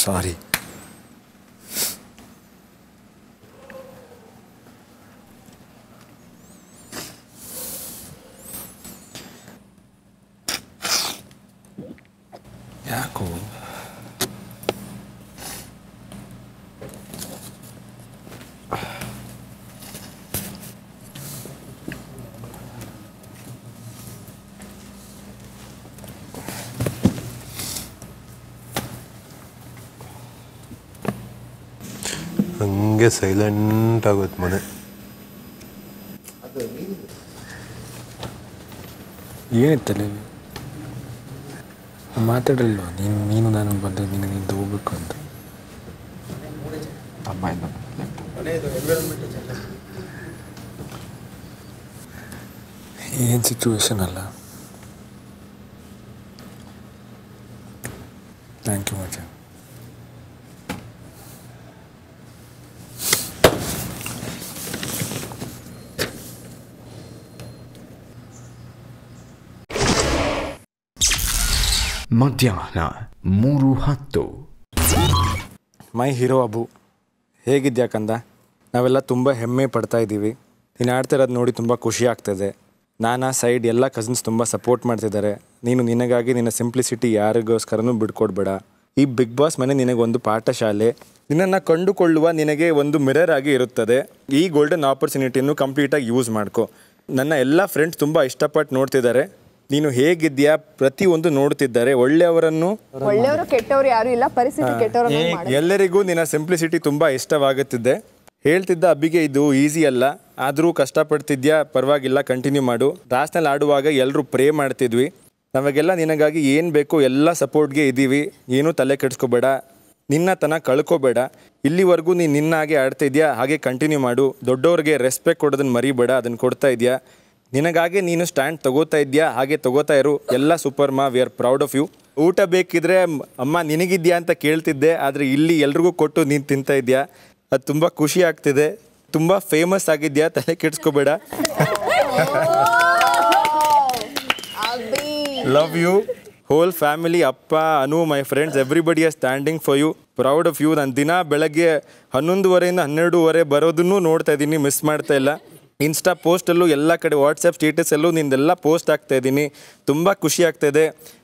Sorry. ಯಾಕೋ ಹಂಗೆ ಸೈಲೆಂಟ್ ಆಗುತ್ತೆ ಮನೆ. ಏನಿತ್ತಲ್ಲ ಮಾತಾಡಲ್ವ ನೀನು ನಾನು ಬಂದು ನೀನು ಹೋಗ್ಬೇಕು ಅಂತ. ಅಮ್ಮ ಏನು ಸಿಚುವೇಶನ್ ಅಲ್ಲ. Thank you much. ಮಧ್ಯಾಹ್ನ 3:10. ಮೈ ಹೀರೋ ಅಬು, ಹೇಗಿದ್ಯಾ ಕಂದ? ನಾವೆಲ್ಲ ತುಂಬ ಹೆಮ್ಮೆ ಪಡ್ತಾ ಇದ್ದೀವಿ. ನೀನು ಆಡ್ತಾ ಇರೋದು ನೋಡಿ ತುಂಬ ಖುಷಿ ಆಗ್ತದೆ. ನಾನಾ ಸೈಡ್ ಎಲ್ಲ ಕಸಿನ್ಸ್ ತುಂಬ ಸಪೋರ್ಟ್ ಮಾಡ್ತಿದ್ದಾರೆ. ನೀನು ನಿನಗಾಗಿ ನಿನ್ನ ಸಿಂಪ್ಲಿಸಿಟಿ ಯಾರಿಗೋಸ್ಕರನೂ ಬಿಡ್ಕೊಡ್ಬೇಡ. ಈ ಬಿಗ್ ಬಾಸ್ ಮನೆ ನಿನಗೊಂದು ಪಾಠಶಾಲೆ. ನಿನ್ನನ್ನು ಕಂಡುಕೊಳ್ಳುವ ನಿನಗೆ ಒಂದು ಮಿರರ್ ಆಗಿ ಇರುತ್ತದೆ. ಈ ಗೋಲ್ಡನ್ ಆಪರ್ಚುನಿಟಿಯನ್ನು ಕಂಪ್ಲೀಟಾಗಿ ಯೂಸ್ ಮಾಡ್ಕೊ. ನನ್ನ ಎಲ್ಲ ಫ್ರೆಂಡ್ಸ್ ತುಂಬ ಇಷ್ಟಪಟ್ಟು ನೋಡ್ತಿದ್ದಾರೆ. ನೀನು ಹೇಗಿದ್ಯಾ ಪ್ರತಿಯೊಂದು ನೋಡ್ತಿದ್ದಾರೆ. ಒಳ್ಳೆಯವರು ಕೆಟ್ಟವರು ಯಾರು ಇಲ್ಲ, ಪರಿಸ್ಥಿತಿ ಕೆಟ್ಟವರು. ಎಲ್ಲರಿಗೂ ನಿನ್ನ ಸಿಂಪ್ಲಿಸಿಟಿ ತುಂಬ ಇಷ್ಟವಾಗುತ್ತಿದೆ. ಹೇಳ್ತಿದ್ದ ಅಬ್ಬಿಗೆ ಇದು ಈಸಿ ಅಲ್ಲ, ಆದರೂ ಕಷ್ಟಪಡ್ತಿದ್ಯಾ, ಪರವಾಗಿಲ್ಲ, ಕಂಟಿನ್ಯೂ ಮಾಡು. ಲಾಸ್ಟ್ನಲ್ಲಿ ಆಡುವಾಗ ಎಲ್ಲರೂ ಪ್ರೇ ಮಾಡ್ತಿದ್ವಿ. ನಮಗೆಲ್ಲ ನಿನಗಾಗಿ ಏನು ಬೇಕೋ ಎಲ್ಲ ಸಪೋರ್ಟ್ಗೆ ಇದ್ದೀವಿ. ಏನೂ ತಲೆ ಕೆಡಿಸ್ಕೋಬೇಡ, ನಿನ್ನ ತನ ಕಳ್ಕೊಬೇಡ. ಇಲ್ಲಿವರೆಗೂ ನೀನು ನಿನ್ನಾಗೆ ಆಡ್ತಿದ್ಯಾ, ಹಾಗೆ ಕಂಟಿನ್ಯೂ ಮಾಡು. ದೊಡ್ಡವ್ರಿಗೆ ರೆಸ್ಪೆಕ್ಟ್ ಕೊಡೋದನ್ನು ಮರಿಬೇಡ, ಅದನ್ನು ಕೊಡ್ತಾ ಇದೆಯಾ. ನಿನಗಾಗಿ ನೀನು ಸ್ಟ್ಯಾಂಡ್ ತಗೋತಾ ಇದೆಯಾ, ಹಾಗೆ ತಗೋತಾ ಇರು. ಎಲ್ಲ ಸೂಪರ್ ಮಾ, we are proud of you. ಊಟ ಬೇಕಿದ್ರೆ ಅಮ್ಮ ನಿನಗಿದ್ಯಾ ಅಂತ ಕೇಳ್ತಿದ್ದೆ, ಆದರೆ ಇಲ್ಲಿ ಎಲ್ರಿಗೂ ಕೊಟ್ಟು ನೀನು ತಿಂತಾ ಇದೆಯಾ, ಅದು ತುಂಬ ಖುಷಿ ಆಗ್ತಿದೆ. ತುಂಬ ಫೇಮಸ್ ಆಗಿದೆಯಾ, ತಲೆ ಕೆಡಿಸ್ಕೋಬೇಡ. Love you whole family. ಅಪ್ಪ, Anu, my friends, everybody are standing for you, proud of you. ನಾನು ದಿನ ಬೆಳಗ್ಗೆ 11:30 12:30 ಬರೋದನ್ನು ನೋಡ್ತಾ ಇದ್ದೀನಿ, ಮಿಸ್ ಮಾಡ್ತಾ ಇಲ್ಲ. ಇನ್ಸ್ಟಾ ಪೋಸ್ಟಲ್ಲೂ ಎಲ್ಲ ಕಡೆ ವಾಟ್ಸಪ್ ಸ್ಟೇಟಸಲ್ಲೂ ನಿಂದೆಲ್ಲ ಪೋಸ್ಟ್ ಆಗ್ತಾಯಿದ್ದೀನಿ. ತುಂಬ ಖುಷಿ ಆಗ್ತಾಯಿದೆ.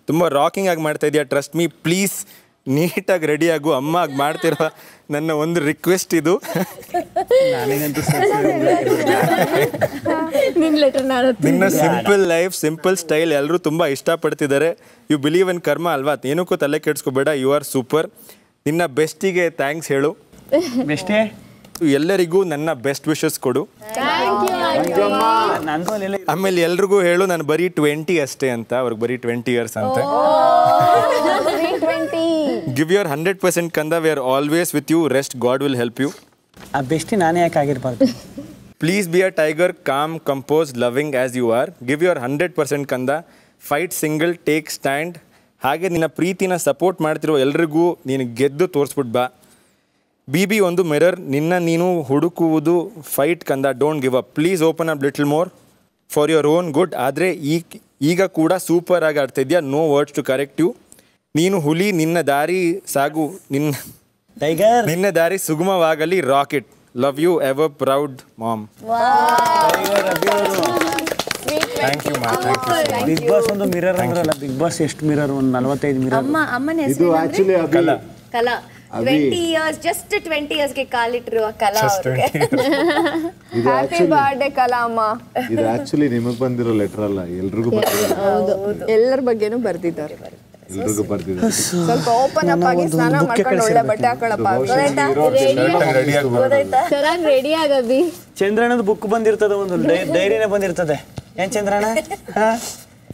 ತುಂಬ ರಾಕಿಂಗ್ ಆಗಿ ಮಾಡ್ತಾಯಿದ್ಯಾ. ಟ್ರಸ್ಟ್ ಮೀ, ಪ್ಲೀಸ್ ನೀಟಾಗಿ ರೆಡಿ ಆಗು. ಅಮ್ಮ ಆಗಿ ಮಾಡ್ತಿರೋ ನನ್ನ ಒಂದು ರಿಕ್ವೆಸ್ಟ್ ಇದು. ನಿನ್ನ ಸಿಂಪಲ್ ಲೈಫ್, ಸಿಂಪಲ್ ಸ್ಟೈಲ್ ಎಲ್ಲರೂ ತುಂಬ ಇಷ್ಟಪಡ್ತಿದ್ದಾರೆ. ಯು ಬಿಲೀವ್ ಇನ್ ಕರ್ಮ ಅಲ್ವಾ, ಏನಕ್ಕೂ ತಲೆ ಕೆಡಿಸ್ಕೋಬೇಡ. You are super. ನಿನ್ನ ಬೆಸ್ಟಿಗೆ ಥ್ಯಾಂಕ್ಸ್ ಹೇಳು. ಬೆಸ್ಟೇ ಎಲ್ಲರಿಗೂ ನನ್ನ ಬೆಸ್ಟ್ ವಿಶಸ್ ಕೊಡು. ಆಮೇಲೆ ಎಲ್ರಿಗೂ ಹೇಳು ನಾನು ಬರೀ 20 ಅಷ್ಟೇ ಅಂತ. ಅವ್ರಿಗೆ ಬರೀ 20 years ಅಂತ. ಗಿವ್ ಯುವರ್ 100% ಕಂದ. We are always with you. Rest God will help you. ಆ ಬೆಸ್ಟಿ ನಾನೇ ಯಾಕೆ ಆಗಿರ್ಬಾರ್ದು? Please be a tiger, calm, compose, loving as you are. Give your 100% ಕಂದ. Fight single, take stand. ಹಾಗೆ ನಿನ್ನ ಪ್ರೀತಿನ ಸಪೋರ್ಟ್ ಮಾಡ್ತಿರೋ ಎಲ್ರಿಗೂ ನೀನು ಗೆದ್ದು ತೋರಿಸ್ಬಿಟ್ಟು ಬಾ. ಬಿ ಒಂದು ಮಿರರ್. ನಿನ್ನ ನೀನು ಹುಡುಕುವುದು ಫೈಟ್ ಕಂದ. Don't give up. Please open up little more for your own good. ಆದರೆ ಈಗ ಕೂಡ ಸೂಪರ್ ಆಗಿ ಆಡ್ತಿದ್ಯಾ. No words to correct you. ನೀನು ಹುಲಿ, ನಿನ್ನ ದಾರಿ ಸಾಗು, ನಿನ್ನ ದಾರಿ ಸುಗಮವಾಗಲಿ. Rocket. Love you ever, proud mom. Thank you ma. Big boss ಒಂದು ಮಿರರ್ ಅಂದ್ರಲ್ಲ, ಬಿಗ್ ಬಾಸ್ ಎಷ್ಟು ಮಿರರ್? ಒಂದು 45 ಮಿರರ್. ಅಮ್ಮನ ಹೆಸರು ಕಲಾ. 20 years ಜಸ್ಟ್ 20 ಇಯರ್ಸ್ಗೆ ಕಾಲಿಟ್ಟಿರುವ ಕಲಾ ಅವ್ರಿಗೆ ಇದು ಹ್ಯಾಪಿ actually- ಬರ್ಡೇ ಕಲಾಮ್ಮ. ಇದು ಆಕ್ಚುಲಿ ನಿಮಗ್ ಬಂದಿರೋ ಲೆಟರ್ ಅಲ್ಲ, ಎಲ್ರಿಗೂ ಬರ್ತಿದ್ದಾರೆ. ಎಲ್ಲರ ಬಗ್ಗೆನೂ ಬರ್ದಿದ್ದಾರೆ. ಎಲ್ರಿಗೂ ಬರ್ತಿದ್ದಾರೆ. ಸ್ವಲ್ಪ ಓಪನ್ ಅಪ್ ಆಗಿ ಸ್ನಾನ ಮಾಡ್ಕೊಂಡು ಒಳ್ಳೆ ಬಟ್ಟೆ ಹಾಕೊಳ್ಳಪ್ಪ. ಚೆನ್ನಾಗಿ ರೆಡಿ ಆಗಬಿ. ಚಂದ್ರಣ್ಣದ ಬುಕ್ ಬಂದಿರ್ತದೆ, ಒಂದು ಡೈರಿನೇ ಬಂದಿರ್ತದೆ. ಏನ್ ಚಂದ್ರಣ್ಣ?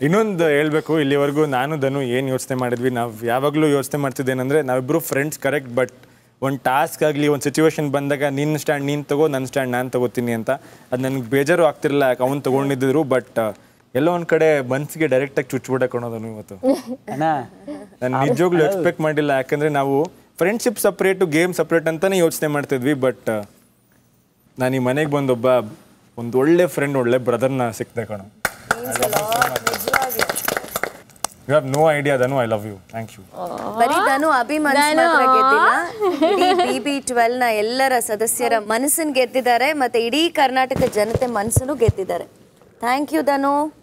ಇನ್ನೊಂದು ಹೇಳ್ಬೇಕು, ಇಲ್ಲಿವರೆಗೂ ನಾನು ಧನು ಏನು ಯೋಚನೆ ಮಾಡಿದ್ವಿ, ನಾವು ಯಾವಾಗಲೂ ಯೋಚನೆ ಮಾಡ್ತಿದ್ದೇನೆಂದರೆ ನಾವಿಬ್ಬರು ಫ್ರೆಂಡ್ಸ್ ಕರೆಕ್ಟ್, ಬಟ್ ಒಂದು ಟಾಸ್ಕ್ ಆಗಲಿ ಒಂದು ಸಿಚುವೇಶನ್ ಬಂದಾಗ ನಿನ್ನ ಸ್ಟ್ಯಾಂಡ್ ನೀನು ತಗೋ, ನನ್ನ ಸ್ಟ್ಯಾಂಡ್ ನಾನು ತಗೋತೀನಿ ಅಂತ. ಅದು ನನಗೆ ಬೇಜಾರು ಆಗ್ತಿರಲಿಲ್ಲ, ಯಾಕೆ ಅವ್ನು ತೊಗೊಂಡಿದ್ದರು. ಬಟ್ ಎಲ್ಲೋ ಒಂದು ಕಡೆ ಮನಸ್ಸಿಗೆ ಡೈರೆಕ್ಟಾಗಿ ಚುಚ್ಬಿಡಕ್ಕೆ ಅನ್ನೋದನ್ನು ಇವತ್ತು ನಾನು ನಿಜವಾಗ್ಲೂ ಎಕ್ಸ್ಪೆಕ್ಟ್ ಮಾಡಿಲ್ಲ. ಯಾಕಂದರೆ ನಾವು ಫ್ರೆಂಡ್ಶಿಪ್ ಸಪ್ರೇಟು ಗೇಮ್ ಸಪ್ರೇಟ್ ಅಂತಲೇ ಯೋಚನೆ ಮಾಡ್ತಿದ್ವಿ. ಬಟ್ ನಾನು ಈ ಮನೆಗೆ ಬಂದೊಬ್ಬ ಒಂದು ಒಳ್ಳೆ ಫ್ರೆಂಡ್, ಒಳ್ಳೆ ಬ್ರದರ್ನ ಸಿಕ್ತೆ ಕಣೋ. You have no idea, Danu. I love you. Thank you. ಬರೀ ಧನು ಅಭಿಮಾನ ಮಾತ್ರ ಗೆದ್ದಿಲ್ಲ, ಇಡೀ BB12 ನ ಎಲ್ಲರ ಸದಸ್ಯರ ಮನಸ್ಸನ್ನು ಗೆದ್ದಿದ್ದಾರೆ, ಮತ್ತೆ ಇಡೀ ಕರ್ನಾಟಕ ಜನತೆ ಮನಸ್ಸನ್ನು ಗೆದ್ದಿದ್ದಾರೆ. Thank you Dhanu.